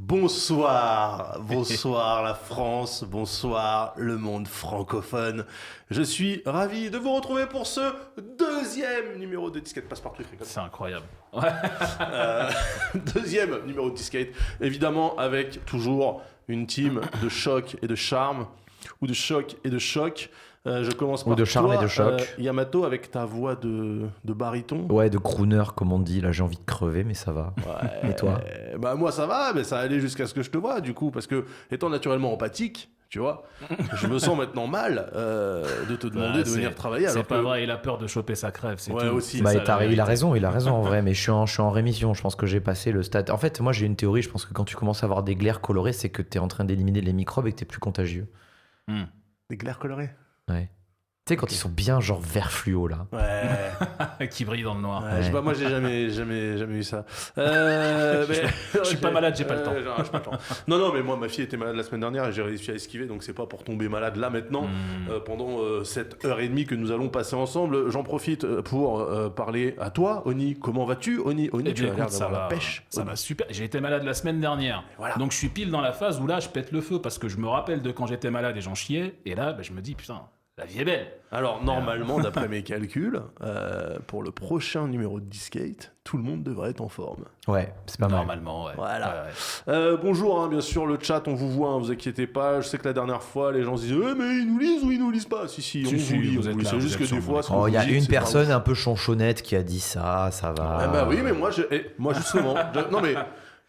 Bonsoir la France, bonsoir le monde francophone. Je suis ravi de vous retrouver pour ce deuxième numéro de Disquette Passepartout. C'est incroyable. Deuxième numéro de Disquette, évidemment avec toujours une team de choc et de charme, ou de choc et de choc. Je commence par de charme toi, et de choc. Yamato, avec ta voix de baryton. Ouais, de crooner, comme on dit. Là, j'ai envie de crever, mais ça va. Ouais, Et toi? Bah moi ça va, mais ça allait jusqu'à ce que je te vois du coup, parce que étant naturellement empathique, tu vois, je me sens maintenant mal de te demander de venir travailler. C'est Alors pas que... vrai, il a peur de choper sa crève, c'est Ouais, tout. aussi. C'est Bah, ça, la il a vérité. raison en vrai, mais je suis en rémission. Je pense que j'ai passé le stade. En fait, moi, j'ai une théorie. Je pense que quand tu commences à avoir des glaires colorées, c'est que t'es en train d'éliminer les microbes et que t'es plus contagieux. Des glaires colorées. Ouais. Tu sais, quand ils sont bien genre vert fluo, là. Ouais. Qui brille dans le noir. Ouais, je sais pas, moi j'ai jamais eu ça. Je suis pas malade, j'ai pas le temps. J'ai pas le temps. Non, mais moi ma fille était malade la semaine dernière et j'ai réussi à esquiver, donc c'est pas pour tomber malade là maintenant. Pendant cette heure et demie que nous allons passer ensemble, j'en profite pour parler à toi, Oni. Comment vas-tu, Oni? Eh Tu bien, as l'air écoute, ça d'avoir la va, pêche. ça va super. J'ai été malade la semaine dernière. Voilà. Donc je suis pile dans la phase où là, je pète le feu parce que je me rappelle de quand j'étais malade et j'en chiais. Et là, je me dis, putain, la vie est belle. Alors normalement, d'après mes calculs, pour le prochain numéro de Discate, tout le monde devrait être en forme. Ouais, c'est pas mal. Normalement, ouais. Voilà. Ouais. Bonjour, hein, bien sûr, le chat, on vous voit, hein, vous inquiétez pas. Je sais que la dernière fois, les gens se disaient mais ils nous lisent ou ils nous lisent pas? Si, on vous lit. vous êtes là, C'est vous juste êtes que sur des fois, mon ce qu'on Oh, il y a vous dit, une c'est pas personne ouf. un peu chonchonnette qui a dit ça va. Ah bah oui, mais moi justement, non mais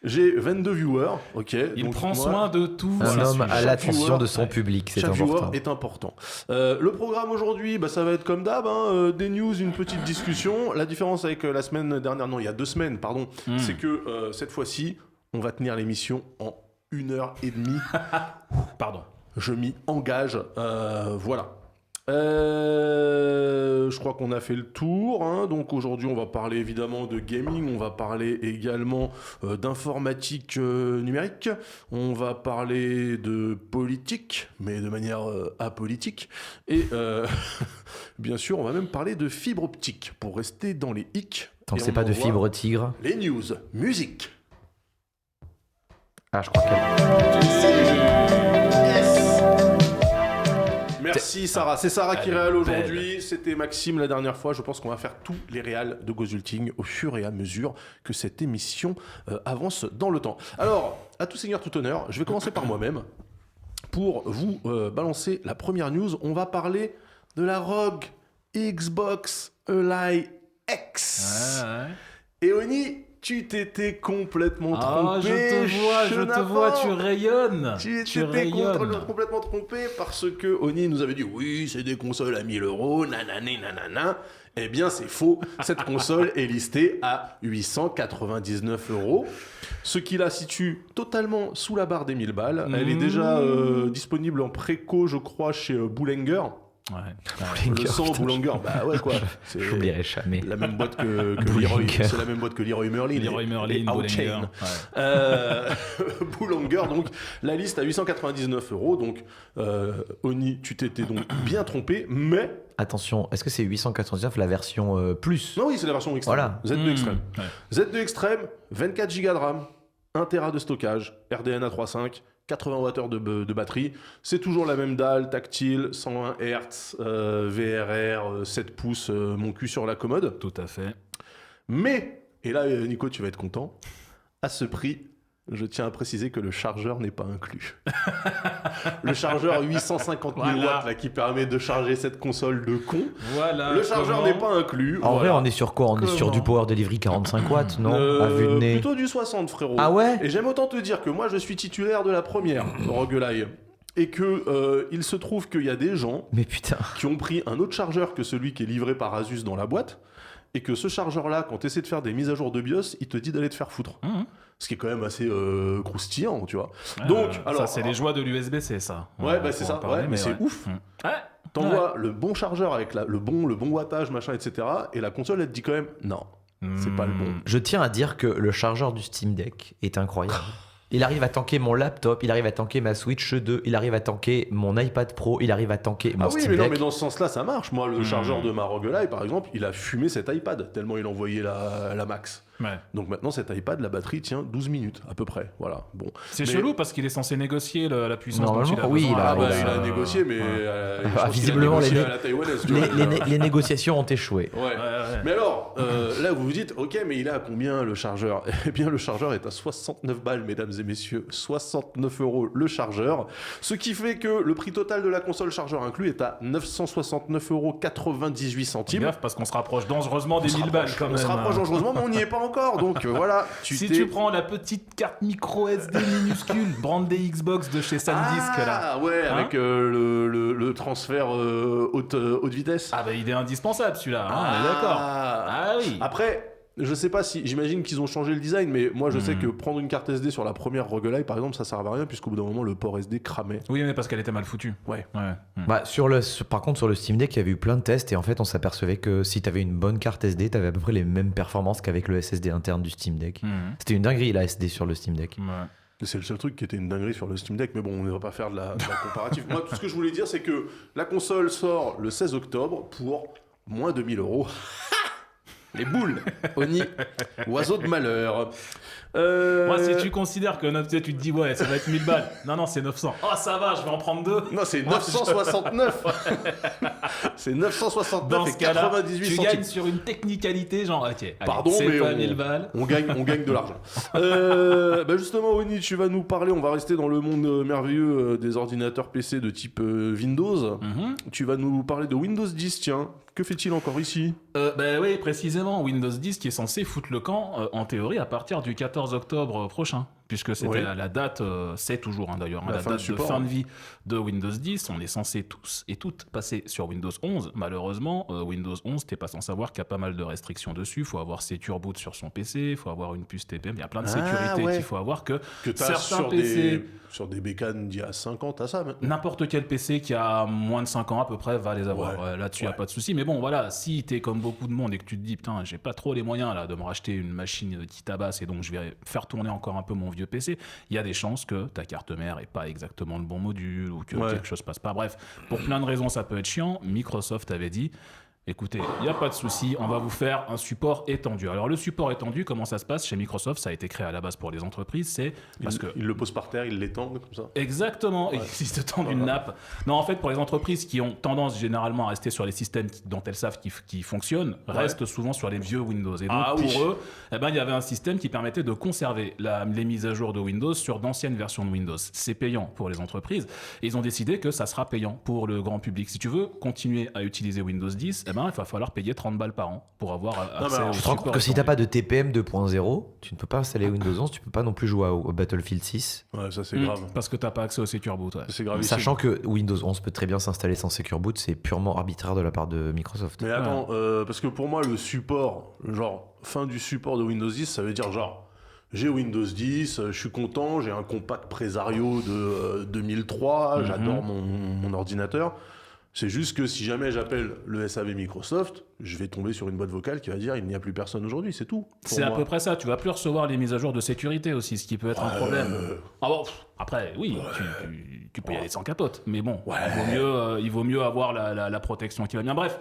j'ai 22 viewers, ok. Il donc prend moi, soin de tout. Un homme à chaque l'attention viewer, de son public, c'est Chaque important. viewer est important. Le programme aujourd'hui, ça va être comme d'hab, hein, des news, une petite discussion. La différence avec la semaine dernière, non, il y a 2 semaines, pardon, c'est que cette fois-ci, on va tenir l'émission en 1h30. Pardon. Je m'y engage, voilà. Je crois qu'on a fait le tour, hein. Donc aujourd'hui on va parler évidemment de gaming, on va parler également d'informatique numérique, on va parler de politique, mais de manière apolitique, et bien sûr on va même parler de fibre optique, pour rester dans les hic. Tant que Et c'est on pas de envoie fibre tigre. Les news, musique. Ah, je crois qu'elle... Merci Sarah, c'est Sarah qui Elle est réale belle. aujourd'hui, c'était Maxime la dernière fois, je pense qu'on va faire tous les réals de Gozulting au fur et à mesure que cette émission avance dans le temps. Alors, à tout seigneur, tout honneur, je vais commencer par moi-même pour vous balancer la première news. On va parler de la ROG Xbox Ally X. Et Oni, tu t'étais complètement trompé. Je te vois, tu rayonnes. Tu Tu étais rayonnes. complètement trompé parce que Oni nous avait dit oui, c'est des consoles à 1000 €, nanana, nanana. Eh bien, c'est faux. Cette console est listée à 899 €, ce qui la situe totalement sous la barre des 1000 balles. Elle est déjà disponible en préco, je crois, chez Boulanger. Ouais. Le sang Boulanger, bah ouais quoi. C'est J'oublierai jamais. la même boîte que Boulanger. Leroy. C'est la même boîte que Leroy Merlin. Leroy Merlin, et Boulanger. Outchain. Ouais. Boulanger, donc la liste à 899 €. Donc Oni, tu t'étais donc bien trompé, mais Attention, est-ce que c'est 899 la version plus? non, oui, c'est la version extrême. Voilà. Z2 extrême. Ouais. Z2 extrême, 24 Go de RAM, 1 Tera de stockage, RDNA 3.5, 80 Wh de batterie. C'est toujours la même dalle, tactile, 120 Hz, VRR, 7 pouces, mon cul sur la commode. Tout à fait. Mais, et là Nico, tu vas être content, à ce prix, je tiens à préciser que le chargeur n'est pas inclus. Le chargeur 850 000 Voilà. watts là, qui permet de charger cette console de con, Voilà. le chargeur n'est pas inclus. En Voilà. vrai, on est sur quoi? On est sur Comment du power delivery 45 watts, non? À vue de nez. Plutôt du 60, frérot. Ah ouais? Et j'aime autant te dire que moi, je suis titulaire de la première ROG Ally. Et que il se trouve qu'il y a des gens Mais putain. qui ont pris un autre chargeur que celui qui est livré par Asus dans la boîte. Et que ce chargeur-là, quand tu essaies de faire des mises à jour de BIOS, il te dit d'aller te faire foutre. Ce qui est quand même assez croustillant, tu vois. Donc, ça, alors, c'est les joies de l'USB-C, ça. Ouais, On c'est va ça. en parler, Ouais, mais c'est ouf. Ouais. T'envoies le bon chargeur avec le bon wattage, machin, etc. Et la console, elle te dit quand même, non, c'est pas le bon. Je tiens à dire que le chargeur du Steam Deck est incroyable. Il arrive à tanker mon laptop, il arrive à tanker ma Switch 2, il arrive à tanker mon iPad Pro, il arrive à tanker mon Ah oui, Steam mais non, Deck. mais dans ce sens-là, ça marche. Moi, le chargeur de ma ROG Ally, par exemple, il a fumé cet iPad tellement il envoyait la max. Ouais. Donc maintenant, cet iPad, la batterie tient 12 minutes à peu près. Voilà. Bon. C'est Mais- chelou parce qu'il est censé négocier la puissance dont Normalement, il a oui, besoin. il a- Ah bah, il il a négocié, mais je pense qu'il a visiblement, négocié les- à la taïwanaise. tu vois. Les négociations ont échoué. Ouais. Ouais. Mais alors, là, vous vous dites, ok, mais il est à combien le chargeur? Eh bien, le chargeur est à 69 balles, mesdames et messieurs. 69 € le chargeur. Ce qui fait que le prix total de la console chargeur inclus est à 969,98 €. Gaffe parce qu'on se rapproche dangereusement des 1000 balles quand même. On se rapproche dangereusement, mais on n'y est pas encore. Donc voilà, Si tu prends la petite carte micro SD minuscule, brandée Xbox de chez SanDisk là. Ah ouais, Hein avec le transfert haute vitesse. Ah bah il est indispensable celui-là, hein, on est d'accord. Ah oui. Après, je sais pas si, j'imagine qu'ils ont changé le design, mais moi je sais que prendre une carte SD sur la première Roguelite par exemple, ça servait à rien, puisqu'au bout d'un moment le port SD cramait. Oui mais parce qu'elle était mal foutue. Ouais. Bah, par contre, sur le Steam Deck, il y avait eu plein de tests et en fait, on s'apercevait que si tu avais une bonne carte SD, tu avais à peu près les mêmes performances qu'avec le SSD interne du Steam Deck. C'était une dinguerie la SD sur le Steam Deck. Ouais. C'est le seul truc qui était une dinguerie sur le Steam Deck, mais bon, on ne va pas faire de la comparative. Moi, tout ce que je voulais dire, c'est que la console sort le 16 octobre pour moins de 1000 €. Les boules, Oni, oiseau de malheur. Moi si tu considères que tu te dis ouais ça va être 1000 balles. Non c'est 900. Oh ça va, je vais en prendre deux. Non, c'est 969. C'est 969 Dans et ce cas-là, 98 tu centimes. gagnes sur une technicalité genre ok, allez, Pardon, c'est mais pas 1000 balles. on gagne de l'argent. Bah justement, Oni, tu vas nous parler, on va rester dans le monde merveilleux des ordinateurs PC de type Windows. Tu vas nous parler de Windows 10, tiens. Que fait-il encore ici? Bah oui, précisément, Windows 10 qui est censé foutre le camp, en théorie, à partir du 14 octobre prochain. Puisque c'était Oui. la date, c'est toujours d'ailleurs, La la fin date de de support, fin ouais. de vie de Windows 10. On est censé tous et toutes passer sur Windows 11. Malheureusement, Windows 11, t'es pas sans savoir qu'il y a pas mal de restrictions dessus. Il faut avoir Secure Boot sur son PC, il faut avoir une puce TPM. Il y a plein de sécurités ouais. qu'il faut avoir que Que tu as certains PC... sur des bécanes d'il y a 5 ans, t'as ça maintenant. N'importe quel PC qui a moins de 5 ans à peu près va les avoir. Ouais. Là-dessus, il Ouais. n'y a pas de souci. Mais bon, voilà, si t'es comme beaucoup de monde et que tu te dis, putain, j'ai pas trop les moyens là de me racheter une machine qui tabasse et donc je vais faire tourner encore un peu mon vieux PC, il y a des chances que ta carte mère ait pas exactement le bon module ou que Ouais. quelque chose passe pas. Bref, pour plein de raisons, ça peut être chiant. Microsoft avait dit, écoutez, il n'y a pas de souci, on va vous faire un support étendu. Alors le support étendu, comment ça se passe chez Microsoft? Ça a été créé à la base pour les entreprises, c'est parce que Ils le posent par terre, ils l'étendent comme ça. exactement, il existe tant d'une nappe. Non, en fait, pour les entreprises qui ont tendance généralement à rester sur les systèmes dont elles savent qui fonctionnent, restent souvent sur les vieux Windows. Et donc, pour eux, eh ben, il y avait un système qui permettait de conserver les mises à jour de Windows sur d'anciennes versions de Windows. C'est payant pour les entreprises. Et ils ont décidé que ça sera payant pour le grand public. Si tu veux continuer à utiliser Windows 10, eh ben, il va falloir payer 30 balles par an pour avoir accès alors, au Tu te rends compte support que si t'as étendu. pas de TPM 2.0, tu ne peux pas installer Windows 11, tu peux pas non plus jouer au Battlefield 6. Ouais, ça c'est grave. Parce que t'as pas accès au Secure Boot. Ouais. C'est grave. Sachant que Windows 11 peut très bien s'installer sans Secure Boot, c'est purement arbitraire de la part de Microsoft. Mais attends, parce que pour moi, le support, genre, fin du support de Windows 10, ça veut dire genre, j'ai Windows 10, je suis content, j'ai un compact Presario de 2003, j'adore mon ordinateur. C'est juste que si jamais j'appelle le SAV Microsoft, je vais tomber sur une boîte vocale qui va dire il n'y a plus personne aujourd'hui, c'est tout. pour C'est à moi. peu près ça. Tu vas plus recevoir les mises à jour de sécurité aussi, ce qui peut être un problème. Ah bon, après, oui, tu peux y aller sans capote, mais bon, il vaut mieux avoir la protection qui va bien. Bref,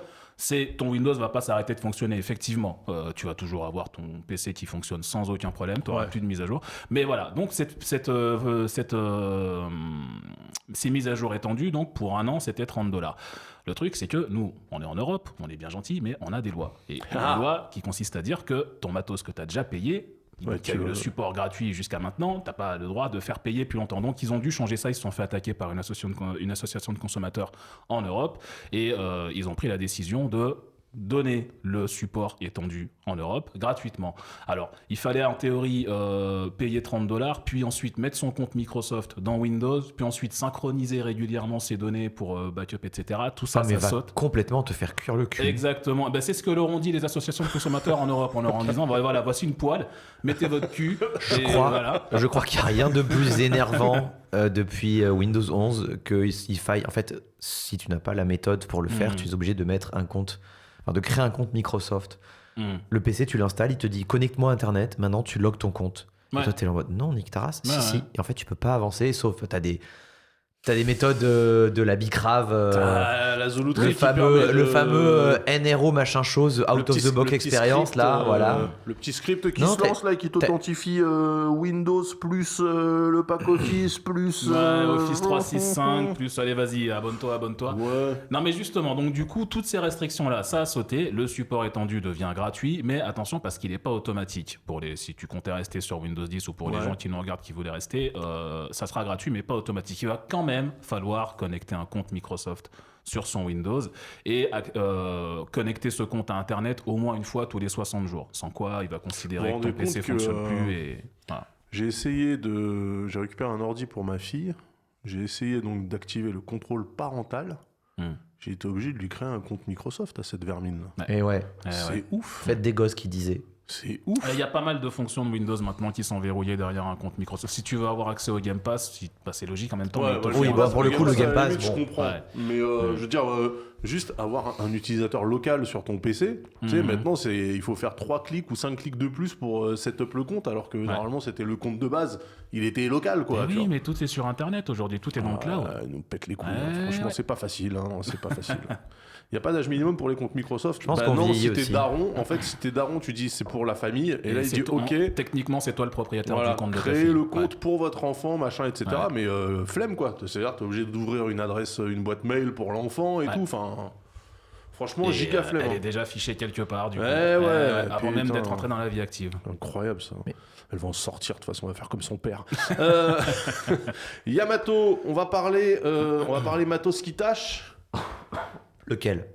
ton Windows va pas s'arrêter de fonctionner. Effectivement, tu vas toujours avoir ton PC qui fonctionne sans aucun problème. Tu n'auras plus de mise à jour. Mais voilà, donc ces mises à jour étendues, donc pour un an, c'était $30. Le truc, c'est que nous, on est en Europe, on est bien gentil, mais on a des lois. Et des lois qui consistent à dire que ton matos que tu as déjà payé, qui a eu le support gratuit jusqu'à maintenant, t'as pas le droit de faire payer plus longtemps. Donc ils ont dû changer ça, ils se sont fait attaquer par une association de consommateurs en Europe et ils ont pris la décision de donner le support étendu en Europe gratuitement. Alors, il fallait en théorie payer $30, puis ensuite mettre son compte Microsoft dans Windows, puis ensuite synchroniser régulièrement ses données pour backup, etc. Tout ça, mais ça va saute. complètement te faire cuire le cul. Exactement. Ben, c'est ce que leur ont dit les associations de consommateurs en Europe en leur en disant voilà, voici une poêle, mettez votre cul. Je crois qu'il n'y a rien de plus énervant depuis Windows 11 qu'il faille. En fait, si tu n'as pas la méthode pour le faire, tu es obligé de mettre un compte, de créer un compte Microsoft. Le PC, tu l'installes, il te dit connecte-moi à Internet, maintenant tu logs ton compte. Ouais. Et toi, tu es en mode non, nique ta race. Ouais. Si. Et en fait, tu peux pas avancer, sauf tu as des T'as des méthodes de la Bicrave, La zoulouterie le fameux NRO machin chose, out of the box experience, là, voilà. Le petit script qui Non, se lance là et qui t'authentifie Windows plus le pack Office plus. Office 365, plus allez, vas-y, abonne-toi. Ouais. Non, mais justement, donc du coup, toutes ces restrictions-là, ça a sauté. Le support étendu devient gratuit, mais attention parce qu'il n'est pas automatique. Si tu comptais rester sur Windows 10 ou pour les gens qui nous regardent qui voulaient rester, ça sera gratuit, mais pas automatique. Il va quand même falloir connecter un compte Microsoft sur son Windows et connecter ce compte à Internet au moins une fois tous les 60 jours. Sans quoi, il va considérer que ton PC ne fonctionne plus. Et... Voilà. J'ai récupéré un ordi pour ma fille. J'ai essayé donc d'activer le contrôle parental. J'ai été obligé de lui créer un compte Microsoft à cette vermine. Et ouais. C'est ouf. Faites des gosses qui disaient. C'est ouf. Il y a pas mal de fonctions de Windows maintenant qui sont verrouillées derrière un compte Microsoft. Si tu veux avoir accès au Game Pass, c'est logique en même temps. Pour le coup, le Game Pass, je comprends. Ouais. Mais je veux dire, juste avoir un utilisateur local sur ton PC, tu sais, maintenant, il faut faire 3 clics ou 5 clics de plus pour setup le compte, alors que normalement, c'était le compte de base. Il était local, quoi. Oui, mais tout est sur Internet aujourd'hui, tout est dans le cloud. Il nous pète les couilles. Franchement, c'est pas facile. C'est pas facile. Il n'y a pas d'âge minimum pour les comptes Microsoft. Je pense qu'on non, si t'es daron, en fait, si t'es daron, tu dis c'est pour la famille. Et là, il dit OK. Techniquement, c'est toi le propriétaire du compte de ta fille. Créez le compte pour votre enfant, machin, etc. Mais flemme, quoi. C'est-à-dire, t'es obligé d'ouvrir une adresse, une boîte mail pour l'enfant et tout. Enfin, franchement, giga flemme. Elle est déjà fichée quelque part, du coup. Avant même d'être entrée dans la vie active. Incroyable, ça. Elle va en sortir, de toute façon, elle va faire comme son père. Yamato, on va parler matos qui tâche. Lequel?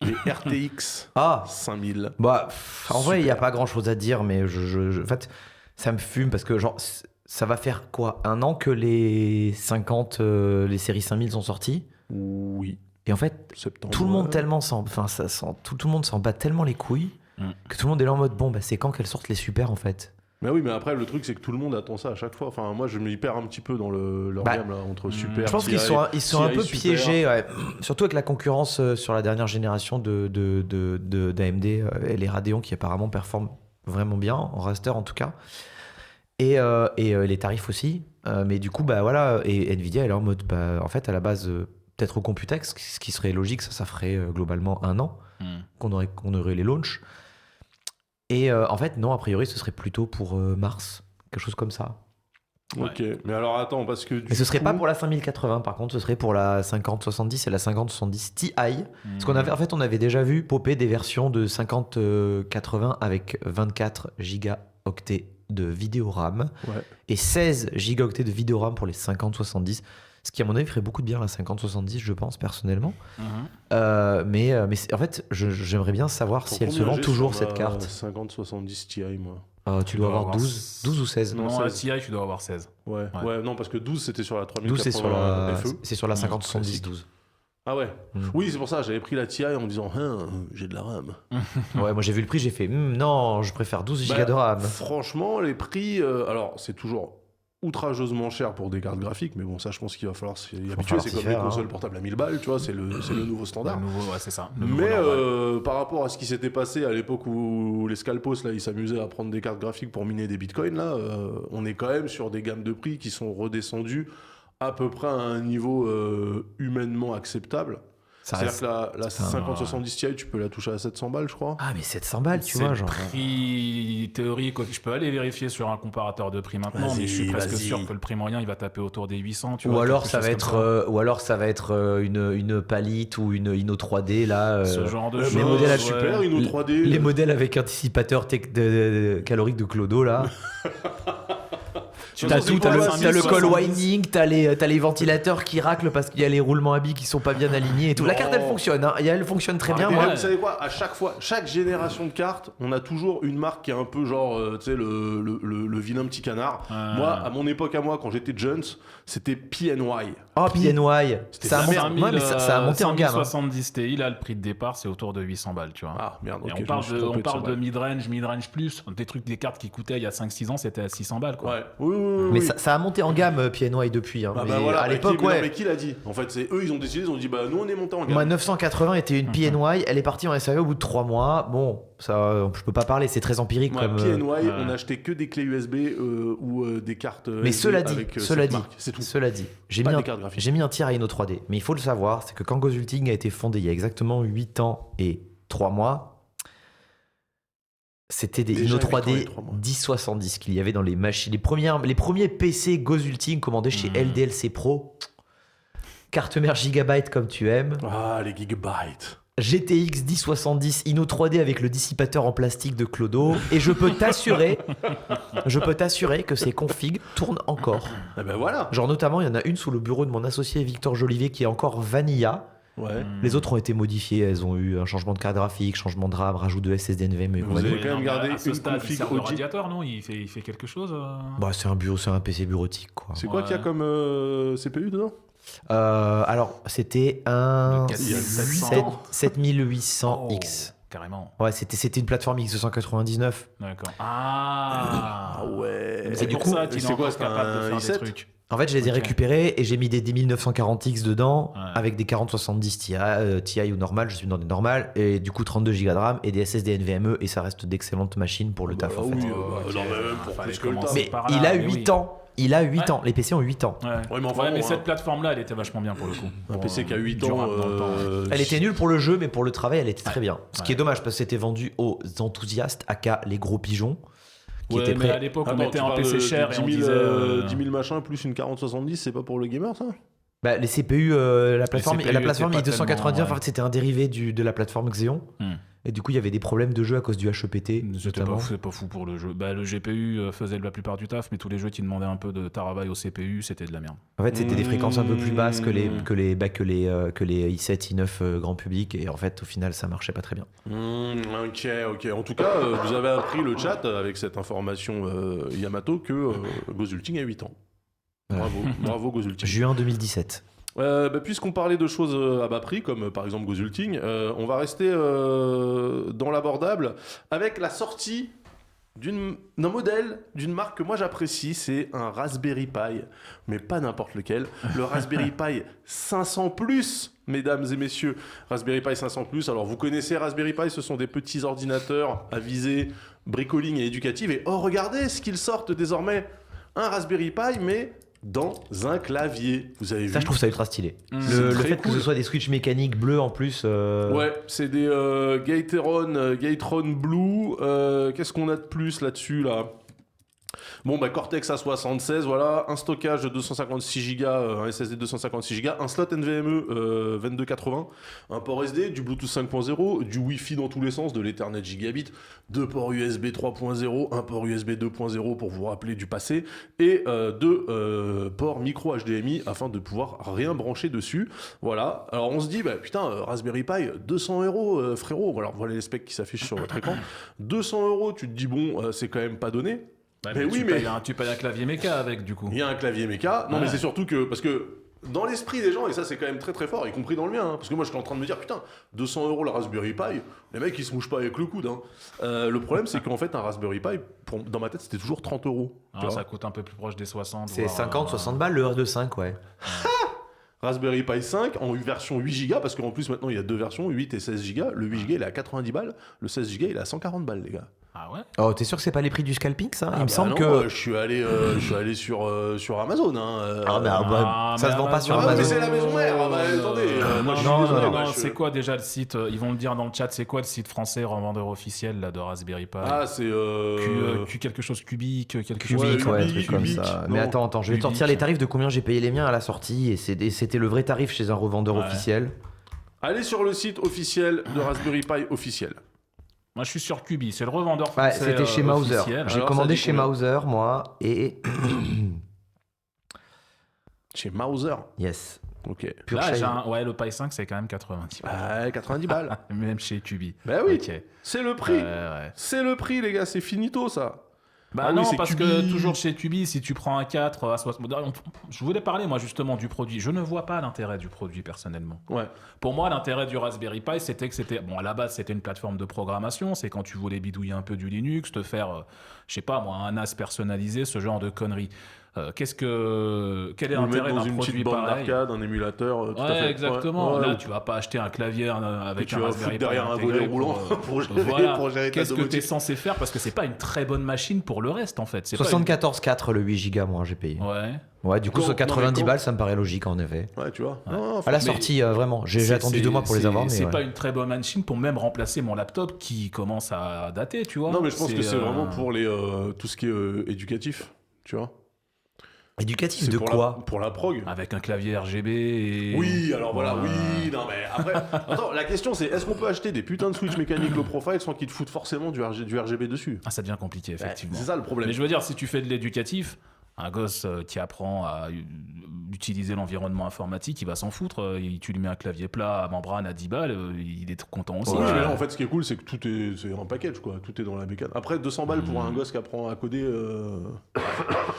Les RTX 5000. Bah, en vrai, il n'y a pas grand chose à dire, mais en fait, ça me fume parce que, genre, ça va faire quoi? 1 an que les séries 5000 sont sorties? Oui. Et en fait, septembre, tout le monde tout le monde s'en bat tellement les couilles que tout le monde est là en mode bon, bah, c'est quand qu'elles sortent les super en fait? Mais oui, mais après, le truc, c'est que tout le monde attend ça à chaque fois. Enfin, moi, je m'y perds un petit peu dans leur gamme, là, entre Super. Je pense qu'ils sont un peu piégés, surtout avec la concurrence sur la dernière génération d'AMD et les Radeon qui apparemment performent vraiment bien, en raster en tout cas. Et les tarifs aussi. Mais du coup, bah voilà, et Nvidia, elle est en mode, bah, en fait, à la base, peut-être au Computex, ce qui serait logique, ça ferait globalement 1 an qu'on aurait les launchs. Et en fait, non, a priori, ce serait plutôt pour mars, quelque chose comme ça. Ok, mais alors attends, parce que. Mais ce serait pas pour la 5080, par contre, ce serait pour la 5070 et la 5070 Ti. Parce qu'on avait déjà vu popper des versions de 5080 avec 24 gigaoctets de vidéo RAM et 16 gigaoctets de vidéo RAM pour les 5070. Ce qui, à mon avis, ferait beaucoup de bien la 5070, je pense, personnellement. Mais en fait, j'aimerais bien savoir si elle se vend toujours, cette carte. 5070 Ti, moi. Tu dois avoir 12 ou 16. Non, la Ti, tu dois avoir 16. Ouais, non, parce que 12, c'était sur la 3080 12, c'est sur la 5070 12. Ah ouais. Oui, c'est pour ça, j'avais pris la Ti en me disant, j'ai de la RAM. Ouais, moi j'ai vu le prix, j'ai fait, non, je préfère 12 Go de RAM. Franchement, les prix, alors c'est toujours outrageusement cher pour des cartes graphiques, mais bon, ça, je pense qu'il va falloir s'y habituer. C'est comme les consoles portables à 1000 balles, tu vois, c'est le nouveau standard. C'est ça. Mais par rapport à ce qui s'était passé à l'époque où les scalpos, là, ils s'amusaient à prendre des cartes graphiques pour miner des bitcoins, là, on est quand même sur des gammes de prix qui sont redescendues à peu près à un niveau humainement acceptable. C'est-à-dire que la 5070 Ti, tu peux la toucher à 700 balles, je crois. Ah, mais 700 balles, tu vois, genre. C'est le prix théorique. Je peux aller vérifier sur un comparateur de prix maintenant, mais je suis presque sûr que le prix moyen, il va taper autour des 800. Ou alors ça va être une Palette ou une Inno 3D, là. Ce genre de choses. Les modèles super, Inno 3D. Les modèles avec anticipateur calorique de Clodo, là. T'as tout, t'as le coil winding, t'as les ventilateurs qui raclent parce qu'il y a les roulements à billes qui sont pas bien alignés et tout. La carte elle fonctionne, hein. Elle fonctionne très bien. Vous savez quoi, à chaque fois, chaque génération de cartes, on a toujours une marque qui est un peu genre, tu sais, le vilain petit canard. Moi, à mon époque, quand j'étais Jones, c'était PNY. Oh, PNY, ça a monté en gamme. 70 Ti, là, le prix de départ, c'est autour de 800 balles, tu vois. Ah merde, ok. Et on parle de mid-range plus, des cartes qui coûtaient il y a 5-6 ans, c'était à 600 balles, quoi. Ouais. Oui, Mais ça a monté en gamme PNY depuis. Hein. Ah Mais bah voilà, à l'époque, non, ouais. mais qui l'a dit? En fait, c'est eux, ils ont décidé, ils ont dit, bah nous on est monté en gamme. Moi, 980 était une PNY, elle est partie en SAV au bout de 3 mois. Bon, ça, je peux pas parler, c'est très empirique Moi, comme. PNY, on achetait que des clés USB ou des cartes. Mais SD cela dit, avec, cela cette dit, marque, c'est tout. cela dit, j'ai Pas mis, des cartes graphiques. j'ai mis un tir à Inno 3D. Mais il faut le savoir, c'est que quand Gozulting a été fondé il y a exactement 8 ans et 3 mois, c'était des Déjà Inno 8 ans et 3D 3 mois. 1070 qu'il y avait dans les machines. Les premiers PC Gozulting commandés chez LDLC Pro. Carte mère gigabyte comme tu aimes. Ah, les gigabytes. GTX 1070 Inno 3D avec le dissipateur en plastique de Clodo. Et je peux t'assurer que ces configs tournent encore. Eh ben voilà. Genre notamment, il y en a une sous le bureau de mon associé Victor Jolivet qui est encore vanilla. Ouais. Les autres ont été modifiées, elles ont eu un changement de carte graphique, changement de RAM, rajout de SSD NVMe. Vous avez quand même Non, mais gardé à ce une stade, il config sert de OG. radiateur, non il fait quelque chose Bah, c'est un PC bureautique quoi. C'est quoi Ouais. qu'il y a comme CPU dedans? Alors, c'était un Le 4700. 7800X. Carrément. Ouais, c'était une plateforme X299. D'accord. Ah ouais. C'est du pour coup, ça qu'il est c'est quoi, encore c'est capable de un faire i7? des trucs. En fait, je les ai Ok. récupérés et j'ai mis des 10940X dedans Ouais. avec des 4070 Ti ou normal, je suis dans des normales, et du coup 32 Go de RAM et des SSD NVMe et ça reste d'excellentes machines pour le taf en fait. Oui, Ok, non, mais même pour fallait plus que le commencer taf. Mais par il là, a mais 8 oui. ans. Il a 8 Ouais. ans. Les PC ont 8 ans. Ouais, Ouais, mais enfin, bon, mais hein. cette plateforme-là, elle était vachement bien pour le coup. Un Pour, PC qui a 8 ans. durable dans le temps. Elle était nulle pour le jeu, mais pour le travail, elle était très bien. Ce qui Ouais. est dommage parce que c'était vendu aux enthousiastes, aka les gros pigeons, qui Ouais, étaient mais à prêts. l'époque, on Attends, mettait tu un parles PC de cher et 10 on 000, disait... 10 000 machins plus une 4070, c'est pas pour le gamer ça? Bah, les CPU, la plateforme CPU i299, étaient pas tellement, en fait, c'était un dérivé de la plateforme Xeon. Et du coup, il y avait des problèmes de jeu à cause du HEPT. notamment. C'est pas fou pour le jeu. Bah, le GPU faisait la plupart du taf, mais tous les jeux qui demandaient un peu de terabyte au CPU, c'était de la merde. En fait, c'était des fréquences un peu plus basses que les, Mmh. que les i7, i9 grand public. Et en fait, au final, ça marchait pas très bien. Ok. En tout cas, vous avez appris le chat avec cette information Yamato que Gozulting a 8 ans. Bravo Gozulting. Juin 2017. Puisqu'on parlait de choses à bas prix, comme par exemple Gozulting, on va rester dans l'abordable avec la sortie d'un modèle d'une marque que moi j'apprécie, c'est un Raspberry Pi, mais pas n'importe lequel, le Raspberry Pi 500 +, mesdames et messieurs, Raspberry Pi 500 +. Alors vous connaissez Raspberry Pi, ce sont des petits ordinateurs à visée bricoling et éducative, et oh regardez ce qu'ils sortent désormais, un Raspberry Pi, mais dans un clavier. Vous avez vu? Ça, je trouve ça ultra stylé. C'est Le très fait que cool. ce soit des switches mécaniques bleus en plus. Ouais, c'est des Gateron Blue. Qu'est-ce qu'on a de plus là-dessus là? Bon, Cortex A76, voilà, un stockage de 256 Go, un SSD 256 Go, un slot NVMe 2280, un port SD, du Bluetooth 5.0, du Wi-Fi dans tous les sens, de l'Ethernet gigabit, deux ports USB 3.0, un port USB 2.0 pour vous rappeler du passé, et deux ports micro HDMI afin de pouvoir rien brancher dessus. Voilà, alors on se dit, putain, Raspberry Pi, 200 €, frérot, voilà les specs qui s'affichent sur votre écran. 200 €, tu te dis, bon, c'est quand même pas donné. Ouais, Mais oui, tu payes un clavier méca avec, du coup. Il y a un clavier méca. Non, Ouais. mais c'est surtout que... Parce que dans l'esprit des gens, et ça c'est quand même très très fort, y compris dans le mien, hein, parce que moi je suis en train de me dire, putain, 200 € la Raspberry Pi, les mecs ils se mouchent pas avec le coude. Hein. Le problème c'est qu'en fait un Raspberry Pi, dans ma tête c'était toujours 30 €. Ah, tu vois. ça coûte un peu plus proche des 60. C'est voire, 50, 60 balles le R2.5, ouais. Raspberry Pi 5 en version 8 Go, parce qu'en plus maintenant il y a deux versions, 8 et 16 Go. Le 8 Go il est à 90 balles, le 16 Go il est à 140 balles les gars. Ah ouais? Oh, t'es sûr que c'est pas les prix du scalping, ça? Il me semble non, que. je suis allé sur Amazon. Hein, Ça se vend pas sur Ah, mais Amazon. c'est la maison mère. Attendez. Moi, je suis Non, désolé, non, moi, non, je- c'est quoi déjà le site ils vont le dire dans le chat, c'est quoi le site français revendeur officiel là, de Raspberry Pi? Ah, c'est. Q quelque chose cubique, quelque chose Cubique, ouais, un Cubique, truc comme Cubique, ça. non. Mais attends, je vais te sortir Cubique. les tarifs de combien j'ai payé les miens à la sortie. Et c'était le vrai tarif chez un revendeur Ouais. officiel. Allez sur le site officiel de Raspberry Pi officiel. Moi je suis sur Cubi, c'est le revendeur Ouais, français. c'était chez Mauser. officiel. J'ai Alors, ça commandé dit chez combien Mauser, moi, et. Chez Mauser. Yes. Ok. Pure Là, shine. ouais, le Pi 5 c'est quand même 90 balles. Ouais, 90 balles. Même chez Cubi. Bah oui. Ok. C'est le prix. Ouais. C'est le prix, les gars. C'est finito, ça. Bah Ah non, oui, c'est parce Cubi. que toujours chez Cubi, si tu prends un 4 à 60... Je voulais parler, moi, justement, du produit. Je ne vois pas l'intérêt du produit, personnellement. Ouais. Pour moi, l'intérêt du Raspberry Pi, c'était que c'était... Bon, à la base, c'était une plateforme de programmation. C'est quand tu voulais bidouiller un peu du Linux, te faire, je sais pas, moi, un NAS personnalisé, ce genre de conneries. Quel est Ou le mettre l'intérêt dans d'un une produit petite borne pareil? d'arcade, un émulateur, tout à Ouais, fait. exactement. Ouais, Là, ouais. tu vas pas acheter un clavier avec tu un vas Raspberry foutre derrière Pi un intégré volet roulant pour gérer, Voilà. pour gérer ta Qu'est-ce que tu es domotique. censé faire? Parce que c'est pas une très bonne machine pour le reste, en fait. C'est pas 74,4 le 8 Go, moi, j'ai payé. Ouais. Ouais, du coup, Quand- sur non, 90 mais quand- balles, ça me paraît logique, en effet. Ouais, tu vois. Ouais. Non, À la Mais- sortie, vraiment. J'ai attendu 2 mois pour les avoir, mais c'est ouais. pas une très bonne machine pour même remplacer mon laptop qui commence à dater, tu vois. Non, mais je pense que c'est euh, vraiment pour les, tout ce qui est éducatif, tu vois. Éducatif C'est de pour quoi pour la prog. Avec un clavier RGB et... Oui, alors voilà, Ouais. oui, non mais après, attends, la question c'est est-ce qu'on peut acheter des putains de Switch mécaniques low profile sans qu'ils te foutent forcément du RGB dessus? Ah, ça devient compliqué, effectivement. C'est ça le problème. Mais je veux dire, si tu fais de l'éducatif, un gosse qui apprend à utiliser l'environnement informatique, il va s'en foutre. Tu lui mets un clavier plat à membrane à 10 balles, il est content aussi. Ouais, tu mais vois. là, en fait, ce qui est cool, c'est que tout est, c'est un package, quoi. Tout est dans la bécane. Après, 200 balles pour un gosse qui apprend à coder.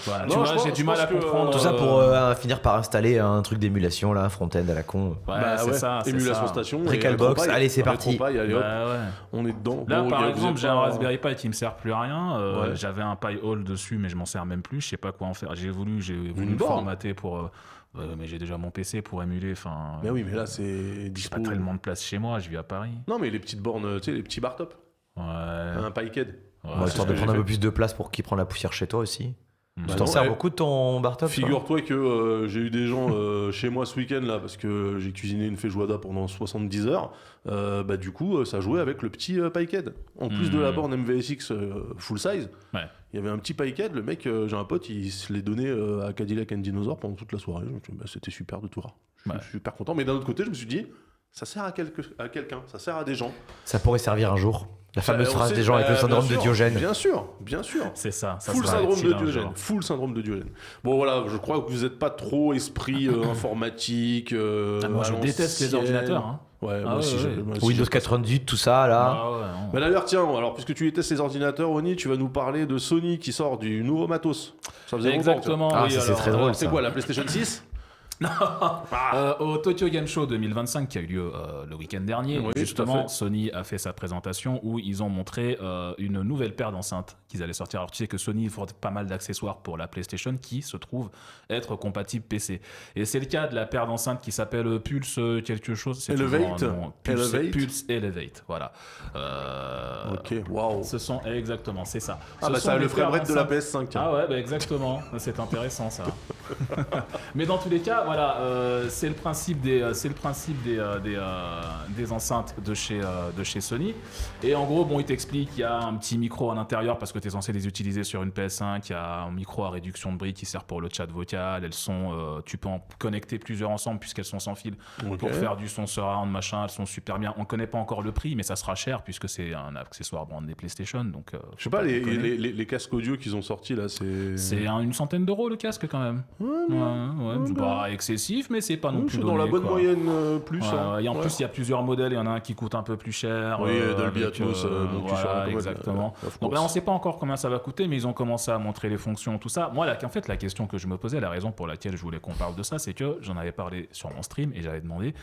Voilà, Non, tu vois, je pense- j'ai je du mal pense à que, comprendre. Tout ça pour finir par installer un truc d'émulation, là, un front-end à la con. Ouais, Bah c'est ouais, ça. c'est émulation ça. station. Recalbox, et allez, c'est Retropie, parti. allez, hop, Bah ouais. on est dedans. Là, Bon, par vous exemple, êtes j'ai un pas- Raspberry Pi qui me sert plus à rien. Ouais. J'avais un Pi Hall dessus, mais je m'en sers même plus. Je sais pas quoi en faire. J'ai voulu Une le borne. formater pour. Mais j'ai déjà mon PC pour émuler. Enfin, Mais oui, mais là, c'est j'ai dispo. pas tellement de place chez moi. Je vis à Paris. Non, mais les petites bornes, tu sais, les petits bar top. Ouais. Un PiCAD. Ouais, Bon, c'est histoire ce de que prendre un j'ai peu plus de place pour qu'il prenne la poussière chez toi aussi. Bah Tu non, t'en sers ouais. beaucoup de ton bar top, toi Figure-toi que j'ai eu des gens chez moi ce week-end là parce que j'ai cuisiné une feijoada pendant 70 heures. Bah du coup ça jouait avec le petit PiCAD. En plus de la borne MVSX full size, Ouais. il y avait un petit PiCAD. Le mec, j'ai un pote, il se l'est donné à Cadillac and Dinosaur pendant toute la soirée. Donc, bah, c'était super de tout voir. Je Ouais. suis super content. Mais d'un autre côté, je me suis dit, ça sert à quelqu'un, ça sert à des gens. Ça pourrait servir un jour. La fameuse On phrase sait- des gens avec le bien syndrome de sûr, Diogène. Bien sûr, bien sûr. C'est ça. Ça Full sera syndrome utile de un Diogène. jour. Full syndrome de Diogène. Bon voilà, je crois que vous n'êtes pas trop esprit informatique. Ah, moi, je à déteste les l'ancienne. ordinateurs. Hein. Ouais, Ah moi aussi. ouais, j'ai- ouais. moi aussi, Windows j'ai- 98, tout ça, là. Ah ouais, non. Bah d'ailleurs, tiens, alors puisque tu détestes les ordinateurs, Oni, tu vas nous parler de Sony qui sort du nouveau matos. Ça faisait longtemps, Exactement. Ah, oui, ça, c'est alors, très drôle. tiens. C'est ça. quoi, la PlayStation 6? Au Tokyo Game Show 2025 qui a eu lieu le week-end dernier, Oui, tout à justement, fait. Sony a fait sa présentation où ils ont montré une nouvelle paire d'enceintes qu'ils allaient sortir. Alors tu sais que Sony fournit pas mal d'accessoires pour la PlayStation qui se trouve être compatible PC. Et c'est le cas de la paire d'enceintes qui s'appelle Pulse quelque chose. C'est toujours Elevate. un nom. Pulse Elevate. Pulse Elevate. Voilà. Ok, waouh. Ce sont exactement, c'est ça. Ah Ce bah sont ça a des le paires frère de la d'enceintes- PS5. tiens. Ah ouais, bah exactement. C'est intéressant ça. Mais dans tous les cas, voilà, c'est le principe des enceintes de chez Sony. Et en gros, bon, il t'explique qu'il y a un petit micro à l'intérieur parce que tu es censé les utiliser sur une PS5. Il y a un micro à réduction de bruit qui sert pour le chat vocal. Elles sont, tu peux en connecter plusieurs ensemble puisqu'elles sont sans fil Ok. pour faire du son surround, machin. Elles sont super bien. On connaît pas encore le prix, mais ça sera cher puisque c'est un accessoire brandé PlayStation. Donc, Je sais pas, les casques audio qu'ils ont sortis là, c'est. c'est une centaine d'euros le casque quand même. Ouais, c'est pas excessif, mais c'est pas non Je plus suis dans donné, la bonne quoi. moyenne plus. Ouais, hein. et en Ouais. plus, il y a plusieurs modèles. Il y en a un qui coûte un peu plus cher. Oui, Dolby avec, Atmos, donc tu voilà, seras pas mal, exactement. of Donc course. là, on ne sait pas encore combien ça va coûter, mais ils ont commencé à montrer les fonctions, tout ça. Moi, là, en fait, la question que je me posais, la raison pour laquelle je voulais qu'on parle de ça, c'est que j'en avais parlé sur mon stream et j'avais demandé,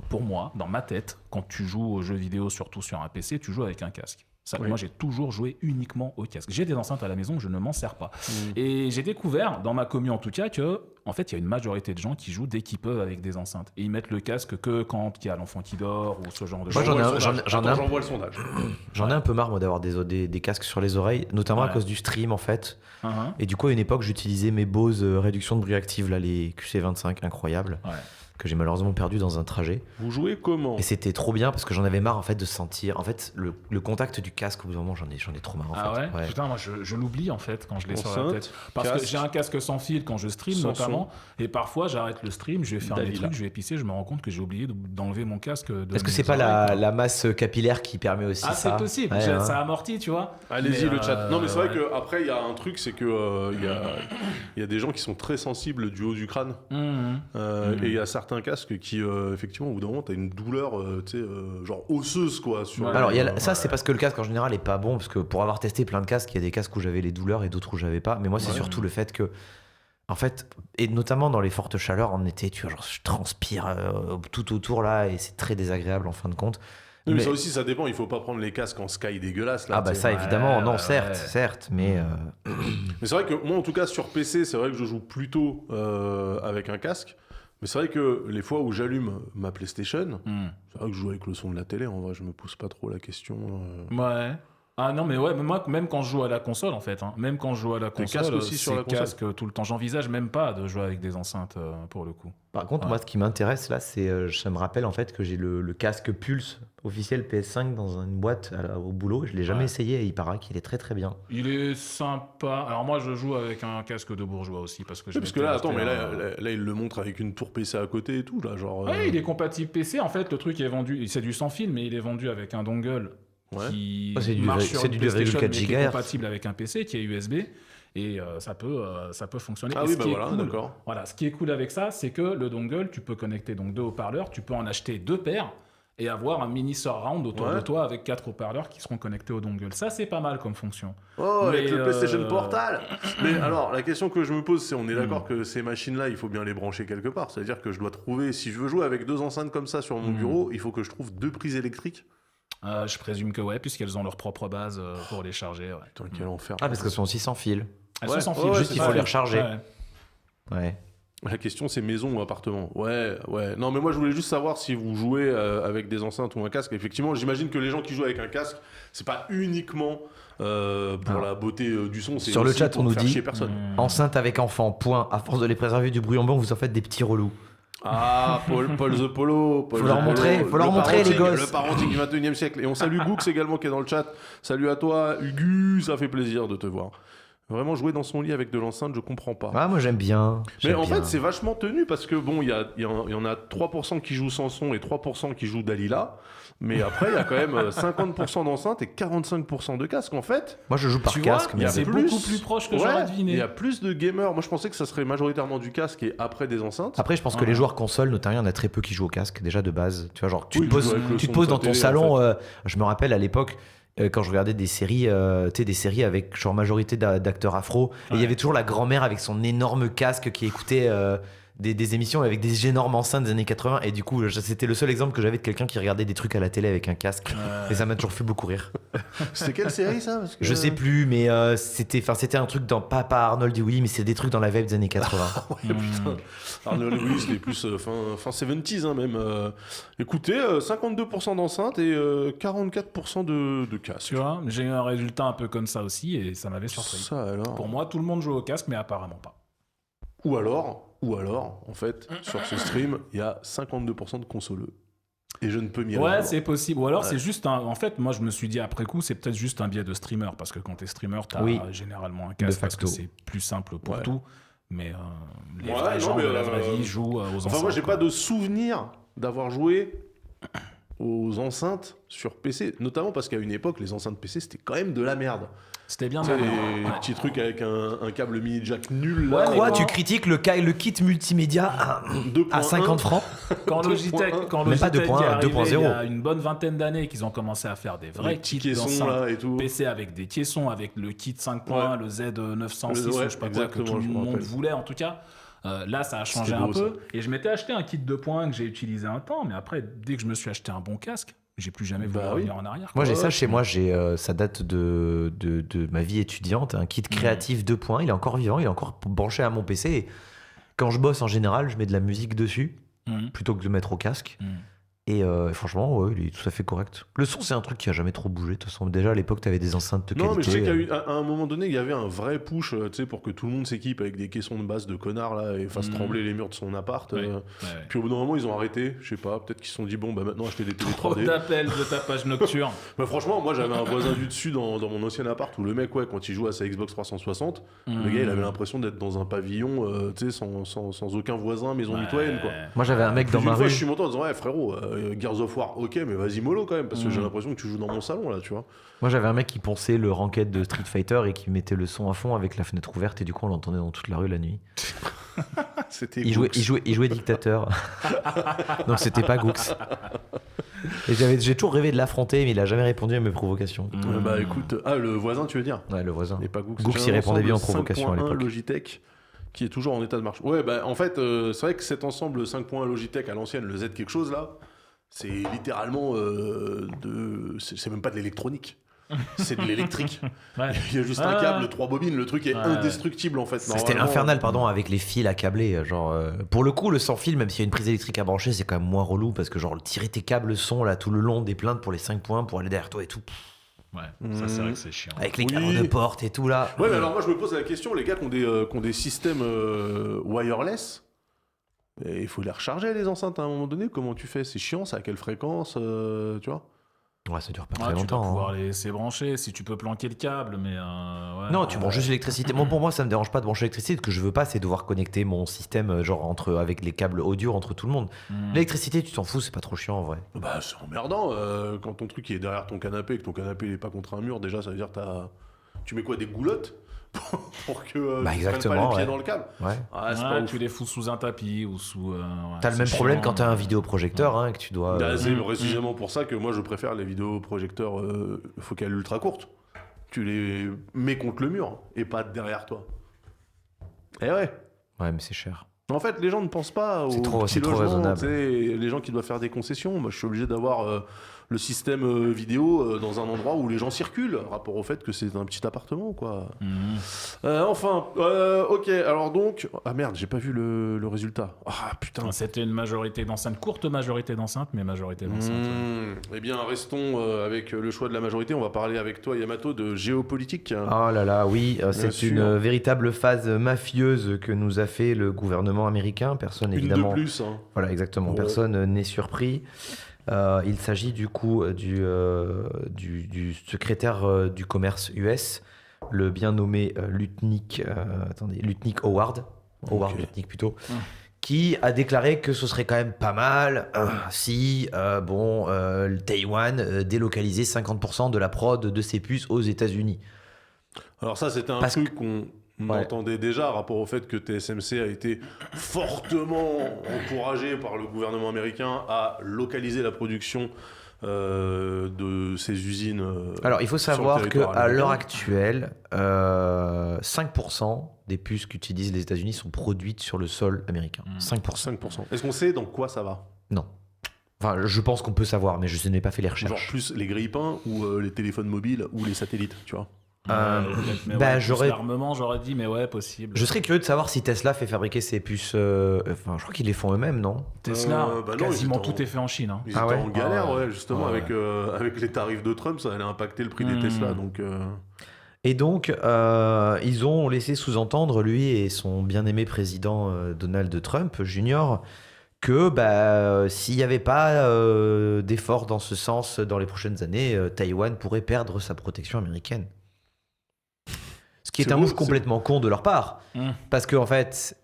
pour moi, dans ma tête, quand tu joues aux jeux vidéo, surtout sur un PC, tu joues avec un casque. Ça, Oui. Moi, j'ai toujours joué uniquement au casque. J'ai des enceintes à la maison, je ne m'en sers pas. Et j'ai découvert, dans ma commu en tout cas, que en fait, il y a une majorité de gens qui jouent dès qu'ils peuvent avec des enceintes. Et ils mettent le casque que quand il y a l'enfant qui dort ou ce genre de Moi, choses. j'en ai un- J'envoie le sondage. j'en ai Attends, un- j'envoie le sondage. J'en ai un peu marre, moi, d'avoir des casques sur les oreilles, notamment à Ouais. cause du stream, en fait. Hein, Et du coup, à une époque, j'utilisais mes Bose réduction de bruit active, là, les QC25, incroyables, ouais. que j'ai malheureusement perdu dans un trajet. Vous jouez comment? Et c'était trop bien parce que j'en avais marre, en fait, de sentir. En fait, le contact du casque, au bout d'un moment, j'en ai trop marre, en Ah fait. ouais, Putain, moi je l'oublie en fait quand je l'ai sur la Enceinte, tête. Parce casque, que j'ai un casque sans fil quand je stream sans notamment. Et parfois j'arrête le stream, je vais faire mes Dalila. trucs, je vais pisser, je me rends compte que j'ai oublié d'enlever mon casque. Est-ce que c'est pas la masse capillaire qui permet aussi Ah, ça c'est possible, Ouais, hein. ça amortit, tu vois. Allez-y, Mais, le chat. Non, mais c'est vrai ouais. qu'après, il y a un truc, c'est que il y a des gens qui sont très sensibles du haut du crâne. Mhm. Et il y a certains casques qui, effectivement, au bout d'un moment, t'as une douleur, genre osseuse, quoi. Sur, Ouais. Alors, ça, c'est parce que le casque en général est pas bon. Parce que pour avoir testé plein de casques, il y a des casques où j'avais les douleurs et d'autres où j'avais pas. Mais moi, c'est surtout le fait que, en fait, et notamment dans les fortes chaleurs en été, tu vois, genre, je transpire tout autour là et c'est très désagréable en fin de compte. Mais ça aussi, ça dépend. Il faut pas prendre les casques en sky dégueulasse. Là, Ah, bah ça, évidemment, non, certes, mais. Mais c'est vrai que moi, en tout cas, sur PC, c'est vrai que je joue plutôt avec un casque. Mais c'est vrai que les fois où j'allume ma PlayStation, c'est vrai que je joue avec le son de la télé. En vrai, je me pose pas trop la question. Ouais. Ah non, mais ouais, mais moi, même quand je joue à la console, en fait, même quand je joue à la console, casques aussi sur la console. casque tout le temps. J'envisage même pas de jouer avec des enceintes pour le coup. Par contre, moi, ce qui m'intéresse là, c'est. Ça me rappelle en fait que j'ai le casque Pulse officiel PS5 dans une boîte au boulot. Je l'ai jamais essayé et il paraît qu'il est très très bien. Il est sympa. Alors moi, je joue avec un casque de bourgeois aussi parce que Parce que là, attends, mais là, il le montre avec une tour PC à côté et tout, là, genre. Ouais, il est compatible PC. En fait, le truc est vendu, c'est du sans fil, mais il est vendu avec un dongle qui marche sur une PlayStation, mais qui est compatible avec un PC qui est USB. Et ça peut fonctionner. Ah et oui, ce qui est voilà, cool, d'accord. Voilà, ce qui est cool avec ça, c'est que le dongle, tu peux connecter donc 2 haut-parleurs, tu peux en acheter 2 paires et avoir un mini surround autour de toi avec 4 haut-parleurs qui seront connectés au dongle. Ça, c'est pas mal comme fonction. Oh, avec le PlayStation Portal. Mais alors, la question que je me pose, c'est on est d'accord que ces machines-là, il faut bien les brancher quelque part. C'est-à-dire que je dois trouver, si je veux jouer avec 2 enceintes comme ça sur mon bureau, il faut que je trouve 2 prises électriques. Je présume que ouais, puisqu'elles ont leur propre base pour les charger. Ouais. Putain, quel enfer. Ah, parce qu'elles sont aussi sans fil. Elles sont sans fil, juste il faut les recharger. Ouais. Ouais. La question, c'est maison ou appartement. Ouais. Non, mais moi, je voulais juste savoir si vous jouez avec des enceintes ou un casque. Effectivement, j'imagine que les gens qui jouent avec un casque, c'est pas uniquement pour la beauté du son. C'est sur le aussi chat, pour on nous faire dit chier personne. enceinte avec enfant, point. À force de les préserver du bruit ambiant, vous en faites des petits relous. Ah, Paul the Polo. Faut leur montrer, les gosses. Le parenting du 21e siècle. Et on salue Gooks également qui est dans le chat. Salut à toi, Hugu, ça fait plaisir de te voir. Vraiment jouer dans son lit avec de l'enceinte, je comprends pas. Ah, moi j'aime bien. Mais en fait, c'est vachement tenu parce que bon, il y en a 3% qui jouent sans son et 3% qui jouent Dalila. Mais après, il y a quand même 50% d'enceinte et 45% de casque en fait. Moi je joue par casque, mais c'est beaucoup plus proche que j'aurais deviné. Il y a plus de gamers. Moi je pensais que ça serait majoritairement du casque et après des enceintes. Après, je pense que les joueurs console, notamment, il y en a très peu qui jouent au casque déjà de base. Tu vois, genre, tu te poses dans ton salon. Je me rappelle à l'époque. Quand je regardais des séries, des séries avec genre majorité d'acteurs afro, et il y avait toujours la grand-mère avec son énorme casque qui écoutait des émissions avec des énormes enceintes des années 80, et du coup c'était le seul exemple que j'avais de quelqu'un qui regardait des trucs à la télé avec un casque, et ça m'a toujours fait beaucoup rire. C'était quelle série ça? Parce que... Je sais plus, mais c'était un truc dans pas Arnold et Willy, mais c'est des trucs dans la vibe des années 80. Ouais, putain. Arnold et Willy, c'était plus fin 70s même. Écoutez, 52% d'enceinte et 44% de casque. Tu vois, j'ai eu un résultat un peu comme ça aussi et ça m'avait surpris. Ça alors. Pour moi, tout le monde joue au casque, mais apparemment pas. Ou alors, en fait, sur ce stream, il y a 52% de consoleux. Et je ne peux m'y Ouais, c'est possible. Ou alors, c'est juste un... En fait, moi, je me suis dit après coup, c'est peut-être juste un biais de streamer. Parce que quand t'es streamer, t'as généralement un casque parce que c'est plus simple pour tout. Mais les vrais gens de la vraie vie jouent aux enceintes. Enfin, moi, j'ai pas de souvenir d'avoir joué aux enceintes sur PC. Notamment parce qu'à une époque, les enceintes PC, c'était quand même de la merde. C'était bien. C'est des petits trucs avec un câble mini jack nul. Là, quoi, tu critiques le kit multimédia à 50 francs? Quand Logitech, même pas 2.1, 2.0. Il y a une bonne vingtaine d'années qu'ils ont commencé à faire des vrais kits d'enceintes PC avec des caissons, avec le kit 5.1, le Z906, je sais pas quoi, que tout le monde voulait en tout cas. Là, ça a changé un peu. Et je m'étais acheté un kit 2.1 que j'ai utilisé un temps, mais après, dès que je me suis acheté un bon casque, j'ai plus jamais voulu revenir en arrière. Moi, j'ai ça chez moi. Ça date de ma vie étudiante. Un kit créatif 2.1. Il est encore vivant. Il est encore branché à mon PC. Et quand je bosse, en général, je mets de la musique dessus plutôt que de mettre au casque. Et franchement, ouais, il est tout à fait correct. Le son, c'est un truc qui a jamais trop bougé. De toute façon, déjà à l'époque, tu avais des enceintes de qualité. Non, mais je sais qu'à un moment donné, il y avait un vrai push, tu sais, pour que tout le monde s'équipe avec des caissons de base de connards là et fasse trembler les murs de son appart. Puis au bout d'un moment, ils ont arrêté. Je sais pas, peut-être qu'ils se sont dit bon, bah maintenant acheter des télé 3D. Trop d'appels de tapage nocturne. Bah franchement, moi j'avais un voisin du dessus dans mon ancien appart où le mec, quand il jouait à sa Xbox 360, le gars il avait l'impression d'être dans un pavillon, tu sais, sans aucun voisin, maison mitoyenne quoi. Moi j'avais un mec dans ma rue. Je suis monté en disant ouais frérot, Gears of War. Ok, mais vas-y mollo quand même, parce que j'ai l'impression que tu joues dans mon salon là, tu vois. Moi j'avais un mec qui ponçait le ranked de Street Fighter et qui mettait le son à fond avec la fenêtre ouverte et du coup on l'entendait dans toute la rue la nuit. C'était Il jouait dictateur. Donc c'était pas Gooks. Et j'ai toujours rêvé de l'affronter, mais il a jamais répondu à mes provocations. Bah écoute, le voisin, tu veux dire? Ouais, le voisin. Et pas Gooks. Gooks, il répondait bien aux provocations à l'époque. Logitech qui est toujours en état de marche. Ouais, bah en fait, c'est vrai que cet ensemble 5.1 Logitech à l'ancienne, le Z quelque chose là, c'est littéralement c'est même pas de l'électronique. C'est de l'électrique. Ouais. Il y a juste un câble, 3 bobines, le truc est indestructible en fait. C'était infernal, pardon, avec les fils à câbler. Genre, pour le coup, le sans fil, même s'il y a une prise électrique à brancher, c'est quand même moins relou parce que, genre, tirer tes câbles son là tout le long des plaintes pour les 5 points pour aller derrière toi et tout. Ouais, ça c'est vrai que c'est chiant. Avec les cadres de porte et tout là. Ouais, mais alors moi je me pose la question, les gars qui ont des systèmes wireless, il faut les recharger les enceintes à un moment donné. Comment tu fais? C'est chiant, ça à quelle fréquence, tu vois? Ouais, ça dure pas Ouais, très tu longtemps. dois pouvoir les laisser brancher si tu peux planquer le câble, mais ouais, Non, tu branches juste l'électricité. Moi, pour moi, ça me dérange pas de brancher l'électricité. Ce que je veux pas, c'est devoir connecter mon système, genre avec les câbles audio entre tout le monde. L'électricité, tu t'en fous, c'est pas trop chiant en vrai. Bah c'est emmerdant quand ton truc il est derrière ton canapé et que ton canapé il est pas contre un mur. Déjà ça veut dire tu mets quoi, des goulottes pour que tu prennes pas exactement, les pieds ouais. dans le câble. Ouais. Ah, c'est Ouais, pas ouf. tu les fous sous un tapis ou sous. T'as le même problème quand t'as un vidéoprojecteur, hein, que tu dois. Bah, c'est précisément pour ça que moi je préfère les vidéoprojecteurs focales ultra courtes. Tu les mets contre le mur et pas derrière toi. Et ouais. Ouais, mais c'est cher. En fait, les gens ne pensent pas C'est aux trop petits logements, raisonnable. tu sais, les gens qui doivent faire des concessions. Moi, je suis obligé d'avoir le système vidéo dans un endroit où les gens circulent, rapport au fait que c'est un petit appartement, quoi. Ok, alors donc... Ah merde, j'ai pas vu le résultat. Ah putain. C'était une majorité d'enceintes, courte majorité d'enceintes, mais majorité d'enceintes. Eh bien, restons avec le choix de la majorité. On va parler avec toi, Yamato, de géopolitique. Oh là là, oui, c'est sûr. une véritable phase mafieuse que nous a fait le gouvernement américain. Personne, Une évidemment. de plus, hein. Voilà, exactement. Oh. Personne n'est surpris. Il s'agit du coup du secrétaire du commerce US, le bien nommé Lutnick Howard. Howard Lutnick plutôt. Qui a déclaré que ce serait quand même pas mal si Taïwan délocalisait 50% de la prod de ses puces aux États-Unis. Alors ça, c'était un Parce truc qu'on entendait déjà, rapport au fait que TSMC a été fortement encouragé par le gouvernement américain à localiser la production de ses usines. Alors, il faut savoir sur le territoire qu'à l'heure américain. actuelle, 5% des puces qu'utilisent les États-Unis sont produites sur le sol américain. 5%. 5%. Est-ce qu'on sait dans quoi ça va? Non. Enfin, je pense qu'on peut savoir, mais je n'ai pas fait les Genre recherches. plus les grille-pains ou les téléphones mobiles ou les satellites, tu vois? Mais bah, ouais, j'aurais- l'armement, j'aurais dit, mais ouais, possible. Je serais curieux de savoir si Tesla fait fabriquer ses puces. Enfin, je crois qu'ils les font eux-mêmes, non? Tesla, bah non, quasiment ils étaient tout est fait en Chine. Hein. Ils Ah étaient ouais en galère, Ah ouais. ouais, justement, Ouais. avec les tarifs de Trump, ça allait impacter le prix des Tesla. Donc, Et donc, ils ont laissé sous-entendre, lui et son bien-aimé président Donald Trump Jr., que s'il n'y avait pas d'efforts dans ce sens dans les prochaines années, Taïwan pourrait perdre sa protection américaine. Ce qui est C'est un beau, move c'est- complètement con de leur part. Mm. Parce qu'en fait,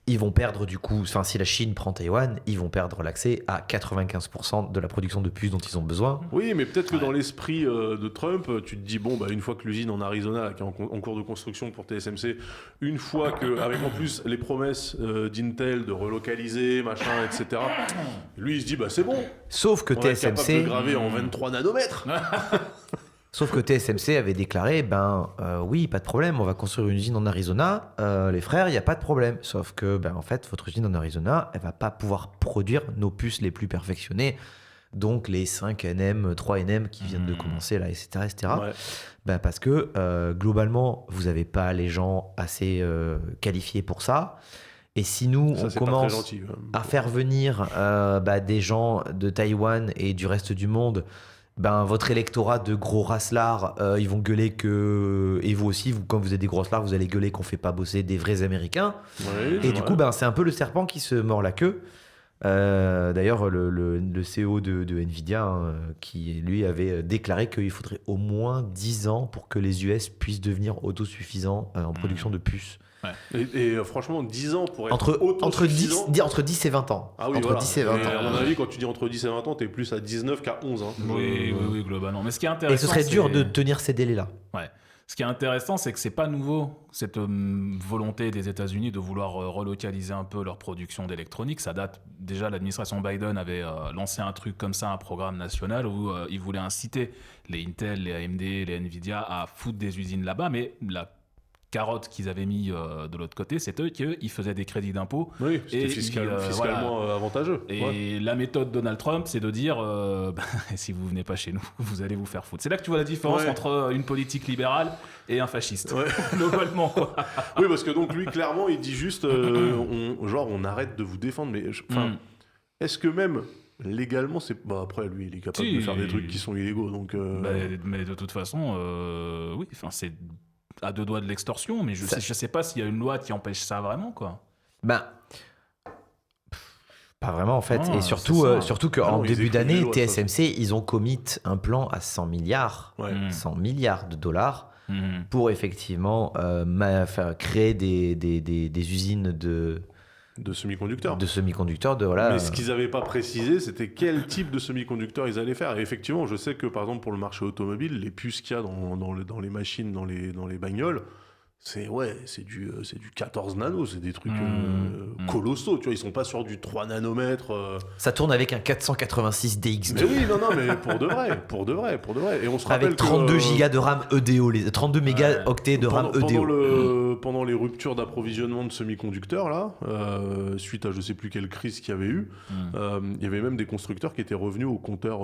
ils vont perdre du coup, enfin si la Chine prend Taïwan, ils vont perdre l'accès à 95% de la production de puces dont ils ont besoin. oui, mais peut-être que dans l'esprit de Trump, tu te dis, bon, une fois que l'usine en Arizona, là, qui est en cours de construction pour TSMC, une fois que, avec en plus les promesses d'Intel de relocaliser, machin, etc., lui, il se dit, c'est bon, Sauf que on va être capable de TSMC, graver en 23 nanomètres. avait déclaré, oui, pas de problème, on va construire une usine en Arizona, les frères, il n'y a pas de problème. Sauf que, en fait, votre usine en Arizona, elle va pas pouvoir produire nos puces les plus perfectionnées, donc les 5nm, 3nm qui viennent de commencer là, etc. Ouais. Parce que, globalement, vous n'avez pas les gens assez qualifiés pour ça. Et si nous, Ça, on c'est pas très commence gentil. à faire venir des gens de Taïwan et du reste du monde, votre électorat de gros raslards, ils vont gueuler que... Et vous aussi, quand vous êtes des gros raslards, vous allez gueuler qu'on fait pas bosser des vrais Américains. Ouais, Et du coup, c'est un peu le serpent qui se mord la queue. D'ailleurs, le CEO de Nvidia, qui lui avait déclaré qu'il faudrait au moins 10 ans pour que les US puissent devenir autosuffisants en production de puces. Et franchement, 10 ans pour être Entre 10 autosuffisant. et 20 ans. Ah oui, Entre voilà. 10 et 20 Et ans. à mon avis, quand tu dis entre 10 et 20 ans, t'es plus à 19 qu'à 11. Hein. Oui, globalement. Mais ce qui est intéressant, Et ce serait dur c'est- de tenir ces délais-là. Ouais. Ce qui est intéressant, c'est que c'est pas nouveau, cette volonté des États-Unis de vouloir relocaliser un peu leur production d'électronique. Ça date déjà, l'administration Biden avait lancé un truc comme ça, un programme national où ils voulaient inciter les Intel, les AMD, les Nvidia à foutre des usines là-bas, mais la carotte qu'ils avaient mis de l'autre côté, c'était qu'ils faisaient des crédits d'impôt. Oui, c'était fiscalement avantageux. Et la méthode Donald Trump, c'est de dire si vous venez pas chez nous, vous allez vous faire foutre. C'est là que tu vois la différence entre une politique libérale et un fasciste. Globalement, quoi. Oui, parce que donc lui, clairement, il dit juste on arrête de vous défendre. Mais est-ce que même légalement, c'est. Bah, après, lui, il est capable de faire des trucs qui sont illégaux. Donc, mais de toute façon, oui, c'est à deux doigts de l'extorsion, mais je sais pas s'il y a une loi qui empêche ça vraiment, quoi. Ben, pas vraiment en fait. Et surtout qu'en début d'année, TSMC, ils ont commit un plan à 100 milliards, 100 milliards de dollars pour effectivement créer des usines de semi-conducteurs. Mais ce qu'ils n'avaient pas précisé, c'était quel type de semi-conducteurs ils allaient faire. Et effectivement, je sais que par exemple pour le marché automobile, les puces qu'il y a dans les machines, dans les bagnoles, c'est du 14 nano, c'est des trucs colossaux. Tu vois, ils sont pas sur du 3 nanomètres. Ça tourne avec un 486 DX2. Mais oui, non, mais pour de vrai. Et on se rappelle avec 32 gigas de RAM EDO, 32 mégaoctets de RAM EDO. Pendant les ruptures d'approvisionnement de semi-conducteurs, là, suite à je sais plus quelle crise qu'il y avait eu, il y avait même des constructeurs qui étaient revenus au compteur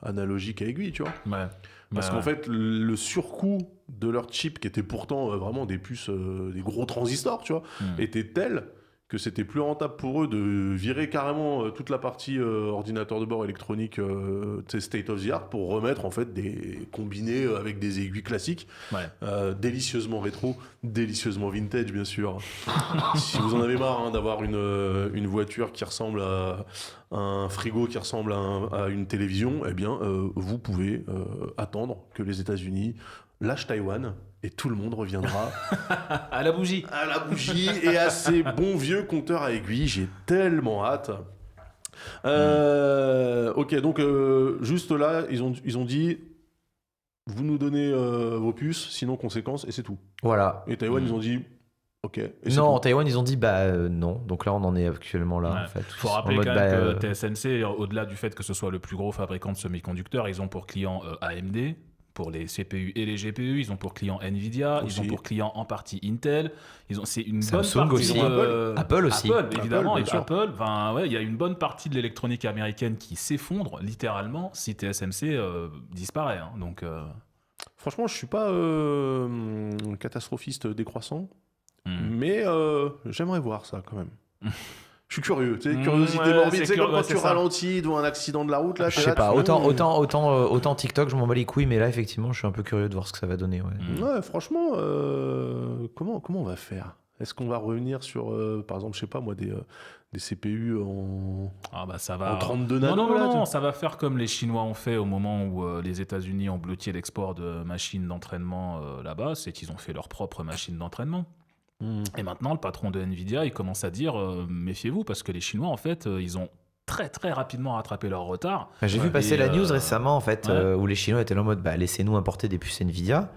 analogique à aiguille, tu vois. Parce qu'en fait, le surcoût de leur chip, qui était pourtant vraiment des puces, des gros transistors, tu vois, était tel que c'était plus rentable pour eux de virer carrément toute la partie ordinateur de bord électronique, state of the art, pour remettre en fait des combinés avec des aiguilles classiques, délicieusement rétro, délicieusement vintage bien sûr. Si vous en avez marre d'avoir une voiture qui ressemble à un frigo qui ressemble à une télévision, eh bien vous pouvez attendre que les États-Unis lâchent Taïwan. Et tout le monde reviendra à la bougie et à ces bons vieux compteurs à aiguille. J'ai tellement hâte. Ok, donc juste là, ils ont dit vous nous donnez vos puces, sinon conséquence, et c'est tout. Voilà. Et Taïwan, ils ont dit ok. Non, Taïwan, ils ont dit non. Donc là, on en est actuellement là. En fait. Faut rappeler quand même que TSMC, au-delà du fait que ce soit le plus gros fabricant de semi-conducteurs, ils ont pour client AMD. Pour les CPU et les GPU, ils ont pour client Nvidia, ils ont pour client en partie Intel, c'est une Samsung bonne partie aussi. Apple aussi. Apple, évidemment, Apple, il y a une bonne partie de l'électronique américaine qui s'effondre littéralement si TSMC disparaît. Donc, franchement, je suis pas catastrophiste décroissant, mais j'aimerais voir ça quand même. Je suis curieux, tu sais, curiosité morbide, c'est comme quand tu ralentis devant un accident de la route là. Je sais pas, autant TikTok, je m'en bats les couilles, mais là effectivement, je suis un peu curieux de voir ce que ça va donner. Ouais, franchement, comment on va faire ? Est-ce qu'on va revenir sur, par exemple, je sais pas moi, des CPU en 32 nano Non, ça va faire comme les Chinois ont fait au moment où les États-Unis ont bloqué l'export de machines d'entraînement là-bas, c'est qu'ils ont fait leur propre machine d'entraînement. Et maintenant, le patron de Nvidia, il commence à dire méfiez-vous, parce que les Chinois, en fait, ils ont très très rapidement rattrapé leur retard. J'ai vu passer la news récemment, en fait, où les Chinois étaient là en mode laissez-nous importer des puces Nvidia.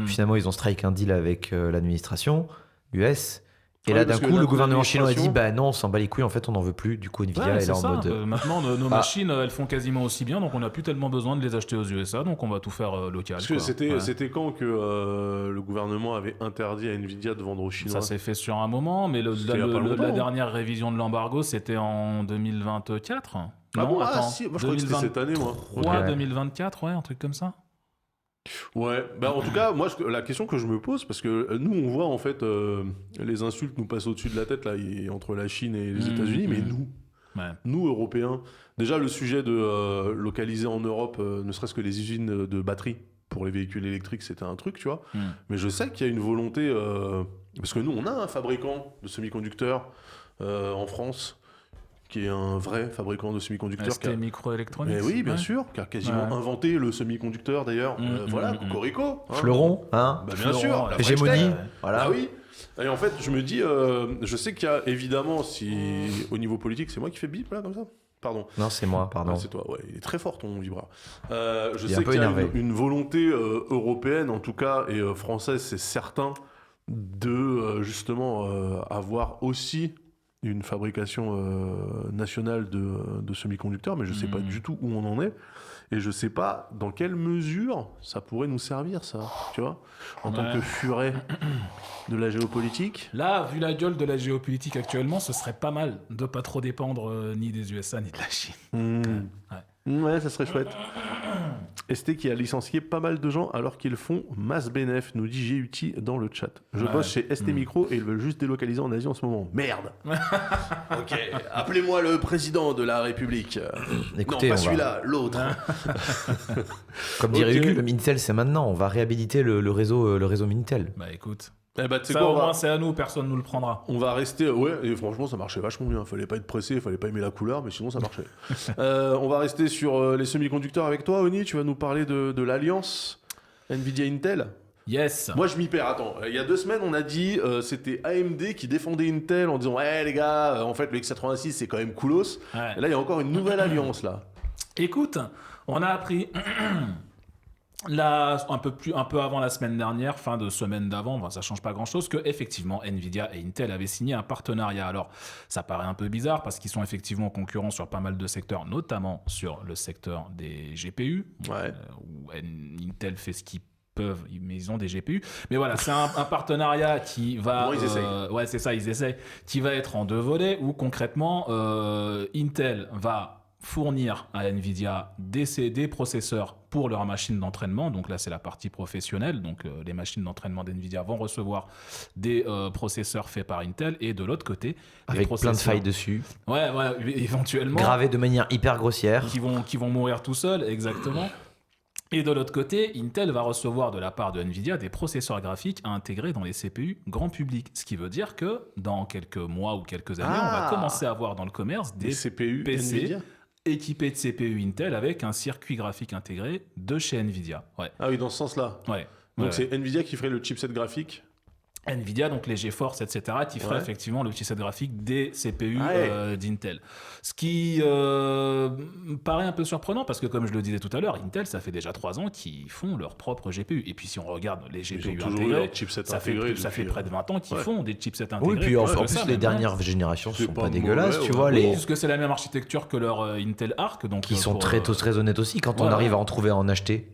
Finalement, ils ont strike un deal avec l'administration US. Et là, d'un coup, le gouvernement chinois a dit non, on s'en bat les couilles, en fait, on n'en veut plus. Du coup, Nvidia est là en mode. Maintenant, nos machines, elles font quasiment aussi bien, donc on n'a plus tellement besoin de les acheter aux USA, donc on va tout faire local. Parce que c'était quand que le gouvernement avait interdit à Nvidia de vendre aux Chinois ? Ça s'est fait sur un moment, mais la dernière révision de l'embargo, c'était en 2024. Si, moi je crois que c'était cette année, moi. 2024, un truc comme ça. Ouais, en tout cas, moi, la question que je me pose, parce que nous, on voit en fait les insultes nous passent au-dessus de la tête là, entre la Chine et les États-Unis, mais nous, Européens, déjà le sujet de localiser en Europe, ne serait-ce que les usines de batteries pour les véhicules électriques, c'était un truc, tu vois. Mais je sais qu'il y a une volonté, parce que nous, on a un fabricant de semi-conducteurs en France, qui est un vrai fabricant de semi-conducteurs. ST Microelectronics. Mais oui, bien sûr, qui a quasiment inventé le semi-conducteur d'ailleurs. Voilà, Cocorico. Fleuron, hein. Bien sûr. Hégémonie. Voilà. Oui. Et en fait, je me dis, je sais qu'il y a évidemment, si au niveau politique, c'est moi qui fais bip là, comme ça. Pardon. Non, c'est moi, pardon. Ah, c'est toi, ouais. Il est très fort ton vibreur. Je Il est un sais peu qu'il y a énervé. une volonté européenne, en tout cas, et française, c'est certain, de justement avoir aussi une fabrication nationale de semi-conducteurs, mais je sais pas du tout où on en est. Et je sais pas dans quelle mesure ça pourrait nous servir, ça, tu vois, en tant que furet de la géopolitique. Là, vu la gueule de la géopolitique actuellement, ce serait pas mal de pas trop dépendre ni des USA ni de la Chine. Ouais, ça serait chouette. ST qui a licencié pas mal de gens alors qu'ils font masse bénéf, nous dit GUT dans le chat. Je bosse chez ST Micro et ils veulent juste délocaliser en Asie en ce moment. Merde. Ok, appelez-moi le président de la République. Écoutez, non, pas on celui-là, l'autre. Comme dirait Ok. Hugo, le Minitel, c'est maintenant. On va réhabiliter le réseau Minitel. Bah écoute, Eh ben, tu sais ça quoi, au moins c'est à nous, personne nous le prendra. on va rester. Ouais, et franchement, ça marchait vachement bien. Fallait pas être pressé, fallait pas aimer la couleur, mais sinon, ça marchait. On va rester sur les semi-conducteurs avec toi, Oni. Tu vas nous parler de l'alliance Nvidia Intel. Yes. Moi, je m'y perds. Attends, il y a 2 semaines, on a dit c'était AMD qui défendait Intel en disant ouais, les gars, en fait, le x86, c'est quand même coolos. Ouais. Et là, il y a encore une nouvelle alliance, là. Écoute, on a appris là, un peu avant la semaine dernière, fin de semaine d'avant, bon, ça change pas grand-chose, que effectivement Nvidia et Intel avaient signé un partenariat. Alors, ça paraît un peu bizarre parce qu'ils sont effectivement concurrents sur pas mal de secteurs, notamment sur le secteur des GPU, Ouais. où Intel fait ce qu'ils peuvent, mais ils ont des GPU. Mais voilà, c'est un partenariat qui va... Bon, ils essayent. Ouais, c'est ça, ils essayent. Qui va être en 2 volets, où concrètement, Intel va fournir à Nvidia des processeurs pour leurs machines d'entraînement. Donc là, c'est la partie professionnelle. Donc les machines d'entraînement d'Nvidia vont recevoir des processeurs faits par Intel. Et de l'autre côté, Avec plein de processeurs- failles dessus, Ouais, éventuellement. gravées de manière hyper grossière. Qui vont mourir tout seuls, exactement. Et de l'autre côté, Intel va recevoir de la part de Nvidia des processeurs graphiques à intégrer dans les CPU grand public. Ce qui veut dire que dans quelques mois ou quelques années, on va commencer à voir dans le commerce Des des CPU PC Nvidia. équipés de CPU Intel avec un circuit graphique intégré de chez Nvidia. Ouais. Ah oui, dans ce sens-là. Ouais. Donc Ouais. c'est Nvidia qui ferait le chipset graphique. Nvidia, donc les GeForce, etc., qui ferait Ouais. effectivement le chipset graphique des CPU Ah ouais. d'Intel. Ce qui me paraît un peu surprenant parce que, comme je le disais tout à l'heure, Intel, ça fait déjà 3 ans qu'ils font leur propre GPU. Et puis, si on regarde les Ils ont GPU toujours eu intégrés, leur chipset ça intégré fait depuis, près de 20 ans qu'ils ouais. font des chipsets intégrés. Oui, puis Plus en que plus, ça, les même, dernières générations C'est sont pas pas dégueulasses, mauvais, tu ouais. vois. Oui, Les... parce que c'est la même architecture que leur Intel Arc. Donc, Qui sont pour, très honnêtes aussi quand on ouais, arrive ouais. à en trouver à en acheter.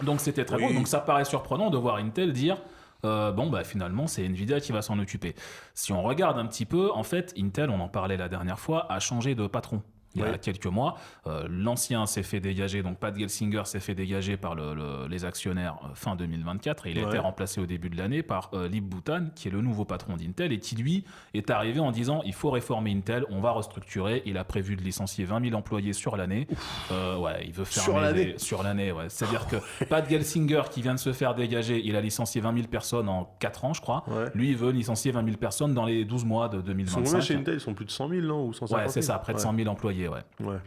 Donc c'était très Oui. bon. Donc ça paraît surprenant de voir Intel dire bon bah finalement c'est Nvidia qui va s'en occuper. Si on regarde un petit peu, en fait Intel, on en parlait la dernière fois, a changé de patron. Il y a Ouais. quelques mois, l'ancien s'est fait dégager, donc Pat Gelsinger s'est fait dégager par les actionnaires fin 2024 et il a Ouais. été remplacé au début de l'année par Lip Bhutan, qui est le nouveau patron d'Intel et qui lui est arrivé en disant il faut réformer Intel, on va restructurer. Il a prévu de licencier 20 000 employés sur l'année. Ouais, il veut fermer Sur l'année sur l'année, ouais. C'est-à-dire que Pat Gelsinger qui vient de se faire dégager, il a licencié 20 000 personnes en 4 ans, je crois. Ouais. Lui, il veut licencier 20 000 personnes dans les 12 mois de Ils sont combien chez 2025. Intel? Ils sont plus de 100 000, non? Ou 150 000? Ouais, c'est ça, près de 100 000 employés, ouais. Ouais.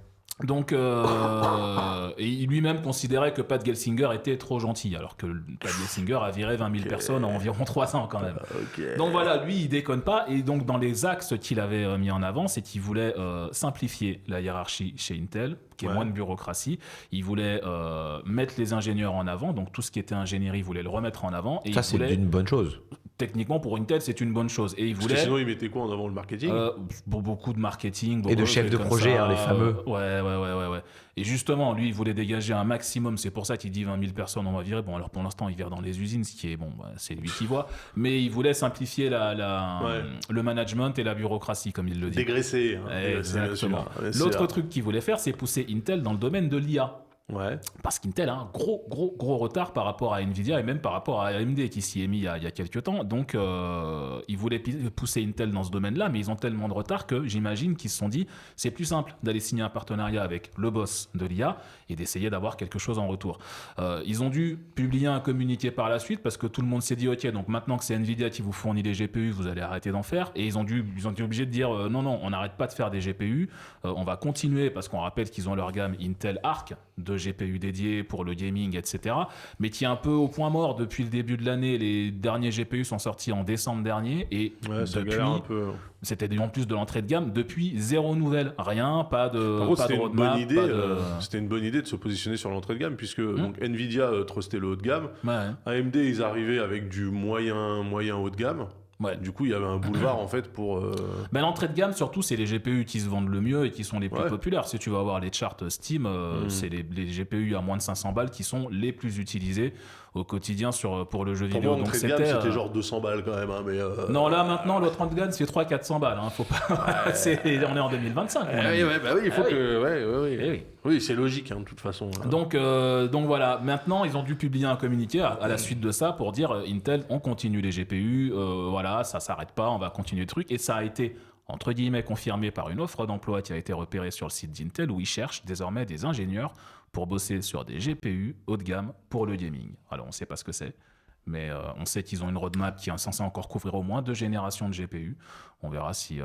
Donc, et il lui-même considérait que Pat Gelsinger était trop gentil, alors que Pat Gelsinger a viré 20 000 personnes en environ 3 ans quand même. Ok. Donc voilà, lui, il déconne pas. Et donc, dans les axes qu'il avait mis en avant, c'est qu'il voulait simplifier la hiérarchie chez Intel, qui est Ouais. moins de bureaucratie. Il voulait mettre les ingénieurs en avant. Donc, tout ce qui était ingénierie, il voulait le remettre en avant. Et Ça, il c'est voulait, une bonne chose. techniquement, pour Intel, c'est une bonne chose. Et il Parce que voulait... sinon, ils mettaient quoi en avant, le marketing? Beaucoup de marketing. Et beaucoup de chefs trucs de comme projet, ça. hein, les fameux. Ouais. Et justement, lui, il voulait dégager un maximum. C'est pour ça qu'il dit 20 000 personnes, on va virer. Bon, alors pour l'instant, il vire dans les usines, ce qui est bon, bah, c'est lui qui voit. Mais il voulait simplifier Ouais. le management et la bureaucratie, comme il le dit. Dégraisser. Hein. Dégraisser, bien sûr. Exactement. Bien sûr. L'autre truc qu'il voulait faire, c'est pousser Intel dans le domaine de l'IA. Ouais. Parce qu'Intel a un gros retard par rapport à Nvidia et même par rapport à AMD qui s'y est mis il y a quelques temps. Donc, ils voulaient pousser Intel dans ce domaine-là, mais ils ont tellement de retard que j'imagine qu'ils se sont dit c'est plus simple d'aller signer un partenariat avec le boss de l'IA et d'essayer d'avoir quelque chose en retour. Ils ont dû publier un communiqué par la suite parce que tout le monde s'est dit ok, donc maintenant que c'est Nvidia qui vous fournit les GPU, vous allez arrêter d'en faire. Et ils ont été obligés de dire non, on n'arrête pas de faire des GPU, on va continuer parce qu'on rappelle qu'ils ont leur gamme Intel Arc de de GPU dédiés pour le gaming, etc. Mais qui est un peu au point mort depuis le début de l'année. Les derniers GPU sont sortis en décembre dernier et ça depuis, galère un peu. c'était en plus de l'entrée de gamme. Depuis, zéro nouvelle, rien, pas de, Par contre, pas de c'était une roadmap, bonne idée. pas de... C'était une bonne idée de se positionner sur l'entrée de gamme puisque donc Nvidia trustait le haut de gamme. Ouais, AMD, ils arrivaient avec du moyen haut de gamme. ouais. Du coup, il y avait un boulevard en fait pour. Ben, l'entrée de gamme, surtout, c'est les GPU qui se vendent le mieux et qui sont les plus Ouais. populaires. Si tu vas voir les charts Steam, c'est les GPU à moins de 500 balles qui sont les plus utilisés au quotidien pour le jeu Pour vidéo. moi, Donc l'entrée de gamme, c'était genre 200 balles quand même. Hein, mais, Non, là maintenant, l'entrée de gamme, c'est 300-400 balles. Hein. Faut pas... on est en 2025. mon ami. il faut Ah oui. que. Eh oui. Oui, c'est logique hein, de toute façon. Donc voilà, maintenant ils ont dû publier un communiqué à la suite de ça pour dire Intel, on continue les GPU, voilà, ça s'arrête pas, on va continuer le truc. Et ça a été, entre guillemets, confirmé par une offre d'emploi qui a été repérée sur le site d'Intel où ils cherchent désormais des ingénieurs pour bosser sur des GPU haut de gamme pour le gaming. Alors on sait pas ce que c'est. Mais on sait qu'ils ont une roadmap qui est censée encore couvrir au moins 2 générations de GPU. On verra si...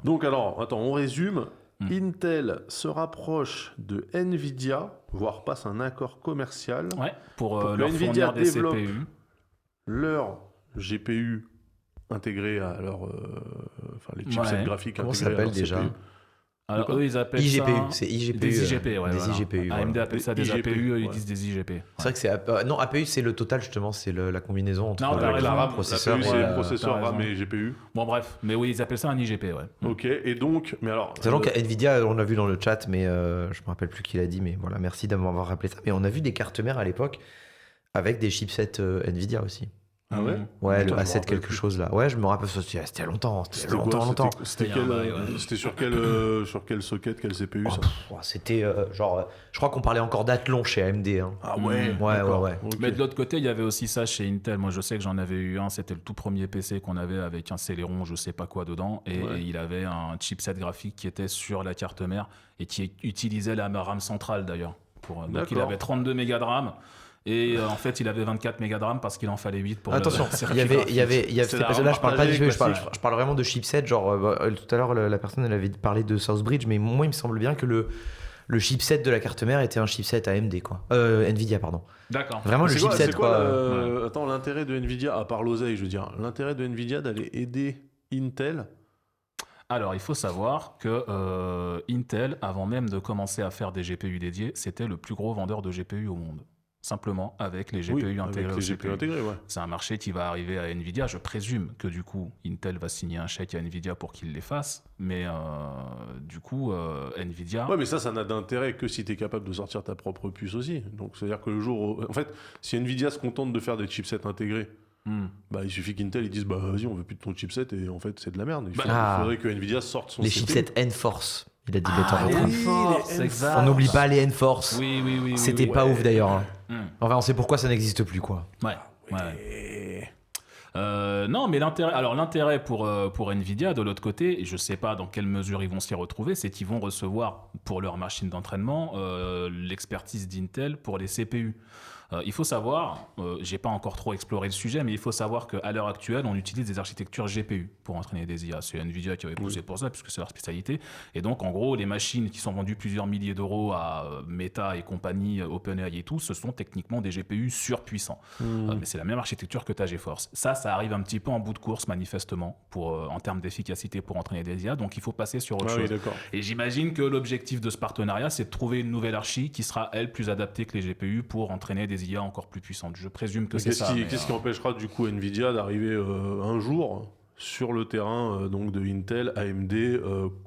Donc alors, attends, on résume. Intel se rapproche de Nvidia, voire passe un accord commercial Ouais, pour que leur Nvidia fournir des développe CPU. leur GPU intégrés à leur, enfin les chipsets Ouais. graphiques Comment ça intégrés à leur s'appelle déjà CPU. Alors quoi eux, ils appellent IGPU, ça... c'est IGPU. Des IGP, ouais. Des voilà. IGPU. AMD voilà. appelle ça des Des APU, IGP, ils ouais. disent des IGP. C'est vrai que c'est. Non, APU, c'est le total justement, c'est la combinaison entre Non, t'as Avec raison. la RAM, processeur l'APU, et, c'est t'as processeur, raison. RAM et GPU. Bon, bref, mais oui, ils appellent ça un IGP, ouais. Ok, et donc, mais alors. Sachant qu'à Nvidia, on l'a vu dans le chat, mais je me rappelle plus qui l'a dit, mais voilà, merci d'avoir rappelé ça. Mais on a vu des cartes mères à l'époque avec des chipsets Nvidia aussi. Ah ouais. Ouais, Putain, le je me A7 rappelle quelque plus. chose là. Ouais, je me rappelle, c'était il y a longtemps. C'était quoi, longtemps. C'était C'était un bail, ouais. c'était sur quel socket, quel CPU Oh, ça c'était genre, je crois qu'on parlait encore d'Athlon chez AMD. Hein. Ah ouais, d'accord. ouais. Ok. Mais de l'autre côté, il y avait aussi ça chez Intel. Moi, je sais que j'en avais eu un. C'était le tout premier PC qu'on avait avec un Celeron, je sais pas quoi dedans. Et il avait un chipset graphique qui était sur la carte mère et qui utilisait la RAM centrale d'ailleurs. Donc il D'accord. avait 32 mégas de RAM. Et en fait, il avait 24 mégas de RAM parce qu'il en fallait 8 pour Attention, le circuit il y avait, graphique. C'est la là je parle pas partagée de classique. je parle vraiment de chipset. Genre, tout à l'heure, la personne elle avait parlé de Southbridge, mais moi il me semble bien que le chipset de la carte mère était un chipset AMD, quoi. Nvidia, pardon. D'accord. Vraiment le C'est quoi, chipset, c'est quoi, quoi. Attends, l'intérêt de Nvidia, à part l'oseille, je veux dire, l'intérêt de Nvidia d'aller aider Intel. Alors, il faut savoir que Intel, avant même de commencer à faire des GPU dédiés, c'était le plus gros vendeur de GPU au monde. Simplement avec les GPU Oui, intégrés avec au les GPU CPU. intégrés, ouais. C'est un marché qui va arriver à Nvidia. Je présume que du coup, Intel va signer un chèque à Nvidia pour qu'il les fasse. Mais du coup, Nvidia... Ouais, mais ça n'a d'intérêt que si tu es capable de sortir ta propre puce aussi. Donc, c'est-à-dire que le jour où... En fait, si Nvidia se contente de faire des chipsets intégrés, bah, il suffit qu'Intel ils disent bah vas-y, on veut plus de ton chipset et en fait, c'est de la merde. Il faudrait que Nvidia sorte son Les CPU. chipsets N-Force, il a dit Ah, Better. les N-Force, les exact. On n'oublie pas les N-Force. Oui. C'était oui. pas ouf d'ailleurs. Hein. Hmm. Enfin, on sait pourquoi ça n'existe plus, quoi. Ouais. Et- Non, mais l'intérêt pour Nvidia, de l'autre côté, et je ne sais pas dans quelle mesure ils vont s'y retrouver, c'est qu'ils vont recevoir pour leur machine d'entraînement l'expertise d'Intel pour les CPU. Il faut savoir, j'ai pas encore trop exploré le sujet, mais il faut savoir qu'à l'heure actuelle, on utilise des architectures GPU pour entraîner des IA. C'est Nvidia qui avait poussé pour ça, puisque c'est leur spécialité. Et donc, en gros, les machines qui sont vendues plusieurs milliers d'euros à Meta et compagnie, OpenAI et tout, ce sont techniquement des GPU surpuissants. Mais c'est la même architecture que ta GeForce. Ça arrive un petit peu en bout de course, manifestement, en termes d'efficacité pour entraîner des IA. Donc, il faut passer sur autre Ah oui, chose. d'accord. Et j'imagine que l'objectif de ce partenariat, c'est de trouver une nouvelle archi qui sera, elle, plus adaptée que les GPU pour entraîner des IA encore plus puissantes. Je présume que c'est ça. mais, Qu'est-ce qui empêchera du coup Nvidia d'arriver un jour sur le terrain donc de Intel, AMD,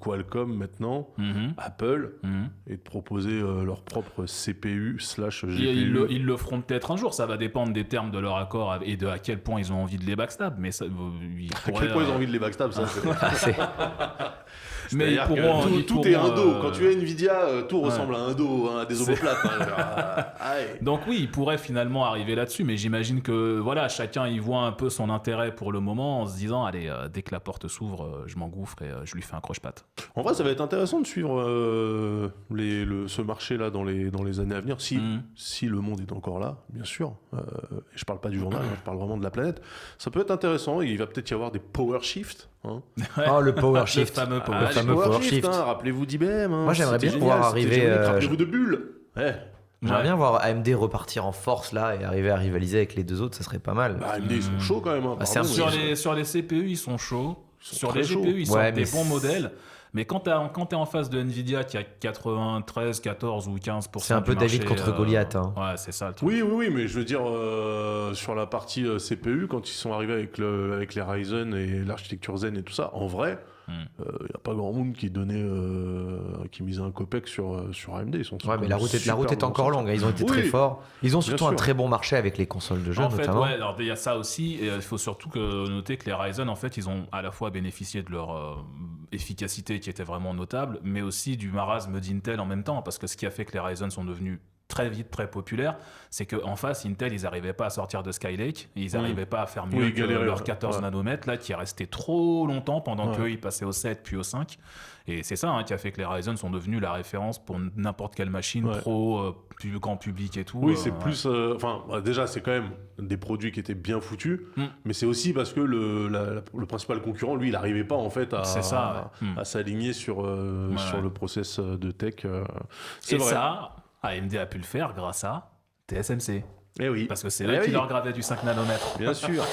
Qualcomm maintenant, Apple, et de proposer leur propre CPU / GPU. Ils le feront peut-être un jour. Ça va dépendre des termes de leur accord et de à quel point ils ont envie de les backstab. Mais ça, À quel point ils ont envie de les backstab, ça c'est... Mais ils C'est-à-dire pourront. que ils tout est pourront, un dos. Quand tu es Nvidia, tout ressemble à un dos, à des C'est- omoplates. Ouais. Donc oui, il pourrait finalement arriver là-dessus, mais j'imagine que voilà, chacun y voit un peu son intérêt pour le moment en se disant allez, dès que la porte s'ouvre, je m'engouffre et je lui fais un croche-patte. En vrai, ça va être intéressant de suivre ce marché-là dans les années à venir, si le monde est encore là, bien sûr. Et je parle pas du journal, je parle vraiment de la planète. Ça peut être intéressant. Il va peut-être y avoir des power shifts. Hein. Oh, le Power Shift. Le fameux Power Le Les fameux Power Shift. hein, rappelez-vous d'IBM. Hein. Moi, j'aimerais C'était bien pouvoir génial, c'était arriver, génial. Rappelez-vous de Bull. Ouais. J'aimerais Ouais. bien voir AMD repartir en force là et arriver à rivaliser avec les deux autres, ça serait pas mal. Bah, AMD, ils sont chauds quand même. Hein, Ah, c'est un pardon, Sur mais- sur les CPU, ils sont chauds. sont Sur très les chauds. GPU, ils Ouais, sortent des mais bons c'est- modèles. Mais quand t'es en face de Nvidia qui a 93, 14 ou 15%. C'est un peu du David marché, contre Goliath, hein. Ouais, c'est ça le truc. Oui, mais je veux dire, sur la partie CPU, quand ils sont arrivés avec les Ryzen et l'architecture Zen et tout ça, en vrai, il n'y a pas grand monde qui misait un copec sur AMD. Ils sont Ouais, mais la route est super bien encore sortis. longue, hein. Ils ont été Oui, très forts. Ils ont bien surtout un sûr. très bon marché avec les consoles de jeux En fait, notamment. ouais, alors il y a ça aussi, et il faut surtout noter que les Ryzen, en fait, ils ont à la fois bénéficié de leur efficacité qui était vraiment notable, mais aussi du marasme d'Intel en même temps, parce que ce qui a fait que les Ryzen sont devenus très vite très populaires, c'est qu'en face, Intel, ils n'arrivaient pas à sortir de Skylake, et ils n'arrivaient pas à faire mieux Oui, que galérer, leur ouais. 14 Ouais. nanomètres, là, qui est resté trop longtemps pendant Ouais. qu'eux, ils passaient au 7 puis au 5. Et c'est ça hein, qui a fait que les Ryzen sont devenus la référence pour n'importe quelle machine Ouais. pro, grand public et tout. Oui, c'est ouais. plus. Enfin, déjà, c'est quand même des produits qui étaient bien foutus, Mm. mais c'est aussi parce que le principal concurrent, lui, il n'arrivait pas en fait C'est ça, ouais. à s'aligner sur le process de tech. C'est Et vrai. ça, AMD a pu le faire grâce à TSMC. Eh oui. Parce que c'est Eh eux qui oui. leur gravaient du 5 nanomètres. Bien sûr.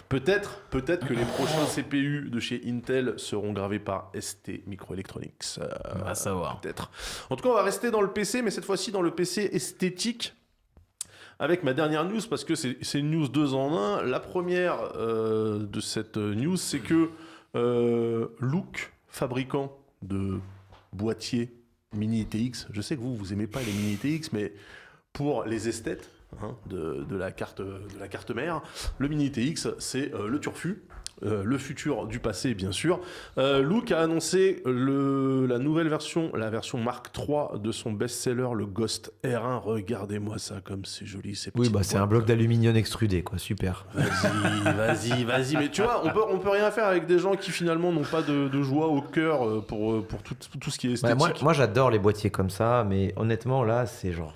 Peut-être que les prochains CPU de chez Intel seront gravés par ST Microelectronics. On va savoir. Peut-être. En tout cas, on va rester dans le PC, mais cette fois-ci dans le PC esthétique. Avec ma dernière news, parce que c'est une news 2 en 1. La première de cette news, c'est que Look, fabricant de boîtiers mini ITX, je sais que vous aimez pas les mini ITX, mais pour les esthètes de la carte mère, le mini ITX, c'est le turfu. Le futur du passé, bien sûr. Look a annoncé la nouvelle version, la version Mark III de son best-seller, le Ghost R1. Regardez-moi ça, comme c'est joli, ces Oui, petites bah c'est un boîtes. bloc d'aluminium extrudé, quoi. Super. Vas-y. Mais tu vois, on peut rien faire avec des gens qui finalement n'ont pas de joie au cœur pour tout ce qui est Ouais, esthétique. moi j'adore les boîtiers comme ça, mais honnêtement, là, c'est genre.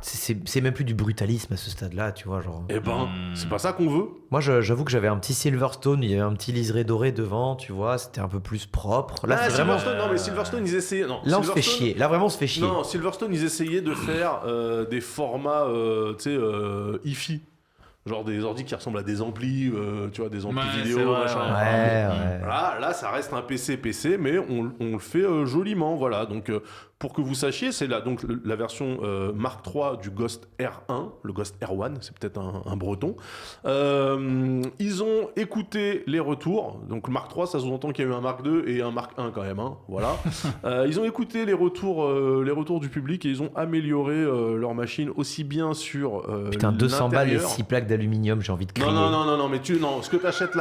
C'est même plus du brutalisme à ce stade-là, tu vois. Genre. Eh ben, c'est pas ça qu'on veut. Moi, j'avoue que j'avais un petit Silverstone, il y avait un petit liseré doré devant, tu vois, c'était un peu plus propre. Là, Ah, c'est vraiment. Silverstone, non mais Silverstone, ils essayaient. Non, Là, on se fait Silverstone- chier. Là, vraiment, on se fait chier. Non, Silverstone, ils essayaient de faire des formats, tu sais, hi-fi. Genre des ordi qui ressemblent à des amplis, tu vois, des amplis Ouais, c'est vidéo, vrai, machin. Ouais. Voilà, là, ça reste un PC, mais on le fait joliment, voilà. Donc, pour que vous sachiez, c'est donc la version Mark III du Ghost R1, le Ghost R1, c'est peut-être un breton. Ils ont écouté les retours. Donc, Mark III, ça sous-entend qu'il y a eu un Mark II et un Mark I quand même, hein, voilà. Ils ont écouté les retours du public et ils ont amélioré leur machine aussi bien sur Putain, 200 balles et l'intérieur. 6 plaques d'aluminium, j'ai envie de crier. Non, mais ce que t'achètes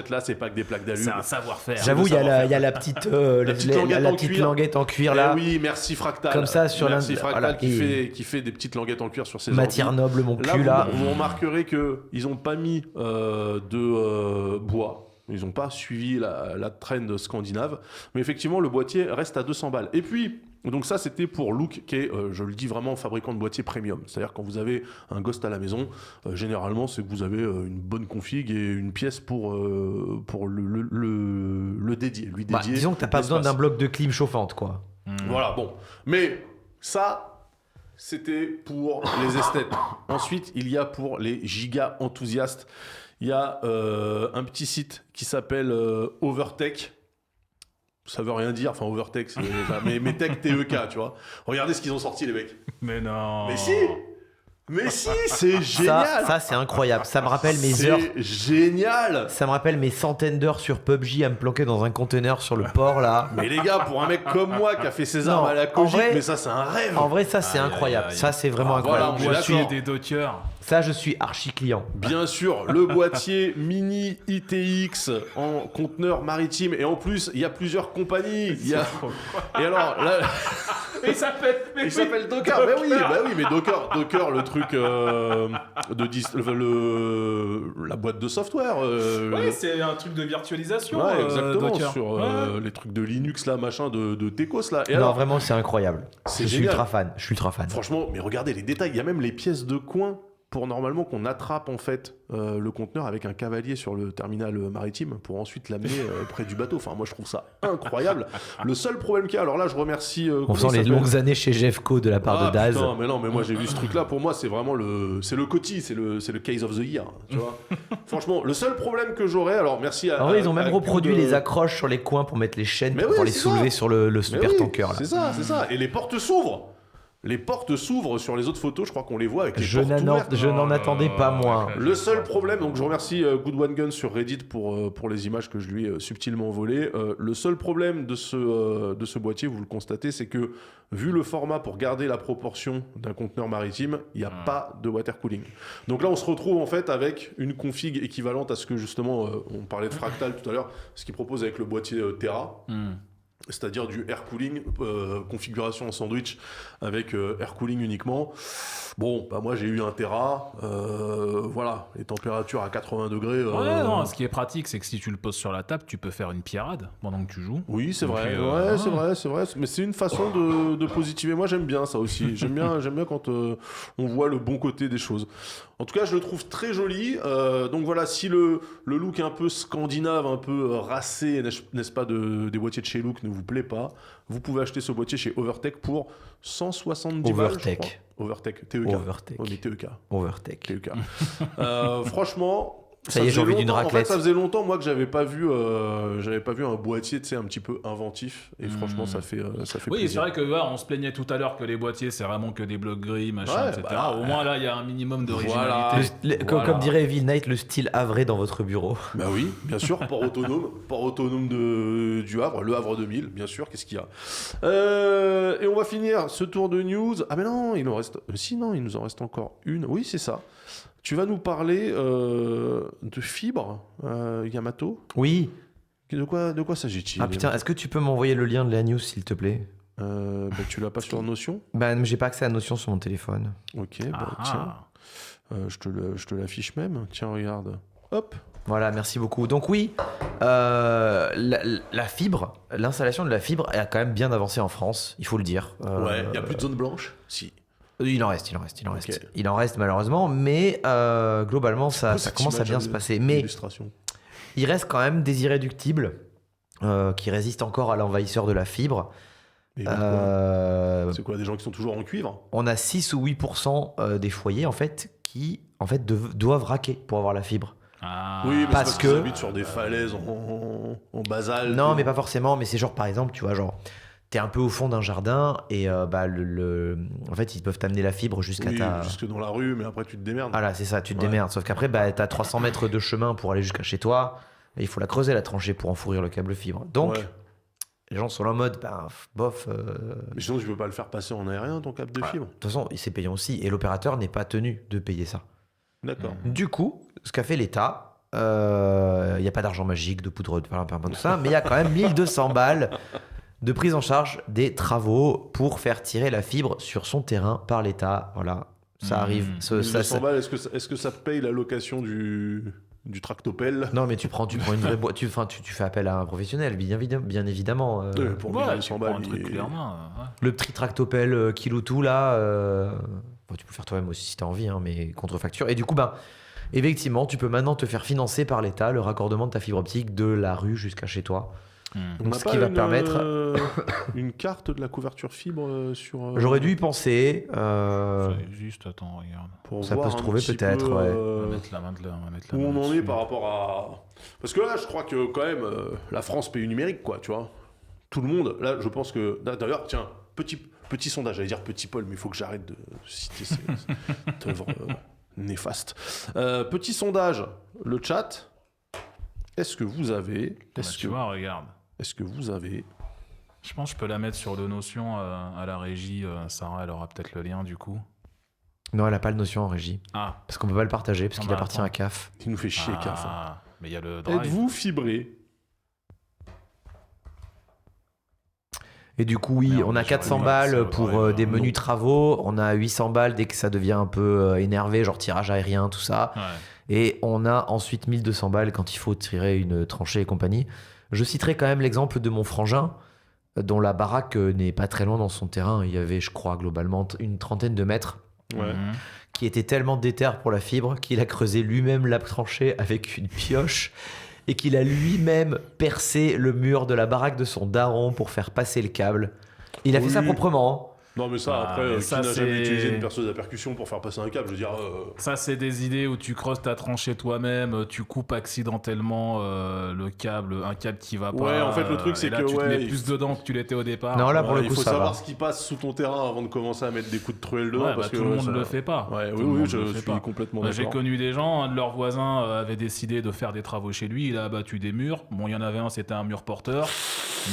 là, c'est pas que des plaques C'est d'alu. un savoir-faire. J'avoue, il y, savoir-faire. il y a la petite, La petite languette en cuir. languette en cuir là. Eh oui, merci Fractal. Comme ça, sur merci l'un- Fractal voilà, qui fait des petites languettes en cuir sur ses Matière ordi. noble, mon Là, cul là. vous remarquerez qu'ils n'ont pas mis de bois. Ils n'ont pas suivi la trend scandinave. Mais effectivement, le boîtier reste à 200 balles. Et puis, donc ça, c'était pour Look, qui est, je le dis vraiment, fabricant de boîtiers premium. C'est-à-dire, quand vous avez un Ghost à la maison, généralement, c'est que vous avez une bonne config et une pièce pour le dédier. Lui Bah, dédier disons que t'as pas besoin l'espace. d'un bloc de clim chauffante, quoi. Voilà, bon. Mais ça, c'était pour les esthètes. Ensuite, il y a pour les giga enthousiastes. Il y a un petit site qui s'appelle Overtech. Ça veut rien dire, enfin Overtech, mais Tech TEK, tu vois. Regardez ce qu'ils ont sorti, les mecs. Mais non. Mais si, c'est génial. Ça c'est incroyable. Ça me rappelle mes C'est heures. génial. Ça me rappelle mes centaines d'heures sur PUBG à me planquer dans un conteneur sur le port là. Mais les gars, pour un mec comme moi qui a fait ses armes Non, à la en Kojik, vrai- mais ça, c'est un rêve. En vrai, ça c'est Aïe, incroyable. aïe, aïe. Ça c'est vraiment Ah, voilà, incroyable. on est Moi, d'accord. des Dockers. Ça, je suis archi client. Bien sûr, le boîtier mini ITX en conteneur maritime. Et en plus, il y a plusieurs compagnies. Et alors, là, Il s'appelle. il s'appelle Docker. Mais Docker, le truc la boîte de software. Oui, c'est un truc de virtualisation. Ouais, exactement, Docker. sur Ouais. les trucs de Linux, là, machin, de Tecos, là. Et Non, alors, vraiment, c'est incroyable. C'est Je suis génial. ultra fan. Je suis ultra fan. franchement, mais regardez les détails, il y a même les pièces de coin pour normalement qu'on attrape en fait le conteneur avec un cavalier sur le terminal maritime pour ensuite l'amener près du bateau. Enfin, moi je trouve ça incroyable. Le seul problème qu'il y a, alors là je remercie. On sent les longues années chez Jeffco de la part de Daz. Putain, mais non, mais moi j'ai vu ce truc-là. Pour moi, c'est vraiment le Coty, c'est le case of the year. Tu vois. Franchement, le seul problème que j'aurais, alors merci à. En vrai, ils ont même reproduit les accroches sur les coins pour mettre les chaînes pour pouvoir les soulever sur le super tanker. Là. C'est ça. Et les portes s'ouvrent. Les portes s'ouvrent sur les autres photos, je crois qu'on les voit avec les portes ouvertes. Je n'en attendais pas moins. Le seul problème, donc je remercie Good One Gun sur Reddit pour les images que je lui ai subtilement volées. Le seul problème de ce boîtier, vous le constatez, c'est que vu le format pour garder la proportion d'un conteneur maritime, il n'y a pas de water cooling. Donc là, on se retrouve en fait avec une config équivalente à ce que justement, on parlait de Fractal tout à l'heure, ce qu'il propose avec le boîtier Terra. C'est-à-dire du air cooling, configuration en sandwich avec air cooling uniquement. Bon, bah moi j'ai eu un Tera, voilà, les températures à 80 degrés. Ouais, non, ce qui est pratique, c'est que si tu le poses sur la table, tu peux faire une pierrade pendant que tu joues. Oui, c'est Donc, vrai, c'est vrai, mais c'est une façon de positiver. Moi j'aime bien ça aussi, j'aime bien quand on voit le bon côté des choses. En tout cas, je le trouve très joli. Donc voilà, si le look un peu scandinave, un peu racé, n'est-ce pas, des boîtiers de chez Look ne vous plaît pas, vous pouvez acheter ce boîtier chez Overtech pour 170 balles, je crois. Overtech, TEK. Overtech. Oh, mais TEK. Overtech. TEK. Franchement... Ça y est, j'ai envie d'une raclette. En fait, ça faisait longtemps, moi, que j'avais pas vu un boîtier, tu sais, un petit peu inventif. Et franchement, ça fait plaisir. Oui, c'est vrai que on se plaignait tout à l'heure que les boîtiers, c'est vraiment que des blocs gris, machin, etc. Bah, Au moins, là, il y a un minimum d'originalité. Voilà. Comme dirait Evil Knight, le style havré dans votre bureau. Bah oui, bien sûr, port autonome du Havre, le Havre 2000, bien sûr, qu'est-ce qu'il y a. Et on va finir ce tour de news. Ah mais non, il nous en reste encore une. Oui, c'est ça. Tu vas nous parler de fibres, Yamato. Oui. De quoi s'agit-il? Ah putain, est-ce que tu peux m'envoyer le lien de la news, s'il te plaît? Tu l'as pas sur Notion? J'ai pas accès à Notion sur mon téléphone. Ok, tiens. Je te l'affiche même. Tiens, regarde. Hop. Voilà, merci beaucoup. Donc oui, la fibre, l'installation de la fibre a quand même bien avancé en France, il faut le dire. Ouais, il n'y a plus de zone blanche? Si. Il en reste. Okay. Il en reste malheureusement, mais globalement ça commence à bien se passer. Mais il reste quand même des irréductibles qui résistent encore à l'envahisseur de la fibre. C'est quoi, des gens qui sont toujours en cuivre? On a 6 ou 8% des foyers en fait qui doivent raquer pour avoir la fibre. Ah. Oui, mais parce qu'ils habitent sur des falaises en basalte. Non, mais pas forcément. Mais c'est genre, par exemple, tu vois, genre, t'es un peu au fond d'un jardin et en fait, ils peuvent t'amener la fibre jusqu'à jusque dans la rue, mais après, tu te démerdes. Voilà, c'est ça, tu te démerdes. Sauf qu'après, t'as 300 mètres de chemin pour aller jusqu'à chez toi et il faut la creuser, la tranchée pour enfourrir le câble fibre. Donc, les gens sont là en mode, bof. Mais sinon, tu peux pas le faire passer en aérien, ton câble de fibre. De toute façon, c'est payant aussi et l'opérateur n'est pas tenu de payer ça. D'accord. Du coup, ce qu'a fait l'État, il n'y a pas d'argent magique, de poudre de perlimpinpin, tout ça, mais il y a quand même 1200 balles de prise en charge des travaux pour faire tirer la fibre sur son terrain par l'État. Voilà, ça arrive. 1200 balles, est-ce que ça paye la location du tractopelle? Non, mais tu prends une vraie boîte, tu fais appel à un professionnel, bien évidemment. Pour 1200 balles, le petit tractopelle Kiloutou, là, tu peux le faire toi-même aussi si tu as envie, hein, mais contre facture. Et du coup, effectivement, tu peux maintenant te faire financer par l'État le raccordement de ta fibre optique de la rue jusqu'à chez toi. Donc, ce qui va permettre une carte de la couverture fibre sur. J'aurais dû y penser. Ça existe, attends, regarde. Ça peut se trouver peut-être. On va mettre la main où on en est par rapport à. Parce que là, je crois que quand même, la France pays numérique, quoi, tu vois. Tout le monde. Là, je pense que. D'ailleurs, tiens, petit sondage. J'allais dire petit Paul, mais il faut que j'arrête de citer cette œuvre néfaste. Petit sondage. Le chat. Est-ce que vous avez. Tu vois, regarde. Est-ce que vous avez. Je pense que je peux la mettre sur le Notion à la régie. Sarah, elle aura peut-être le lien du coup. Non, elle n'a pas le Notion en régie. Ah. Parce qu'on ne peut pas le partager, parce qu'il appartient à CAF. Il nous fait chier, CAF. Mais il y a le drive. Êtes-vous fibré? Et du coup, oui, on a 400 balles pour des menus travaux. On a 800 balles dès que ça devient un peu énervé, genre tirage aérien, tout ça. Ouais. Et on a ensuite 1200 balles quand il faut tirer une tranchée et compagnie. Je citerai quand même l'exemple de mon frangin, dont la baraque n'est pas très loin dans son terrain. Il y avait, je crois, globalement une 30aine de mètres. Ouais. qui était tellement déter pour la fibre qu'il a creusé lui-même la tranchée avec une pioche et qu'il a lui-même percé le mur de la baraque de son daron pour faire passer le câble. Il a fait ça Oui. proprement. Non, mais ça, Ah, après, mais qui ça, n'a jamais c'est- utilisé une perceuse à percussion pour faire passer un câble, je veux dire... Ça, c'est des idées où tu creuses ta tranchée toi-même, tu coupes accidentellement le câble, un câble qui va pas. Ouais, en fait, le truc, c'est et là, que, tu te ouais, mets il plus faut- dedans que tu l'étais au départ. Non, là, pour le il coup, faut ça savoir va. ce qui passe sous ton terrain avant de commencer à mettre des coups de truelle dedans, Ouais, parce bah, que tout le monde ça- le fait pas. Ouais, Tout oui, le oui, monde je le fait suis pas. complètement J'ai d'accord. connu des gens, un de leurs voisins avait décidé de faire des travaux chez lui, il a abattu des murs. Bon, il y en avait un, c'était un mur porteur.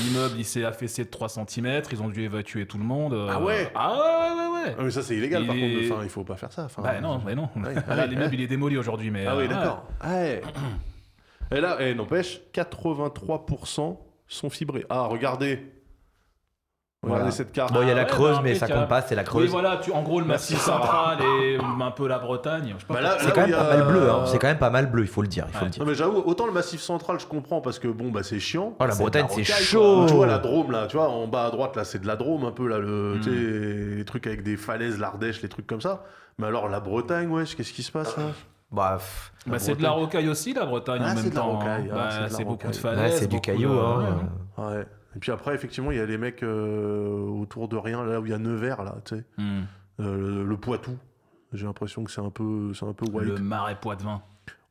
L'immeuble, il s'est affaissé de 3 cm, ils ont dû évacuer tout le monde. Ah ouais. Ah ouais. Ah, mais ça, c'est illégal, Il par contre. est- Enfin, il faut pas faire ça. Enfin, Bah non, mais non. Ouais. Là, l'immeuble, il est démoli aujourd'hui, mais... Ah oui, ouais. d'accord. Ouais. Et là, n'empêche, 83% sont fibrés. Ah, regardez. Regardez Voilà. cette carte. Bon, il y a la ouais, Creuse, bah, mais ça impeccable. compte pas, c'est la Oui, Creuse. voilà, en gros, le massif central et un peu la Bretagne. Je sais pas Bah là- C'est là quand où même il y a- pas mal bleu, hein. C'est quand même pas mal bleu, il faut le dire. Ouais. Non, mais j'avoue, autant le massif central, je comprends parce que bon, bah c'est chiant. Oh, la C'est de Bretagne, c'est rocaille, chaud. quoi. Tu vois la Drôme là, tu vois en bas à droite là, c'est de la Drôme un peu là, tu sais, les trucs avec des falaises, l'Ardèche, les trucs comme ça. Mais alors la Bretagne, wesh, qu'est-ce qui se passe là Bah, Bah, c'est de la rocaille aussi, la Bretagne, Ah, en c'est même de la temps. rocaille, Bah, c'est de la c'est beaucoup de rocaille. falaises. ouais, c'est du beaucoup caillou. de- Hein. ouais. Ouais. Et puis après, effectivement, il y a les mecs autour de rien, là où il y a Nevers là, tu sais, le Poitou. J'ai l'impression que c'est un peu white. Le marais Poitevin.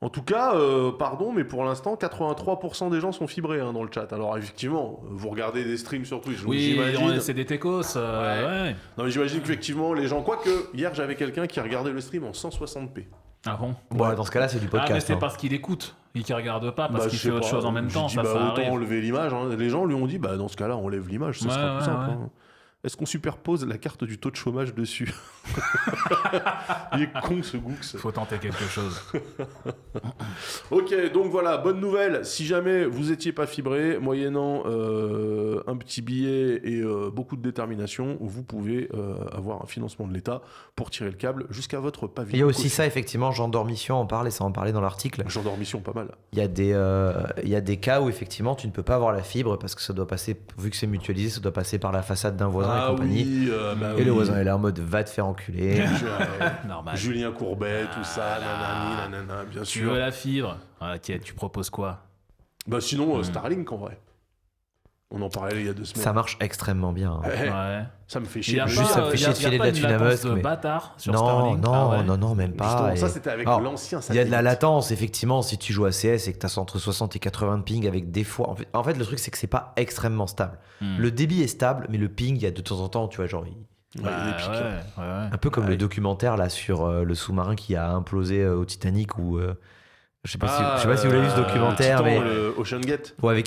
En tout cas, pardon, mais pour l'instant, 83% des gens sont fibrés dans le chat. Alors effectivement, vous regardez des streams sur Twitch, donc Oui, j'imagine. c'est des techos. Ouais. Non, mais j'imagine qu'effectivement, les gens. Quoique, hier, j'avais quelqu'un qui regardait le stream en 160p. Ah bon Bon, dans ce cas-là, c'est du Ah, mais podcast. c'est hein. parce qu'il écoute. Il ne regarde pas parce Bah, qu'il je fait sais autre pas. chose en même J'ai temps. dit, Ça, bah, ça autant arrive. enlever l'image. Les gens lui ont dit, bah, dans ce cas-là, on enlève l'image, ça Ouais, sera plus ouais, simple. ouais. hein. Est-ce qu'on superpose la carte du taux de chômage dessus Il est con ce Gooks. Faut tenter quelque chose. Ok, donc voilà, bonne nouvelle. Si jamais vous étiez pas fibré, moyennant un petit billet et beaucoup de détermination, vous pouvez avoir un financement de l'État pour tirer le câble jusqu'à votre pavillon. Il y a aussi ça, effectivement, Jean Dormition en parle et ça en parlait dans l'article. Genre d'ormission, pas mal. Il y a des cas où, effectivement, tu ne peux pas avoir la fibre parce que ça doit passer, vu que c'est mutualisé, ça doit passer par la façade d'un voisin et compagnie. oui, bah Et le oui. voisin est là en mode va te faire enculer. Normal. Julien Courbet, tout ça, nanani, nanana, bien Tu sûr. veux la fibre? Ok, tu proposes quoi? Bah sinon, Starlink en vrai. On en parlait il y a 2 semaines. Ça marche extrêmement bien. hein. Ouais, Ouais. ça me fait Il chier. y a de Juste, le ça dire. me fait chier de filer de la thune à Musk, de mais- bâtard sur Non, Starlink. non, Ah ouais. non, même pas. Justement, Et- ça c'était avec Alors, l'ancien Il y a de la satellite. latence, effectivement, si tu joues à CS et que tu as entre 60 et 80 ping avec des fois. En fait, le truc, c'est que c'est pas extrêmement stable. Le débit est stable, mais le ping, il y a de temps en temps, tu vois, genre. Ouais, il est piquant. ouais. Un peu comme Ouais. le documentaire là sur le sous-marin qui a implosé au Titanic ou. Je sais pas si vous l'avez vu ce documentaire, Titan, mais. le Ocean Gate. Ouais,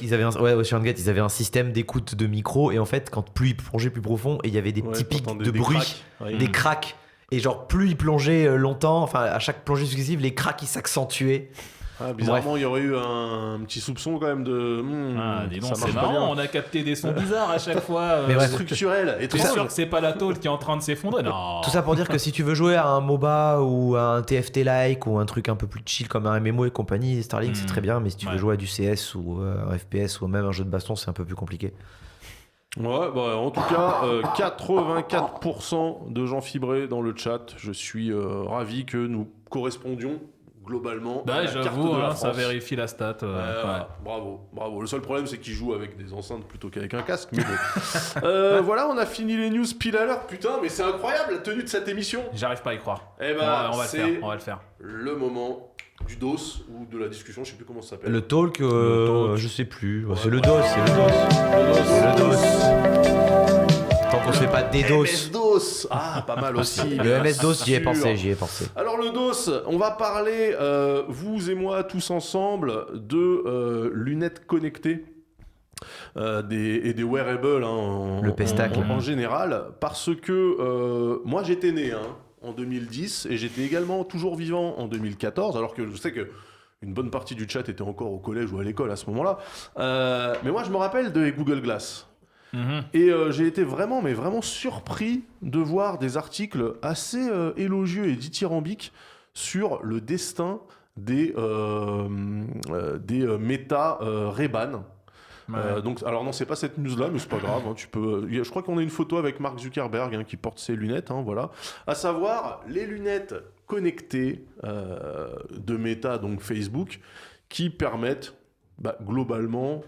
Ocean Gate, ils avaient un système d'écoute de micro et en fait, quand plus ils plongeaient plus profond, et il y avait des Ouais, petits pics t'entendais de des bruit, cracks. Ouais. des cracks. Et genre, plus ils plongeaient longtemps, enfin, à chaque plongée successive, les cracks ils s'accentuaient. Ah, bizarrement, il y aurait eu un petit soupçon quand même de. Ah, dis donc, ça c'est marche pas marrant, bien. on a capté des sons bizarres à chaque fois. Mais ouais, Structurel, T'es étrange. sûr que c'est pas la tôle qui est en train de s'effondrer? Non. Tout ça pour dire que si tu veux jouer à un MOBA ou à un TFT-like ou un truc un peu plus chill comme un MMO et compagnie, Starlink c'est très bien, mais si tu veux Ouais. jouer à du CS ou un FPS ou même un jeu de baston, c'est un peu plus compliqué. Ouais, bah, en tout cas, 84% de gens fibrés dans le chat. Je suis ravi que nous correspondions globalement à Bah, la carte j'avoue, de la ça France. vérifie la stat. Voilà, bravo. Le seul problème, c'est qu'ils jouent avec des enceintes plutôt qu'avec un casque. Mais bon. Voilà, on a fini les news pile à l'heure. Putain, mais c'est incroyable la tenue de cette émission. J'arrive pas à y croire. Eh ben, on va le c'est faire. On va le faire. le moment du dos ou de la discussion, je sais plus comment ça s'appelle. Le talk, Le talk. je sais plus. Ouais, Ouais, c'est le ouais. DOS, c'est le DOS. C'est le DOS. Tant qu'on se fait pas des DOS. MS-DOS. Ah, pas mal aussi. Le bien MS-DOS, j'y ai sûr. pensé, j'y ai pensé. Alors le DOS, on va parler, vous et moi tous ensemble, de lunettes connectées et des wearables Le pestacle. en général, parce que moi j'étais né en 2010 et j'étais également toujours vivant en 2014, alors que je sais que une bonne partie du chat était encore au collège ou à l'école à ce moment-là. Mais moi je me rappelle de Google Glass. Et j'ai été vraiment surpris de voir des articles assez élogieux et dithyrambiques sur le destin des Meta Ray-Ban. Ouais. Donc, alors non, c'est pas cette news-là, mais c'est pas grave. Hein, je crois qu'on a une photo avec Mark Zuckerberg qui porte ses lunettes. Voilà. À savoir les lunettes connectées de Meta, donc Facebook, qui permettent globalement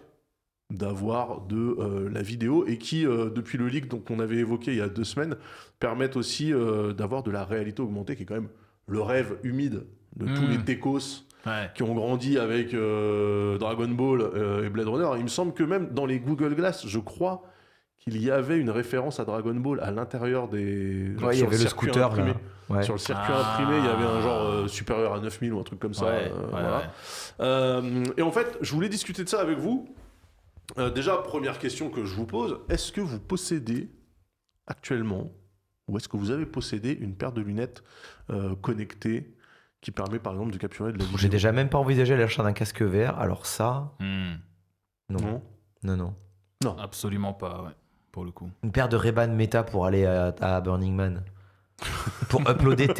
d'avoir de la vidéo et qui, depuis le leak qu'on avait évoqué il y a 2 semaines, permettent aussi d'avoir de la réalité augmentée, qui est quand même le rêve humide de tous les techos qui ont grandi avec Dragon Ball et Blade Runner. Il me semble que même dans les Google Glass, je crois qu'il y avait une référence à Dragon Ball à l'intérieur des... Ouais, il y avait le scooter imprimé. là. Ouais. Sur le circuit imprimé, il y avait un genre supérieur à 9000 ou un truc comme ça. Voilà. Et en fait, je voulais discuter de ça avec vous. Déjà, première question que je vous pose, est-ce que vous possédez actuellement, ou est-ce que vous avez possédé une paire de lunettes connectées qui permet par exemple de capturer de la vidéo? J'ai déjà même pas envisagé l'achat d'un casque VR, alors ça, non. Non. Absolument pas, ouais, pour le coup. Une paire de Ray-Ban Meta pour aller à Burning Man. Pour uploader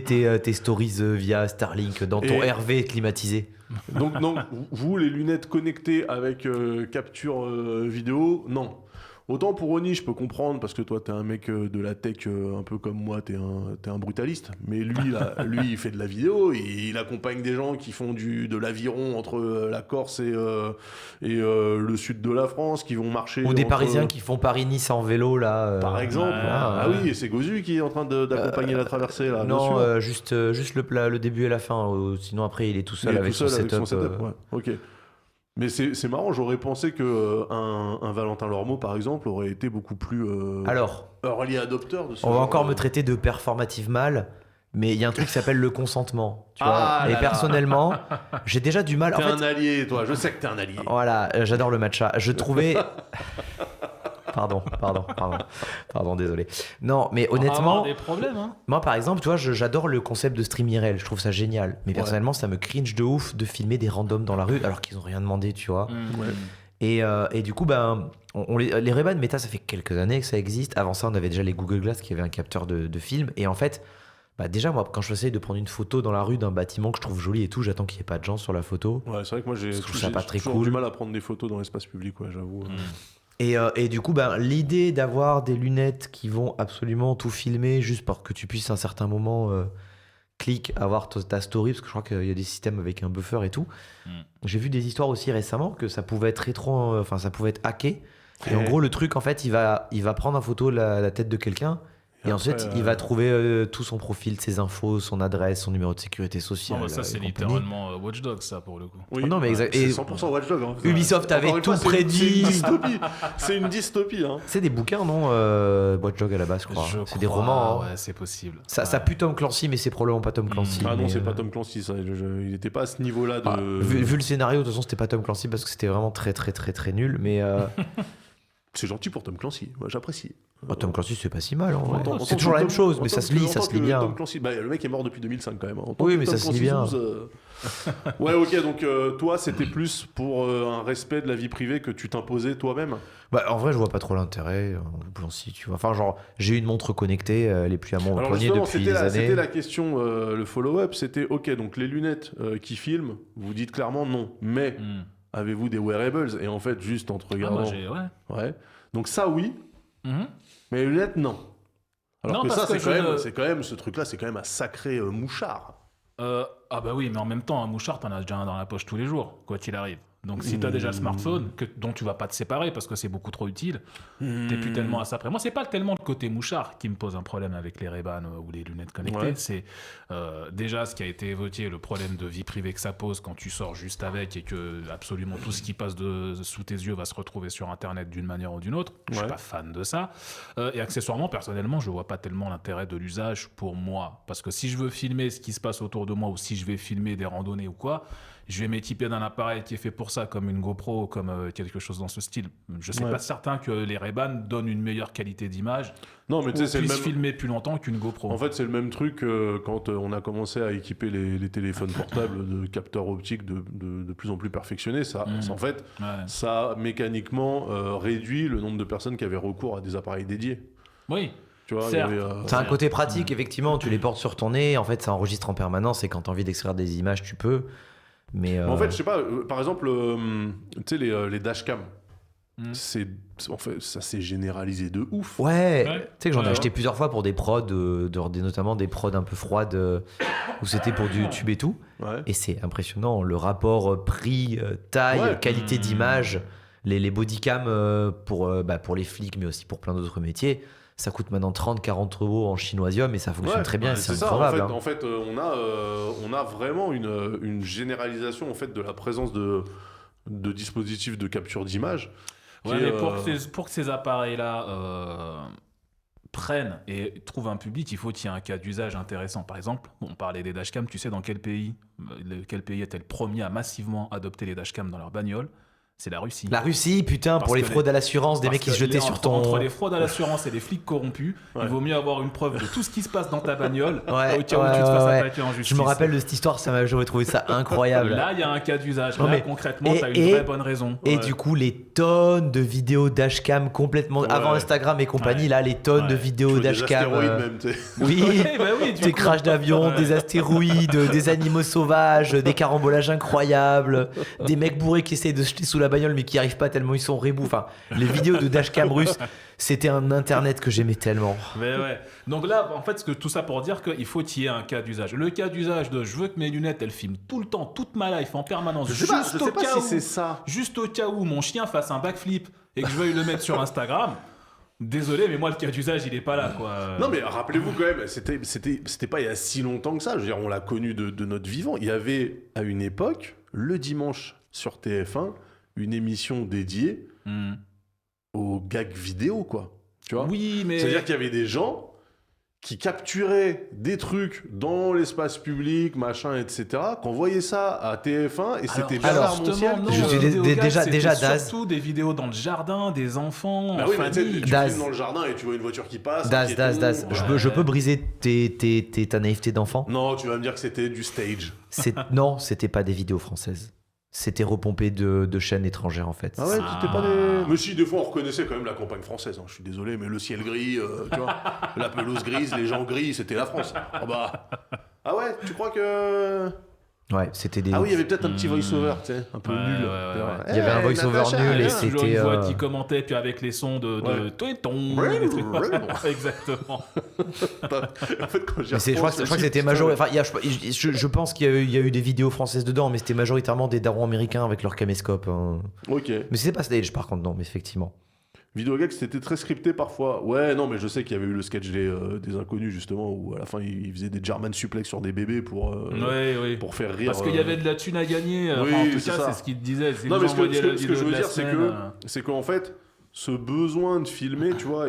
tes stories via Starlink dans ton RV climatisé. Donc vous, les lunettes connectées avec capture vidéo, non. Autant pour Oni, je peux comprendre, parce que toi, t'es un mec de la tech un peu comme moi, t'es un brutaliste. Mais lui, il fait de la vidéo, il accompagne des gens qui font de l'aviron entre la Corse et le sud de la France, qui vont marcher... Ou des Parisiens qui font Paris-Nice en vélo, là. Par exemple. Oui, et c'est Gozu qui est en train d'accompagner la traversée, là. Non, juste le début et la fin. Sinon, après, il est tout seul avec son setup. Ouais. Ok. Mais c'est marrant, j'aurais pensé que un Valentin Lormeau, par exemple, aurait été beaucoup plus early adopter de ce on va encore me traiter de performative mâle, mais il y a un truc qui s'appelle le consentement. Tu vois. Et personnellement, j'ai déjà du mal. T'es un allié, toi, je sais que t'es un allié. Voilà, j'adore le matcha. Je trouvais... Pardon, désolé. Non, mais honnêtement, des problèmes, hein. Moi, par exemple, tu vois, j'adore le concept de stream IRL. Je trouve ça génial. Mais personnellement, ça me cringe de ouf de filmer des randoms dans la rue alors qu'ils ont rien demandé, tu vois. Et du coup, les Ray-Ban Meta, ça fait quelques années que ça existe. Avant ça, on avait déjà les Google Glass qui avaient un capteur de film. Et en fait, déjà, moi, quand je essaye de prendre une photo dans la rue d'un bâtiment que je trouve joli et tout, j'attends qu'il n'y ait pas de gens sur la photo. Ouais, c'est vrai que moi, j'ai toujours du mal à prendre des photos dans l'espace public, j'avoue. Et du coup, l'idée d'avoir des lunettes qui vont absolument tout filmer juste pour que tu puisses à un certain moment avoir ta story, parce que je crois qu'il y a des systèmes avec un buffer et tout. J'ai vu des histoires aussi récemment que ça pouvait être ça pouvait être hacké. Et en gros, le truc, en fait, il va prendre en photo la tête de quelqu'un. Et ensuite, il va trouver tout son profil, ses infos, son adresse, son numéro de sécurité sociale. Non, ça, c'est littéralement Watch Dogs, ça, pour le coup. Oui, non, mais c'est 100% Watch Dogs. Hein. Ubisoft avait tout prédit. C'est une dystopie. Hein. C'est des bouquins, non Watch Dogs à la base, je crois. C'est des romans. Ouais, c'est possible. Ça pue Tom Clancy, mais c'est probablement pas Tom Clancy. Ah non, c'est pas Tom Clancy. Ça. Il n'était pas à ce niveau-là de. Vu le scénario, de toute façon, c'était pas Tom Clancy parce que c'était vraiment très, très, très, très nul. Mais. C'est gentil pour Tom Clancy, moi j'apprécie. Tom Clancy, c'est pas si mal. C'est toujours la même chose, mais ça se lit bien. Tom Clancy, le mec est mort depuis 2005 quand même. Oui, mais ça se lit bien. Ouais, ok, donc toi, c'était plus pour un respect de la vie privée que tu t'imposais toi-même. En vrai, je vois pas trop l'intérêt. Clancy, tu vois. Enfin, genre, j'ai une montre connectée, elle est plus à mon poignet depuis des années. C'était la question, le follow-up, c'était ok, donc les lunettes qui filment, vous dites clairement non, mais. Avez-vous des wearables? Et en fait, juste en te regardant. Ouais. Donc ça, oui. Mais les lunettes, non. Alors que ça, c'est quand même ce truc-là, c'est quand même un sacré mouchard. Oui, mais en même temps, un mouchard, t'en as déjà un dans la poche tous les jours, quoi qu'il arrive. Donc si t'as déjà le smartphone, dont tu vas pas te séparer parce que c'est beaucoup trop utile, t'es plus tellement à ça près. Moi, c'est pas tellement le côté mouchard qui me pose un problème avec les Ray-Ban ou les lunettes connectées. C'est déjà ce qui a été évoqué, le problème de vie privée que ça pose quand tu sors juste avec et que absolument tout ce qui passe sous tes yeux va se retrouver sur Internet d'une manière ou d'une autre. Je suis pas fan de ça. Et accessoirement, personnellement, je vois pas tellement l'intérêt de l'usage pour moi. Parce que si je veux filmer ce qui se passe autour de moi ou si je vais filmer des randonnées ou quoi, je vais m'équiper d'un appareil qui est fait pour ça, comme une GoPro, comme quelque chose dans ce style. Je ne suis pas certain que les Ray-Ban donnent une meilleure qualité d'image. Non, mais tu sais, c'est puisse filmer plus longtemps qu'une GoPro. En fait, c'est le même truc quand on a commencé à équiper les téléphones portables de capteurs optiques de plus en plus perfectionnés. En fait, ça a mécaniquement réduit le nombre de personnes qui avaient recours à des appareils dédiés. Oui. Tu vois, c'est un côté pratique, effectivement. Tu les portes sur ton nez. En fait, ça enregistre en permanence et quand tu as envie d'extraire des images, tu peux. Mais En fait, je sais pas, par exemple, tu sais, les dashcams, en fait, ça s'est généralisé de ouf. ouais, Ouais. tu sais que j'en ai Ouais. acheté plusieurs fois pour des prods, notamment des prods un peu froides où c'était pour du YouTube et tout. Ouais. Et c'est impressionnant, le rapport prix, taille, Ouais. qualité d'image, les bodycams pour les flics, mais aussi pour plein d'autres métiers. Ça coûte maintenant 30-40 € en chinoisium et ça fonctionne Ouais, très bien. ouais, et c'est ça. En incroyable. fait, on a vraiment une généralisation en fait de la présence de dispositifs de capture d'image. Ouais, mais pour que ces appareils-là prennent et trouvent un public, il faut qu'il y ait un cas d'usage intéressant. Par exemple, on parlait des dashcams, tu sais dans quel pays était le premier à massivement adopter les dashcams dans leur bagnole? C'est la Russie. La Russie, putain, Parce pour les que fraudes à l'assurance, des Parce mecs qui se que jetaient sur ton. Entre les fraudes à l'assurance et les flics corrompus, Ouais. il vaut mieux avoir une preuve de tout ce qui se passe dans ta bagnole Ouais, au cas où ouais, tu te fasses ouais. attaquer en justice. Je me rappelle de cette histoire, j'aurais trouvé ça incroyable. Là, il y a un cas d'usage. Non, Là, mais- concrètement, tu as une et- vraie bonne raison. Et Ouais. du coup, les tonnes de vidéos dashcam complètement. Ouais. Avant Instagram et compagnie, Ouais. là, les tonnes de Ouais. vidéos Des dashcam. astéroïdes même, tu sais. Oui, Ouais, bah oui, du des coup. crashs d'avions, Ouais. des astéroïdes, des animaux sauvages, des carambolages incroyables, des mecs bourrés qui essayent de se jeter sous la bagnole mais qui n'y arrivent pas tellement ils sont rebous. Enfin, les vidéos de dashcam russes, c'était un internet que j'aimais tellement. Mais ouais. Donc là, en fait, tout ça pour dire qu'il faut qu'il y ait un cas d'usage. Le cas d'usage de je veux que mes lunettes, elles filment tout le temps, toute ma life, en permanence. Je sais pas si où, c'est ça. juste au cas où mon chien fasse un backflip et que je veuille le mettre sur Instagram. Désolé, mais moi, le cas d'usage, il est pas là, quoi. Non mais rappelez-vous quand même, c'était pas il y a si longtemps que ça. Je veux dire, on l'a connu de notre vivant. Il y avait à une époque, le dimanche sur TF1, une émission dédiée Hmm. aux gags vidéo, quoi. Tu vois. Oui, mais. C'est-à-dire qu'il y avait des gens qui capturaient des trucs dans l'espace public, machin, etc., qu'on voyait ça à TF1 et c'était Bernard justement, Montiel non, qui- Je suis les vidéos gags, déjà c'était Daz. surtout des vidéos dans le jardin, des enfants, Bah en oui, mais tu sais, famille. tu Daz. filmes dans le jardin et tu vois une voiture qui passe. un Daz. piéton, Je peux briser ta naïveté d'enfant. Non, tu vas me dire que c'était du stage. Non, c'était pas des vidéos françaises. C'était repompé de chaînes étrangères en fait. Ah ouais, Ah. c'était pas des... Mais si, des fois, on reconnaissait quand même la campagne française. Hein. Je suis désolé, mais le ciel gris, tu vois, la pelouse grise, les gens gris, c'était la France. Ah bah... Ah ouais, tu crois que... Ouais, c'était des. Ah oui, il y avait peut-être un petit voice-over, tu sais, un peu Ouais, nul. ouais. Il y avait un voice-over Natacha, nul et Il y c'est- avait toujours une c'était, voix qui commentait, puis avec les sons de Ouais. Toiton, Ouais, des trucs. ouais. Exactement. En fait, quand j'y Mais je crois que c'était majoritaire. Enfin, je pense qu'il y a eu des vidéos françaises dedans, mais c'était majoritairement des darons américains avec leur caméscope. Hein. Ok. Mais c'était pas stage par contre, non, mais effectivement. Vidéogag, c'était très scripté parfois. Ouais, non, mais je sais qu'il y avait eu le sketch des inconnus, justement, où à la fin, ils faisaient des German suplex sur des bébés pour faire rire. Parce qu'il y avait de la thune à gagner. Oui, Enfin, en tout c'est cas, ça. c'est ce qu'il te disait. Non, mais ce que je veux de la dire, c'est semaine, que c'est qu'en fait, ce besoin de filmer, tu vois,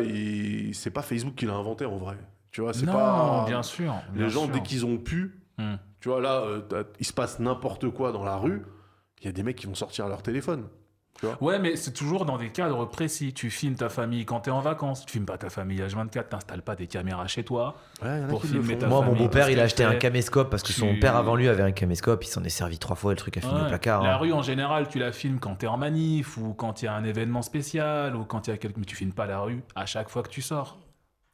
c'est pas Facebook qui l'a inventé en vrai. Tu vois, c'est non, pas. bien sûr. Les bien gens, sûr. dès qu'ils ont pu, Hmm. tu vois, là, il se passe n'importe quoi dans la rue, il y a des mecs qui vont sortir leur téléphone. Tu vois. Ouais, mais c'est toujours dans des cadres précis. Tu filmes ta famille quand t'es en vacances. Tu filmes pas ta famille H24. T'installes pas des caméras chez toi. Ouais, y en a Pour qui le filmer font. ta Moi, mon famille, beau-père, parce il a qu'elle acheté un fait- caméscope parce que son tu- père avant lui avait un caméscope. Il s'en est servi 3 fois et le truc a fini au Ouais. placard. La hein. rue, en général, tu la filmes quand t'es en manif ou quand il y a un événement spécial ou quand il y a quelque... Mais tu filmes pas la rue à chaque fois que tu sors.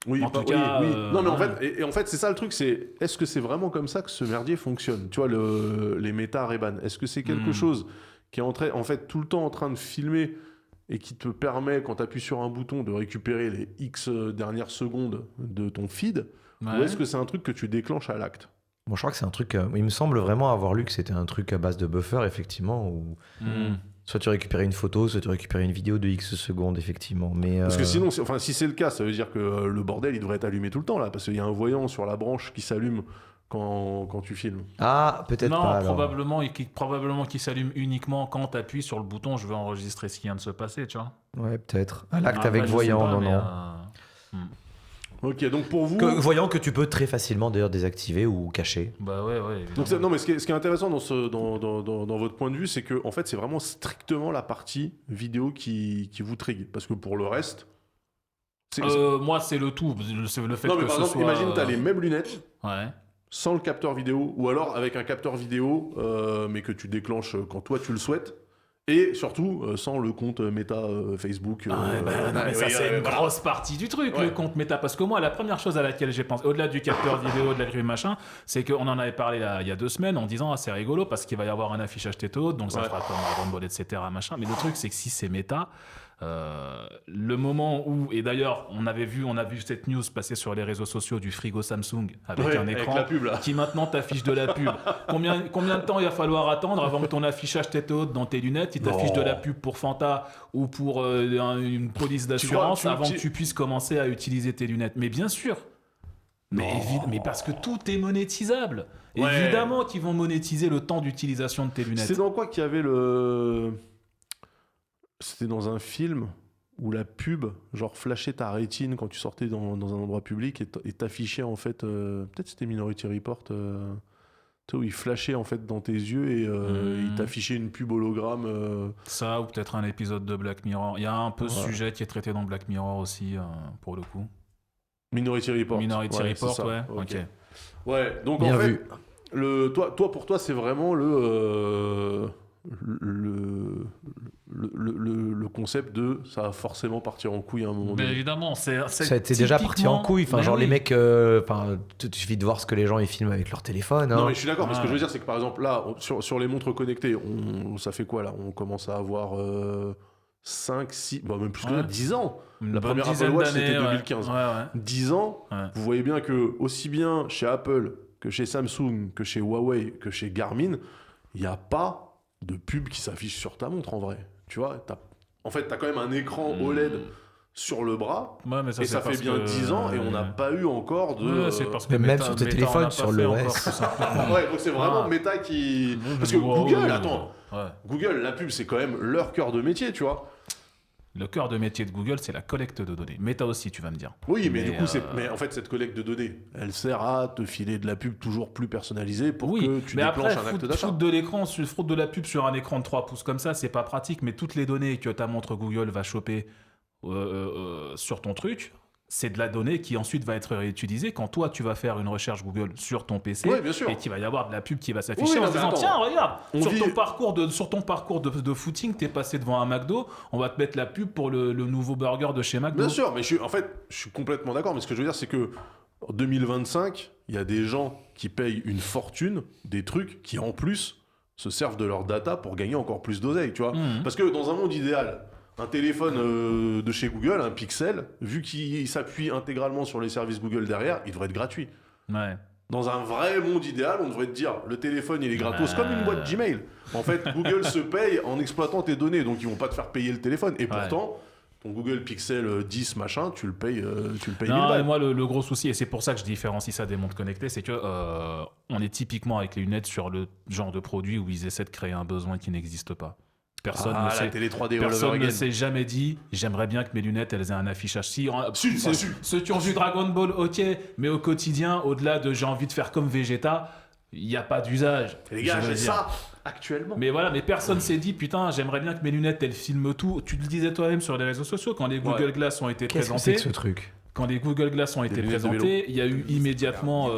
Oui, En bah, tout cas, oui. Non, mais en ouais. fait, et en fait, c'est ça le truc, c'est est-ce que c'est vraiment comme ça que ce merdier fonctionne? Tu vois, les méta Ray-Ban, est-ce que c'est quelque chose qui est en fait tout le temps en train de filmer et qui te permet, quand tu appuies sur un bouton, de récupérer les X dernières secondes de ton feed? Ouais. Ou est-ce que c'est un truc que tu déclenches à l'acte? Bon, je crois que c'est un truc. Il me semble vraiment avoir lu que c'était un truc à base de buffer, effectivement. Où Hmm. soit tu récupérais une photo, soit tu récupérais une vidéo de X secondes, effectivement. Mais, Parce que sinon, si c'est le cas, ça veut dire que le bordel, il devrait être allumé tout le temps, là, parce qu'il y a un voyant sur la branche qui s'allume quand tu filmes. Ah, peut-être Non, pas. alors. probablement qu'il s'allume uniquement quand tu appuies sur le bouton je veux enregistrer ce qui vient de se passer, tu vois. Ouais, peut-être. À l'acte Après, avec je sais voyant, pas, non, mais, non. Ok, donc pour vous... Voyant que tu peux très facilement d'ailleurs désactiver ou cacher. Bah ouais, évidemment. Donc, non, mais ce qui est intéressant dans votre point de vue, c'est que en fait, c'est vraiment strictement la partie vidéo qui vous trigue. Parce que pour le reste... Moi, c'est le tout. C'est le fait non, mais que par ce exemple, soit... imagine, tu as les mêmes lunettes, Ouais. sans le capteur vidéo, ou alors avec un capteur vidéo, mais que tu déclenches quand toi tu le souhaites, Et surtout, sans le compte Meta Facebook. Non, mais ça, c'est une grosse partie du truc, le compte Meta. Parce que moi, la première chose à laquelle j'ai pensé, au-delà du capteur vidéo, de la grille machin, c'est qu'on en avait parlé il y a 2 semaines en disant, c'est rigolo parce qu'il va y avoir un affichage tête haute, donc ça fera comme Dragon Ball, etc. Machin. Mais le truc, c'est que si c'est Meta, le moment où, et d'ailleurs, on a vu cette news passer sur les réseaux sociaux du frigo Samsung avec un écran avec la pub, là. qui maintenant t'affiche de la pub. Combien de temps il va falloir attendre avant que ton affichage tête haute dans tes lunettes, il t'affiche de la pub pour Fanta ou pour une police d'assurance avant que tu puisses commencer à utiliser tes lunettes? Mais bien sûr. Mais parce que tout est monétisable. Ouais. Évidemment qu'ils vont monétiser le temps d'utilisation de tes lunettes. C'est dans quoi qu'il y avait C'était dans un film où la pub, genre, flashait ta rétine quand tu sortais dans un endroit public et t'affichait en fait. Peut-être c'était Minority Report. Tu sais, où il flashait en fait dans tes yeux et il t'affichait une pub hologramme. Ça, ou peut-être un épisode de Black Mirror. Il y a un peu ce sujet qui est traité dans Black Mirror aussi, pour le coup. Minority Report. Minority Report, c'est ça. ouais. Ok. Ok. Ouais, donc Bien en fait, vu. pour toi, c'est vraiment le concept de ça va forcément partir en couille à un moment Mais donné. évidemment, c'est Ça a été déjà parti en couille. Enfin, Mais genre oui. les mecs, il suffit de voir ce que les gens ils filment avec leur téléphone. Non, Hein. mais je suis d'accord, mais ce que Ouais. je veux dire, c'est que par exemple, là, sur les montres connectées, ça fait quoi là? On commence à avoir 5, 6, même plus que ça, 10 ans. Une La bonne première Apple dizaine Watch, d'années, c'était ouais. 2015. Ouais, ouais. 10 ans, Ouais. vous voyez bien que aussi bien chez Apple que chez Samsung, que chez Huawei, que chez Garmin, il n'y a pas de pub qui s'affiche sur ta montre en vrai. Tu vois, en fait, tu as quand même un écran OLED sur le bras. Ouais, mais Et ça fait bien 10 ans et on n'a pas eu encore de. Ouais, c'est parce que Mais même Meta- sur tes Meta téléphones, en a pas sur fait l'OS. encore, tout simplement. Ouais, donc c'est vraiment Ah. Meta qui. Parce que Wow. Google, attends, Ouais. Google, la pub, c'est quand même leur cœur de métier, tu vois. Le cœur de métier de Google, c'est la collecte de données. Meta aussi, tu vas me dire. Oui, mais du coup, euh, mais en fait, cette collecte de données, elle sert à te filer de la pub toujours plus personnalisée pour Oui, que tu mais déclenches après, un acte d'achat. foutre de l'écran, foutre de la pub sur un écran de 3 pouces comme ça, c'est pas pratique, mais toutes les données que ta montre Google va choper sur ton truc, c'est de la donnée qui ensuite va être réutilisée quand toi tu vas faire une recherche Google sur ton PC Ouais, bien sûr. et qu'il va y avoir de la pub qui va s'afficher Oui, en mais disant attends, tiens regarde on sur vit- ton parcours de footing t'es passé devant un McDo, on va te mettre la pub pour le nouveau burger de chez McDo. Bien sûr, mais je suis complètement d'accord. Mais ce que je veux dire, c'est que en 2025, il y a des gens qui payent une fortune, des trucs qui en plus se servent de leur data pour gagner encore plus d'oseille, tu vois. Mhm. Parce que dans un monde idéal, un téléphone de chez Google, un Pixel, vu qu'il s'appuie intégralement sur les services Google derrière, il devrait être gratuit. Ouais. Dans un vrai monde idéal, on devrait te dire le téléphone il est gratos comme une boîte Gmail. En fait, Google se paye en exploitant tes données, donc ils vont pas te faire payer le téléphone. Et pourtant, ton Google Pixel 10 machin, tu le payes 1000 Non, balles. et moi, le gros souci, et c'est pour ça que je différencie ça des montres connectées, c'est que on est typiquement avec les lunettes sur le genre de produit où ils essaient de créer un besoin qui n'existe pas. Personne ne la sait. télé 3D all Personne over ne again. s'est jamais dit j'aimerais bien que mes lunettes elles aient un affichage. Si, Si, ceux qui ont vu Dragon Ball, ok, mais au quotidien, au-delà de j'ai envie de faire comme Vegeta, il n'y a pas d'usage. Les gars, je veux j'ai dire. ça actuellement. Mais voilà, mais personne s'est dit putain, j'aimerais bien que mes lunettes elles filment tout. Tu le disais toi-même sur les réseaux sociaux quand les Google Glass ont été Qu'est-ce que c'est présentés. que ce truc? Quand les Google Glass ont été lunettes de présentés, il y a eu immédiatement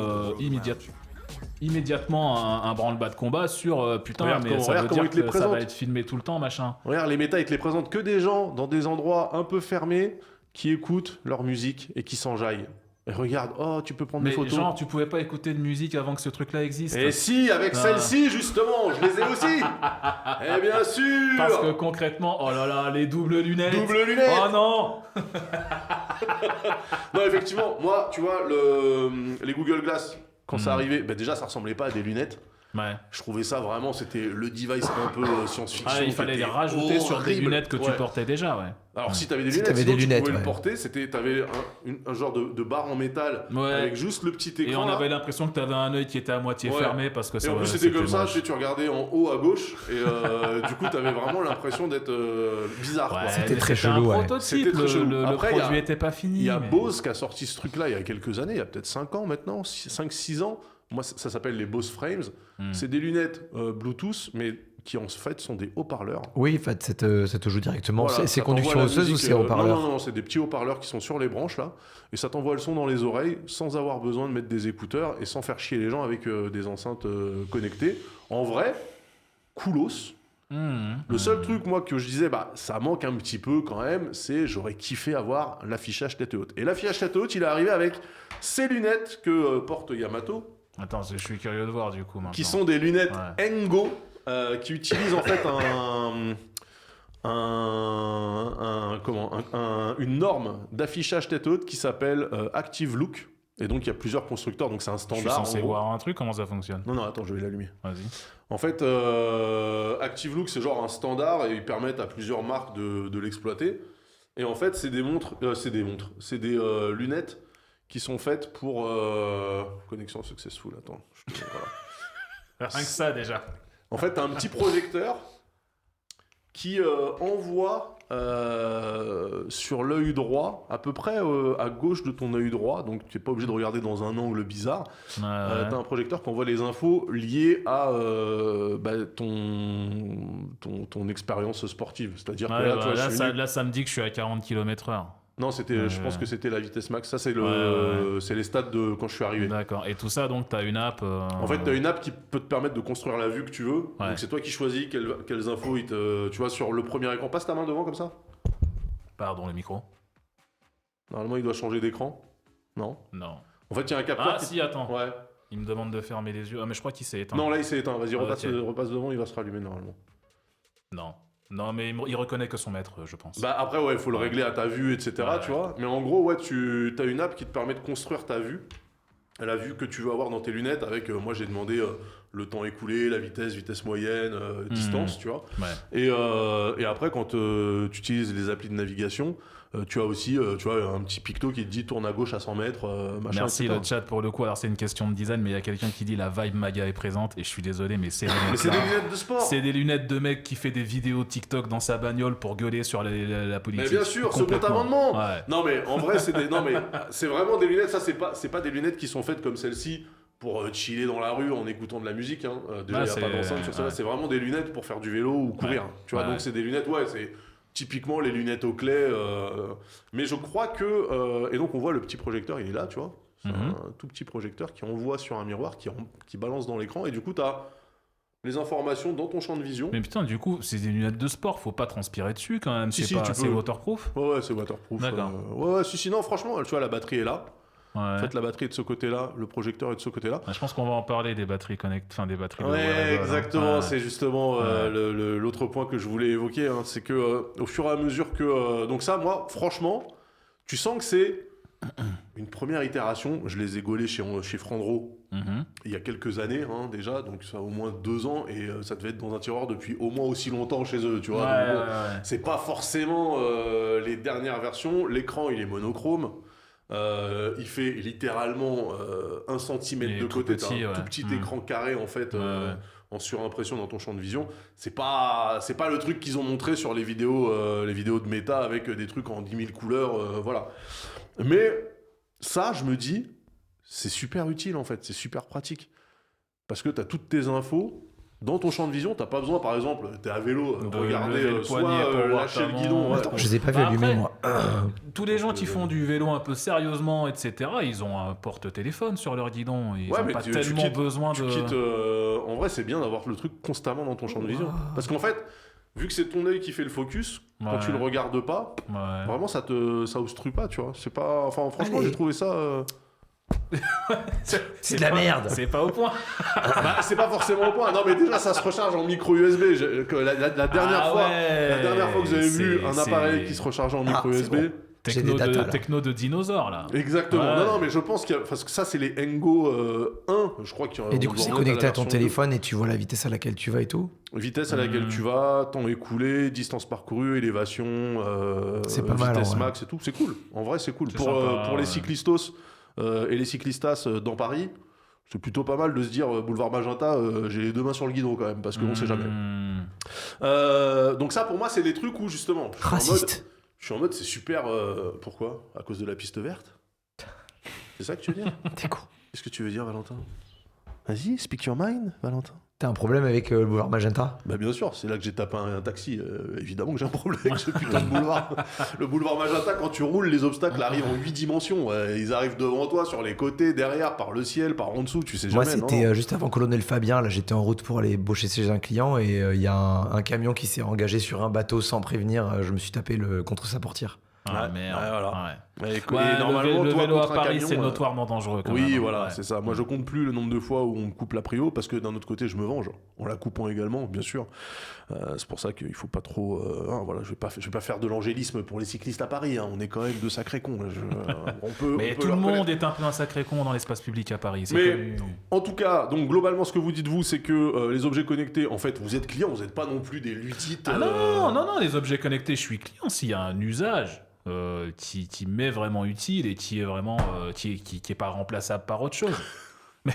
un branle-bas de combat sur putain, Regarde mais comment- ça veut regarde comment dire ils te les que ça va présentent. être filmé tout le temps, machin. Regarde, les méta, ils te les présentent que des gens dans des endroits un peu fermés qui écoutent leur musique et qui s'enjaillent. Et regarde, oh, tu peux prendre Mais des photos. genre, tu pouvais pas écouter de musique avant que ce truc-là existe. Et si, avec Ah. celle-ci, justement, je les ai aussi. Eh bien sûr. Parce que concrètement, oh là là, les doubles lunettes. Double lunette. Oh non. Non, effectivement, moi, tu vois, les Google Glass, quand ça arrivait, déjà, ça ressemblait pas à des lunettes. Ouais. Je trouvais ça vraiment, c'était le device un peu science-fiction. Ah, il fallait qui les était rajouter sur des horrible. lunettes que tu Ouais. portais déjà, ouais. Alors, si t'avais des Si lunettes, t'avais sinon, des tu lunettes, pouvais le ouais. porter. T'avais un genre de barre en métal Ouais. avec juste le petit écran. Et on là. avait l'impression que t'avais un œil qui était à moitié Ouais. fermé parce que Et ça en plus, c'était comme ça, moche. tu regardais en haut à gauche, et du coup, t'avais vraiment l'impression d'être bizarre. quoi. Ouais, C'était mais très c'était un chelou, ouais. prototype, C'était très chelou. le Après, il y a- produit était pas fini. Il y a mais- Bose qui a sorti ce truc-là il y a quelques années, il y a peut-être 5 ans maintenant, 5-6 ans. Moi, ça s'appelle les Bose Frames. C'est des lunettes Bluetooth, mais qui en fait sont des haut-parleurs. Oui, en fait, ça te joue directement. Voilà, C'est ça conduction t'envoie la osseuse ou musique, c'est haut-parleur? Non, c'est des petits haut-parleurs qui sont sur les branches là, et ça t'envoie le son dans les oreilles sans avoir besoin de mettre des écouteurs et sans faire chier les gens avec des enceintes connectées. En vrai, coolos. Le seul truc, moi, que je disais, ça manque un petit peu quand même, c'est j'aurais kiffé avoir l'affichage tête haute. Et l'affichage tête haute, il est arrivé avec ces lunettes que porte Yamato. Attends, je suis curieux de voir du coup maintenant. Qui sont des lunettes Engo, qui utilisent en fait une norme d'affichage tête haute qui s'appelle Active Look. Et donc, il y a plusieurs constructeurs, donc c'est un standard. Je suis censé voir un truc, comment ça fonctionne? Non, attends, je vais l'allumer. Vas-y. En fait, Active Look, c'est genre un standard et ils permettent à plusieurs marques de l'exploiter. Et en fait, c'est des lunettes qui sont faites pour... Connexion successful, attends. Rien que ça, déjà. En fait, t'as un petit projecteur qui envoie sur l'œil droit, à peu près à gauche de ton œil droit, donc tu n'es pas obligé de regarder dans un angle bizarre. T'as un projecteur qui envoie les infos liées à ton expérience sportive. C'est-à-dire que là, tu vois, là, ça me dit que je suis à 40 km/h. Non, je pense que c'était la vitesse max. Ça, c'est c'est les stats de quand je suis arrivé. D'accord. Et tout ça, donc, tu as une app. En fait, tu as une app qui peut te permettre de construire la vue que tu veux. Ouais. Donc, c'est toi qui choisis quelles infos tu vois, sur le premier écran. Passe ta main devant comme ça. Pardon, le micro. Normalement, il doit changer d'écran. Non. En fait, il y a un capteur. Si, attends. Ouais. Il me demande de fermer les yeux. Ah, mais je crois qu'il s'est éteint. Non, là, il s'est éteint. Vas-y, Okay. repasse devant, il va se rallumer normalement. Non, mais il reconnaît que son maître, je pense. Après, il faut le régler à ta vue, etc. Tu vois. Mais en gros, tu as une app qui te permet de construire ta vue. La vue que tu veux avoir dans tes lunettes avec, moi j'ai demandé le temps écoulé, la vitesse moyenne, distance, tu vois. Ouais. Et après, quand tu utilises les applis de navigation, tu as aussi tu vois, un petit picto qui te dit tourne à gauche à 100 mètres, machin, Merci etc. le chat pour le coup. Alors c'est une question de design, mais il y a quelqu'un qui dit la vibe maga est présente et je suis désolé, mais c'est Mais c'est des lunettes de sport. C'est des lunettes de mec qui fait des vidéos TikTok dans sa bagnole pour gueuler sur la politique. Mais bien sûr, second Complètement. amendement. Ouais. Non mais en vrai, c'est vraiment des lunettes. Ça, c'est pas des lunettes qui sont faites comme celle-ci pour chiller dans la rue en écoutant de la musique. Hein. Déjà, il n'y a pas d'enceinte sur ça. C'est vraiment des lunettes pour faire du vélo ou courir. Tu vois, donc c'est des lunettes. C'est typiquement les lunettes au clé. Mais je crois que et donc on voit le petit projecteur, il est là, tu vois. C'est un tout petit projecteur qui envoie sur un miroir, qui balance dans l'écran, et du coup, tu as les informations dans ton champ de vision. Mais putain, du coup, c'est des lunettes de sport, faut pas transpirer dessus quand même. Si, c'est tu peux. waterproof. Ouais, c'est waterproof. D'accord. Non, franchement, tu vois, la batterie est là. Ouais. En fait, la batterie est de ce côté-là, le projecteur est de ce côté-là. Je pense qu'on va en parler des batteries des batteries. Ouais, exactement. Hein. C'est justement l'autre point que je voulais évoquer. Hein, c'est que au fur et à mesure que... donc ça, moi, franchement, tu sens que c'est une première itération. Je les ai gaulés chez Frandro il y a quelques années déjà. Donc ça a au moins 2 ans. Et ça devait être dans un tiroir depuis au moins aussi longtemps chez eux. Tu vois. Donc, c'est pas forcément les dernières versions. L'écran, il est monochrome. Il fait littéralement 1 cm de côté, tout petit écran carré en fait, en surimpression dans ton champ de vision. C'est pas le truc qu'ils ont montré sur les vidéos de méta avec des trucs en 10 000 couleurs, voilà. Mais ça, je me dis, c'est super utile en fait, c'est super pratique parce que tu as toutes tes infos. Dans ton champ de vision, t'as pas besoin, par exemple, t'es à vélo, regarder soit lâcher le guidon. Attends, je les ai pas vu allumer, moi. Tous les gens qui font du vélo un peu sérieusement, etc., ils ont un porte-téléphone sur leur guidon. Ils ont pas tellement besoin de... En vrai, c'est bien d'avoir le truc constamment dans ton champ de vision. Parce qu'en fait, vu que c'est ton œil qui fait le focus, quand tu le regardes pas, vraiment, ça obstrue pas, tu vois. C'est pas... Enfin, franchement, j'ai trouvé ça... c'est de la merde. C'est pas au point. C'est pas forcément au point. Non, mais déjà, ça se recharge en micro USB. La dernière fois que vous avez vu un appareil qui se recharge en micro USB. Bon. Techno de dinosaure, là. Exactement. Ouais. Non, mais je pense parce que ça, c'est les Engo 1, je crois qu'il y a. Et du coup, c'est connecté à ton téléphone et tu vois la vitesse à laquelle tu vas et tout. Vitesse à laquelle tu vas, temps écoulé, distance parcourue, élévation, c'est pas mal, vitesse max et tout. C'est cool. En vrai, c'est cool. Pour les cyclistos et les cyclistas dans Paris, c'est plutôt pas mal de se dire boulevard Magenta, j'ai les 2 mains sur le guidon quand même, parce qu'on sait jamais. Donc ça, pour moi, c'est des trucs où justement, je suis en mode, c'est super. Pourquoi ? À cause de la piste verte ? C'est ça que tu veux dire ? T'es con. Qu'est-ce que tu veux dire, Valentin ? Vas-y, speak your mind, Valentin. T'as un problème avec le boulevard Magenta? Bah bien sûr, c'est là que j'ai tapé un taxi. Évidemment que j'ai un problème avec ce putain de boulevard. Le boulevard Magenta, quand tu roules, les obstacles arrivent en 8 dimensions. Ils arrivent devant toi, sur les côtés, derrière, par le ciel, par en dessous, tu sais Moi, jamais. c'était juste avant Colonel Fabien. Là, j'étais en route pour aller bosser chez un client et il y a un camion qui s'est engagé sur un bateau sans prévenir. Je me suis tapé contre sa portière. Ah, Ouais, merde. ouais, voilà. Ouais. Et normalement, le toi, vélo à contre un Paris, camion, c'est notoirement dangereux. Quand Oui, même. voilà, Ouais. c'est ça. Moi, je compte plus le nombre de fois où on me coupe la prio parce que d'un autre côté, je me venge en la coupant également, bien sûr. C'est pour ça qu'il faut pas trop. Voilà, je vais pas faire de l'angélisme pour les cyclistes à Paris. On est quand même de sacrés cons. Mais tout le monde est un peu un sacré con dans l'espace public à Paris. C'est Mais connu. en tout cas, donc globalement, ce que vous dites vous, c'est que les objets connectés, en fait, vous êtes client, vous n'êtes pas non plus des lutites. Ah non, les objets connectés, je suis client s'il y a un usage qui m'est vraiment utile et qui est vraiment qui est pas remplaçable par autre chose. Mais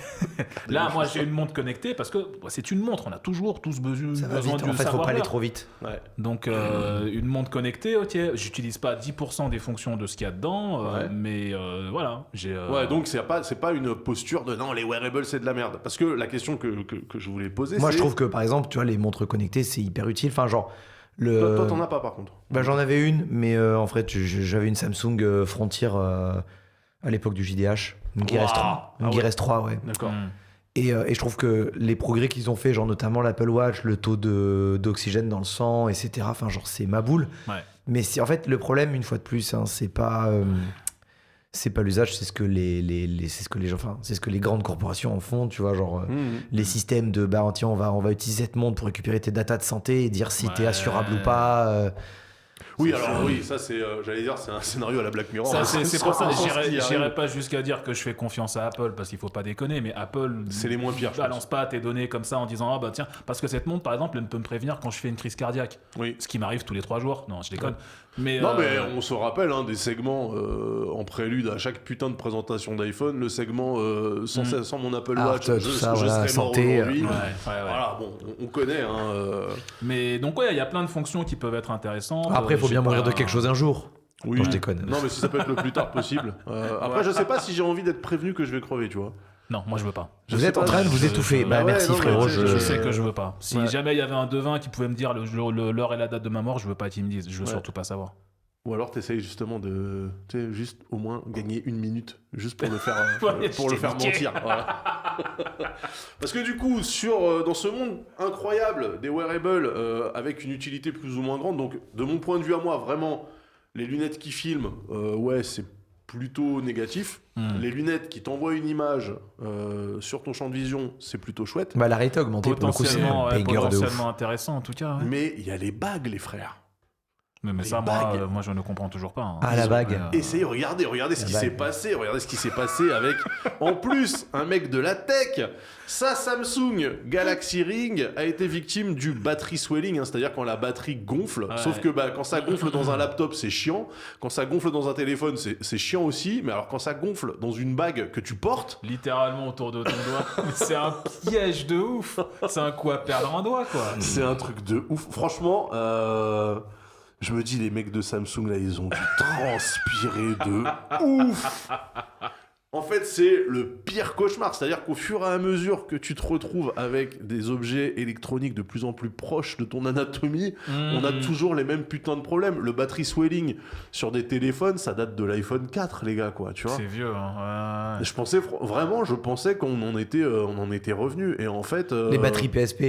là, moi, j'ai une montre connectée parce que c'est une montre. On a toujours tous besoin Ça va vite. du En fait, faut pas savoir aller l'heure. trop vite. Ouais. Donc, une montre connectée, ok, j'utilise pas 10% des fonctions de ce qu'il y a dedans, Ouais. mais voilà. Ouais, donc c'est pas une posture de non, les wearables c'est de la merde. Parce que la question que je voulais poser, Moi, c'est. je trouve que par exemple, tu vois, les montres connectées, c'est hyper utile. Enfin, genre. Toi, t'en as pas par contre. Bah, j'en avais une, mais en fait, j'avais une Samsung Frontier à l'époque du JDH. Une Gear Waouh. S3. Une Ah Gear ouais. S3, ouais. D'accord. Et je trouve que les progrès qu'ils ont fait, genre notamment l'Apple Watch, le taux d'oxygène dans le sang, etc. Enfin, genre, c'est ma boule. Ouais. Mais en fait, le problème, une fois de plus, hein, c'est pas l'usage, c'est ce que c'est ce que les gens, enfin, c'est ce que les grandes corporations en font, tu vois, genre les systèmes de bah tiens, on va utiliser cette montre pour récupérer tes datas de santé et dire si t'es Ouais. assurable ou pas. Oui, alors oui, ça c'est, j'allais dire, c'est un scénario à la Black Mirror. Ça, c'est pour ça, J'irai j'irai pas jusqu'à dire que je fais confiance à Apple parce qu'il faut pas déconner, mais Apple C'est les moins pires, je balance pas tes données comme ça en disant ah bah tiens, parce que cette montre par exemple elle peut me prévenir quand je fais une crise cardiaque, Oui. ce qui m'arrive tous les 3 jours. Non, je déconne. Mais, Non, mais on se rappelle des segments en prélude à chaque putain de présentation d'iPhone, le segment sans mon Apple Art, Watch, tout je ça, voilà, serais mort santé, aujourd'hui. ouais. Voilà, bon, on connaît. Mais donc ouais, il y a plein de fonctions qui peuvent être intéressantes. Après, il faut J'ai bien mourir pas- de quelque chose un jour. Oui. Non, je déconne. Non, mais si ça peut être le plus tard possible. Après, je sais pas si j'ai envie d'être prévenu que je vais crever, tu vois. Non, moi je veux pas. Je Vous sais êtes en pas, train de vous je- étouffer. je- Bah, Ah ouais, merci non, mais frérot. tu sais, Je sais que je veux pas. Si Ouais. jamais il y avait un devin qui pouvait me dire l'heure et la date de ma mort, je veux pas qu'il me dise. Je veux Ouais. surtout pas savoir. Ou alors t'essayes justement de, tu sais, juste au moins gagner 1 minute, juste pour le faire, Ouais, pour je le t'ai faire niqué. mentir. Voilà. Parce que du coup, dans ce monde incroyable des wearables avec une utilité plus ou moins grande, donc de mon point de vue à moi, vraiment, les lunettes qui filment, ouais, c'est plutôt négatif. Les lunettes qui t'envoient une image sur ton champ de vision, c'est plutôt chouette. Bah, la réalité augmentée, pour le coup, c'est Potentiellement, un banger de ouf. potentiellement intéressant en tout cas. Ouais. Mais il y a les bagues, les frères. Mais les ça, bagues. moi je ne comprends toujours pas. Hein. Ah, la bague. Essayez, regardez ce La qui bague. s'est passé. Regardez ce qui s'est passé avec, en plus, un mec de la tech. Sa Samsung Galaxy Ring a été victime du battery swelling, c'est-à-dire quand la batterie gonfle. Ouais. Sauf que quand ça gonfle dans un laptop, c'est chiant. Quand ça gonfle dans un téléphone, c'est chiant aussi. Mais alors quand ça gonfle dans une bague que tu portes, Littéralement autour de ton doigt. C'est un piège de ouf. C'est un coup à perdre un doigt quoi. c'est un truc de ouf. Franchement, je me dis, les mecs de Samsung, là, ils ont dû transpirer de ouf. En fait, c'est le pire cauchemar. C'est-à-dire qu'au fur et à mesure que tu te retrouves avec des objets électroniques de plus en plus proches de ton anatomie, on a toujours les mêmes putains de problèmes. Le battery swelling sur des téléphones, ça date de l'iPhone 4, les gars, quoi, tu vois. C'est vieux. Hein. Ouais. Je pensais qu'on en était revenu. Et en fait... Les batteries PSP.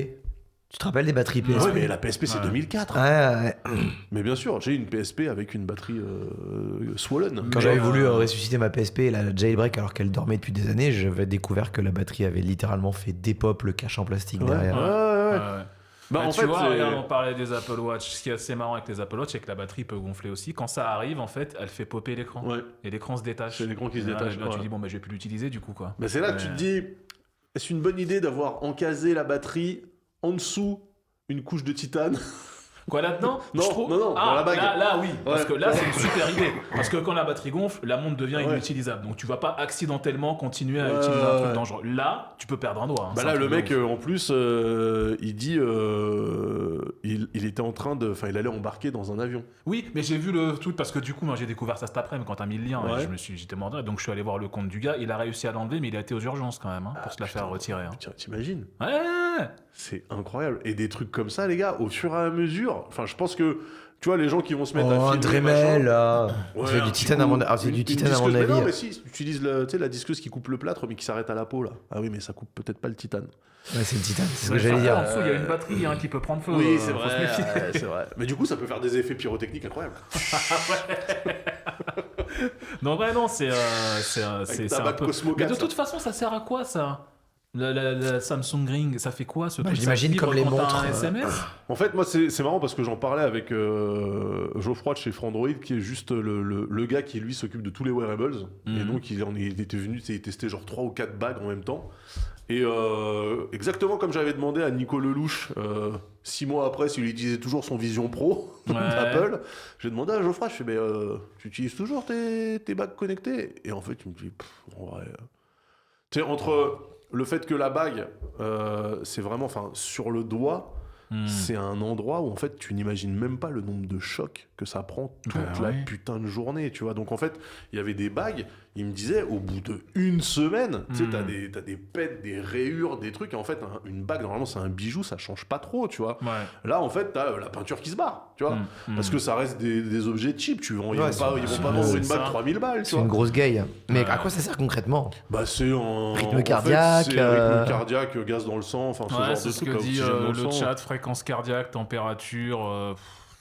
Tu te rappelles des batteries PSP? Ouais, mais la PSP, c'est Ouais. 2004. Ouais. Mais bien sûr, j'ai une PSP avec une batterie swollen. Quand j'avais voulu ressusciter ma PSP et la jailbreak alors qu'elle dormait depuis des années, j'avais découvert que la batterie avait littéralement fait dépop le cache en plastique derrière. Ouais. Ouais. Bah, en tu fait, vois, c'est- regarde, on parlait des Apple Watch. Ce qui est assez marrant avec les Apple Watch, c'est que la batterie peut gonfler aussi. Quand ça arrive, en fait, elle fait popper l'écran. Ouais. Et l'écran se détache. C'est l'écran qui se Et là, détache, Là, tu ouais. dis, bon, bah, je vais plus l'utiliser du coup, quoi. Mais c'est là que Mais- tu te dis, est-ce une bonne idée d'avoir encasé la batterie en dessous une couche de titane Quoi là-dedans? Non, Je trouve... non, dans la bague. Là, oui, parce Ouais. que là, c'est une super idée. Parce que quand la batterie gonfle, la montre devient Ouais. inutilisable. Donc tu vas pas accidentellement continuer à Ouais, utiliser un truc ouais. dangereux. Là, tu peux perdre un doigt. Hein, Bah c'est là, un le truc de mec, ouf. en plus, il dit, il était en train de, enfin, il allait embarquer dans un avion. Oui, mais j'ai vu le truc parce que du coup, moi j'ai découvert ça cet après-midi quand t'as mis le lien. Ouais. Et j'étais mort de rire. Donc je suis allé voir le compte du gars. Il a réussi à l'enlever, mais il a été aux urgences quand même pour se la faire retirer. Hein. Tiens, t'imagines? Ouais. C'est incroyable. Et des trucs comme ça, les gars, au fur et à mesure. Enfin, je pense que, tu vois, les gens qui vont se mettre à Oh, un filmer, Dremel, machin. là. Ouais, C'est un du petit titane coup, à mon, c'est du une titane à mon disqueuse. Mais avis. non, mais si, tu utilises tu sais, la disqueuse qui coupe le plâtre, mais qui s'arrête à la peau, là. Ah oui, mais ça coupe peut-être pas le titane. Ouais, c'est le titane, c'est ce que Ouais, j'allais en dire. dessous, il y a une batterie qui peut prendre feu. Oui, faut c'est se vrai. méfier. C'est vrai. Mais du coup, ça peut faire des effets pyrotechniques incroyables. Non, ouais, non, c'est ta un bague peu. Cosmo Mais de 4, toute façon, ça sert à quoi ça? La Samsung Ring, ça fait quoi ce Bah, truc? j'imagine Ça vibre comme les quand t'as montres, un SMS? En fait, moi, c'est marrant parce que j'en parlais avec Geoffroy de chez Frandroid, qui est juste le gars qui, lui, s'occupe de tous les wearables. Et donc, il était venu, il testait genre 3 ou 4 bagues en même temps. Et exactement comme j'avais demandé à Nico Lelouch, 6 mois après, s'il utilisait toujours son Vision Pro d'Apple, j'ai demandé à Geoffroy, je fais, mais tu utilises toujours tes bagues connectées? Et en fait, il me dit, en vrai... Tu sais, entre le fait que la bague, c'est vraiment, enfin, sur le doigt, c'est un endroit où en fait tu n'imagines même pas le nombre de chocs que ça prend toute la putain de journée, tu vois. Donc en fait, il y avait des bagues, il me disait au bout d'1 semaine, tu sais, t'as des pètes, des rayures, des trucs, et en fait, une bague, normalement c'est un bijou, ça change pas trop, tu vois. Ouais. Là, en fait, t'as la peinture qui se barre, tu vois. Parce que ça reste des objets cheap, ils vont pas vendre une bague 3000 balles, tu C'est vois. une grosse gaille. Mais à quoi ça sert concrètement? Bah c'est un Rythme cardiaque, c'est rythme cardiaque, gaz dans le sang, enfin ce Ouais, genre c'est de ce truc, que là, dit oxygène dans le sang. chat, fréquence cardiaque, température.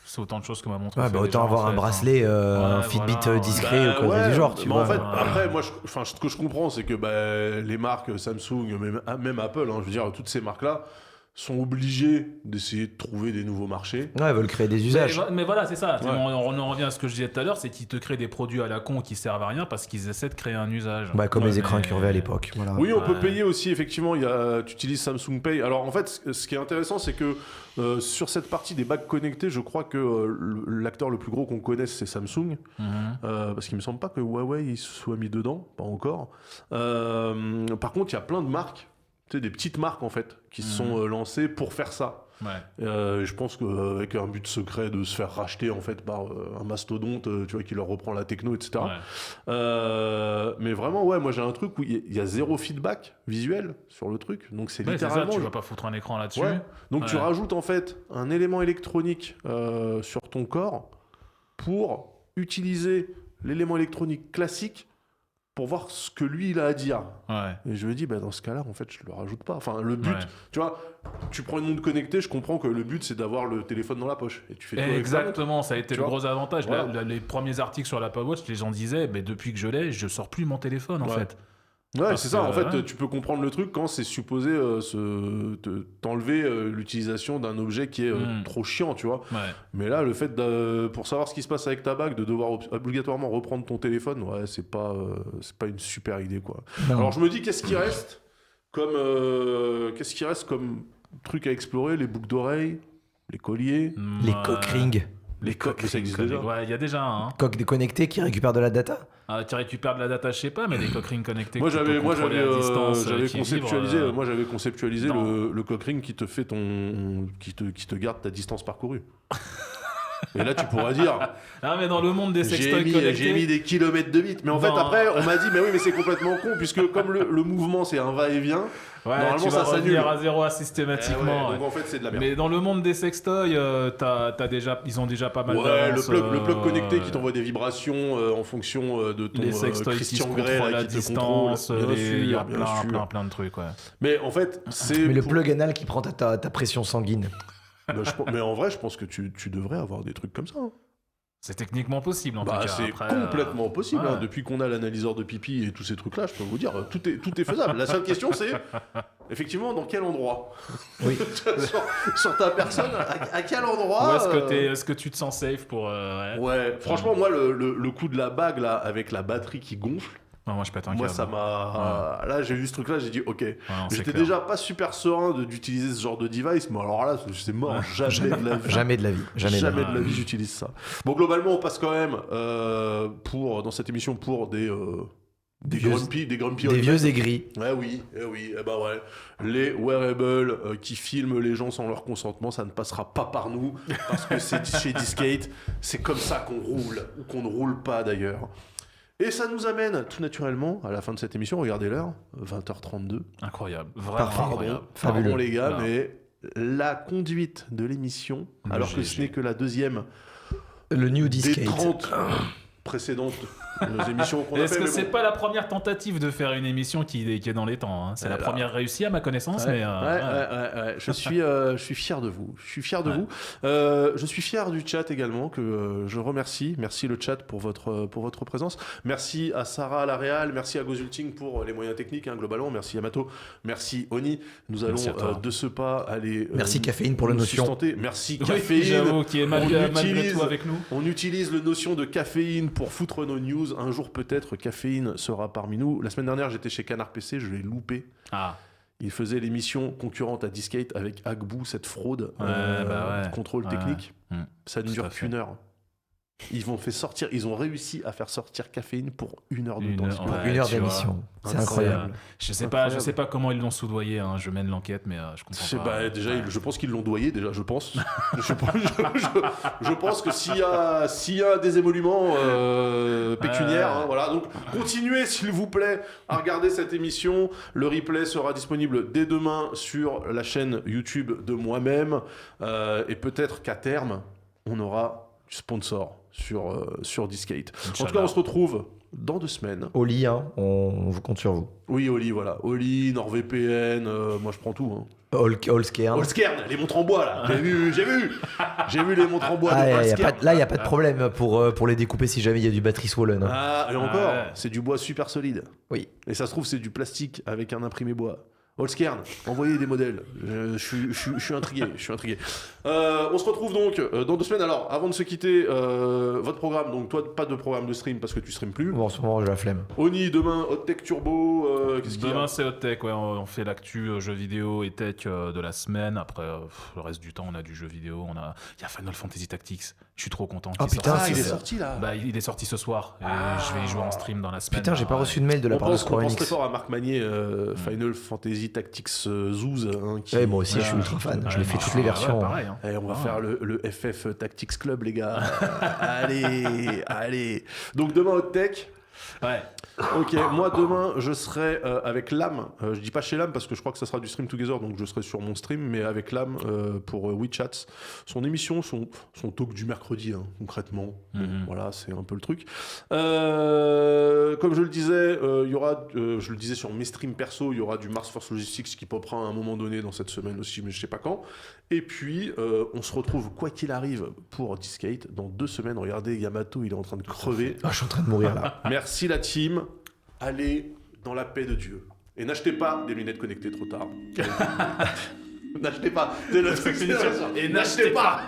C'est autant de choses que ma montre. Ouais, fait bah autant déjà, avoir en un fait, bracelet, un Ouais, Fitbit voilà, discret ou quoi ouais, du genre, tu mais vois. en fait, après, moi, ce que je comprends, c'est que les marques Samsung, même Apple, hein, je veux dire, toutes ces marques-là, sont obligées d'essayer de trouver des nouveaux marchés. Ouais, ils veulent créer des usages. Mais voilà, c'est ça. Ouais. On en revient à ce que je disais tout à l'heure, c'est qu'ils te créent des produits à la con qui servent à rien parce qu'ils essaient de créer un usage. Bah, comme Ouais, les écrans mais- incurvés à l'époque. Voilà. Oui, on peut payer aussi, effectivement, tu utilises Samsung Pay. Alors, en fait, ce qui est intéressant, c'est que sur cette partie des bagues connectées, je crois que l'acteur le plus gros qu'on connaisse, c'est Samsung. Parce qu'il me semble pas que Huawei il soit mis dedans, pas encore. Par contre, il y a plein de marques, tu sais, des petites marques, en fait, qui se sont lancées pour faire ça. Ouais. Je pense qu'avec un but secret de se faire racheter en fait par un mastodonte, tu vois, qui leur reprend la techno, etc. Ouais. Mais vraiment, ouais, moi j'ai un truc où il y a zéro feedback visuel sur le truc, donc c'est Ouais, c'est ça, littéralement. tu vas pas foutre un écran là-dessus. Ouais. Donc tu Ouais. rajoutes en fait un élément électronique sur ton corps pour utiliser l'élément électronique classique pour voir ce que lui il a à dire. Ouais. Et je lui ai dit, bah, dans ce cas-là, en fait, je le rajoute pas. Enfin, le but, Ouais. tu vois, tu prends une montre connectée, je comprends que le but, c'est d'avoir le téléphone dans la poche. Et tu fais tout avec ta montre. Exactement, ça a été Tu le vois. gros avantage. Voilà. Les premiers articles sur l'Apple Watch, les gens disaient, mais depuis que je l'ai, je sors plus mon téléphone en Ouais. fait. Ouais, Parce c'est ça. que, En fait, ouais. tu peux comprendre le truc quand c'est supposé t'enlever l'utilisation d'un objet qui est trop chiant, tu vois. Ouais. Mais là, le fait pour savoir ce qui se passe avec ta bague, de devoir obligatoirement reprendre ton téléphone, ouais, c'est pas une super idée, quoi. Non. Alors je me dis, qu'est-ce qui reste comme truc à explorer? Les boucles d'oreilles, les colliers, Les Ouais. coq rings. les coques, mais ça existe déjà. Ouais, il y a déjà un. Hein. Coq déconnecté qui récupère de la data. Ah, tu récupères de la data, je sais pas, mais des cock rings connectés. Moi que tu j'avais peux contrôler à distance, j'avais qui conceptualisé vibrent, moi j'avais conceptualisé non. le cock ring qui te fait qui te garde ta distance parcourue. Et là tu pourras dire Ah, mais dans le monde des sextoys j'ai connectés. mis des kilomètres de bits, mais en fait Non. après on m'a dit mais oui mais c'est complètement con puisque comme le mouvement c'est un va-et-vient, Ouais, normalement tu vas ça revenir s'annule. à zéro Eh systématiquement. ouais, donc en fait c'est de la merde. Mais dans le monde des sextoys, ils ont déjà pas mal Ouais, d'avance. le plug connecté qui t'envoie des vibrations en fonction de ton les sextoys qui se Christian Grey contrôlent là, à qui te distance, contrôle. Bien il y a sûr, bien sûr. plein de trucs, ouais. Mais en fait c'est Mais le pour- plug anal qui prend ta pression sanguine. mais en vrai je pense que tu devrais avoir des trucs comme ça. Hein. C'est techniquement possible en tout Bah, cas. c'est Après, complètement possible. ouais. Hein. Depuis qu'on a l'analyseur de pipi et tous ces trucs-là, je peux vous dire, tout est faisable. La seule question, c'est effectivement dans quel endroit. Oui. sur ta personne, à quel endroit. Ou est-ce que tu te sens safe pour. Ouais. Ouais, franchement, moi, le coup de la bague là, avec la batterie qui gonfle, Non, moi, je pète un câble. Moi, ça m'a. Là, j'ai vu ce truc-là, j'ai dit, ok. Ouais, non, c'est J'étais clair. déjà pas super serein d'utiliser ce genre de device, mais alors là, c'est mort. Jamais de la vie. Jamais de la vie. Jamais de la vie. Jamais de la vie, j'utilise ça. Bon, globalement, on passe quand même dans cette émission pour des Vieux- grumpy Des old men. vieux aigris. Ouais, oui, eh ben ouais. Les wearables qui filment les gens sans leur consentement, ça ne passera pas par nous, parce que c'est chez Discate, c'est comme ça qu'on roule, ou qu'on ne roule pas d'ailleurs. Et ça nous amène tout naturellement à la fin de cette émission, regardez l'heure, 20h32. Incroyable. Vraiment Parfait. incroyable. Fabuleux. Pardon les gars, Voilà. mais la conduite de l'émission, Le alors que GG. ce n'est que la deuxième Le New des Discate. 30 précédentes nos émissions qu'on Est-ce appelle... que mais c'est bon. pas la première tentative de faire une émission qui est dans les temps, hein. C'est la Là. première réussie à ma connaissance, mais... Ouais. Je suis fier de vous. Je suis fier de Ouais. vous. Je suis fier du chat également, que je remercie. Merci le chat pour votre présence. Merci à Sarah à la Réal. Merci à Gozulting pour les moyens techniques, hein, globalement. Merci Yamato. Merci Oni. Nous allons Merci à toi. de ce pas aller... Merci Caféine pour le nous notion. sustenter. Merci Oui, Caféine. j'avoue, qui est malgré utilise- tout avec nous. On utilise le notion de caféine pour foutre nos news. Un jour peut-être Caféine sera parmi nous. La semaine dernière j'étais chez Canard PC, je l'ai loupé. Ah, Il faisait l'émission concurrente à Discate avec Agbou, cette fraude, ouais. contrôle Ouais. technique. Ça ne Tout dure à fait. qu'une heure. Ils ont réussi à faire sortir Caféine pour 1 heure de Une temps. heure, Ouais. ouais. Une heure tu vois. d'émission. C'est Incroyable. incroyable. Je sais Incroyable. pas comment ils l'ont soudoyé, hein. Je mène l'enquête, mais je comprends C'est- pas. déjà, Ouais. je pense qu'ils l'ont doyé, déjà, je pense. je pense que s'il y a des émoluments pécuniaires, Ouais. hein, voilà. Donc, continuez, s'il vous plaît, à regarder cette émission. Le replay sera disponible dès demain sur la chaîne YouTube de moi-même. Et peut-être qu'à terme, on aura du sponsor sur Discate. En tout cas, Inch'Allah. on se retrouve dans 2 semaines. Oli, hein, on vous compte sur vous. Oui, Oli, voilà. Oli, NordVPN, moi je prends tout. Hein. Holskern. Holskern, les montres en bois là. J'ai vu les montres en bois Ah, de y a Holskern. pas de- là, il n'y a pas de problème pour les découper si jamais il y a du batterie swollen. Hein. Ah, et encore, ouais. c'est du bois super solide. Oui. Et ça se trouve, c'est du plastique avec un imprimé bois. Holskern, envoyez des modèles. Je suis intrigué. On se retrouve donc dans 2 semaines. Alors, avant de se quitter, votre programme. Donc, toi, pas de programme de stream parce que tu streames plus. Bon, en ce moment, j'ai la flemme. Oni, demain, Hot Tech Turbo. Qu'est-ce qu'il y a Demain c'est Hot Tech, ouais, on fait l'actu jeux vidéo et tech de la semaine. Après le reste du temps on a du jeu vidéo, il y a Final Fantasy Tactics. Je suis trop content. Oh, qu'il putain, sorte. Ah, il est c'est- sorti là. Bah, il est sorti ce soir et je vais y jouer en stream dans la semaine. Putain, j'ai pas Ouais. reçu de mail de la On part de pense Square très Enix. fort à Marc Magnier, Final Fantasy Tactics Zouz. Hein, qui... Ouais, moi aussi, je suis Ouais. ultra fan. Ouais, Je l'ai fait mais- toutes les ouais, versions. pareil, hein. Allez, on va Ouais. faire le FF Tactics Club, les gars. allez. Donc demain, Hot Tech. Ouais. Ok, moi demain, je serai avec Lame. Je dis pas chez Lame parce que je crois que ça sera du stream together, donc je serai sur mon stream, mais avec Lame pour WeChats. Son émission, son talk du mercredi, hein, concrètement. Bon, voilà, c'est un peu le truc. Comme je le disais, il y aura, je le disais sur mes streams perso, il y aura du Mars Force Logistics qui popera à un moment donné dans cette semaine aussi, mais je sais pas quand. Et puis, on se retrouve, quoi qu'il arrive, pour Discate dans 2 semaines. Regardez, Yamato, il est en train de crever. Ah, je suis en train de mourir là. Merci la team. Allez dans la paix de Dieu. Et n'achetez pas des lunettes connectées trop tard. N'achetez pas. C'est le truc, c'est la- Et n'achetez pas.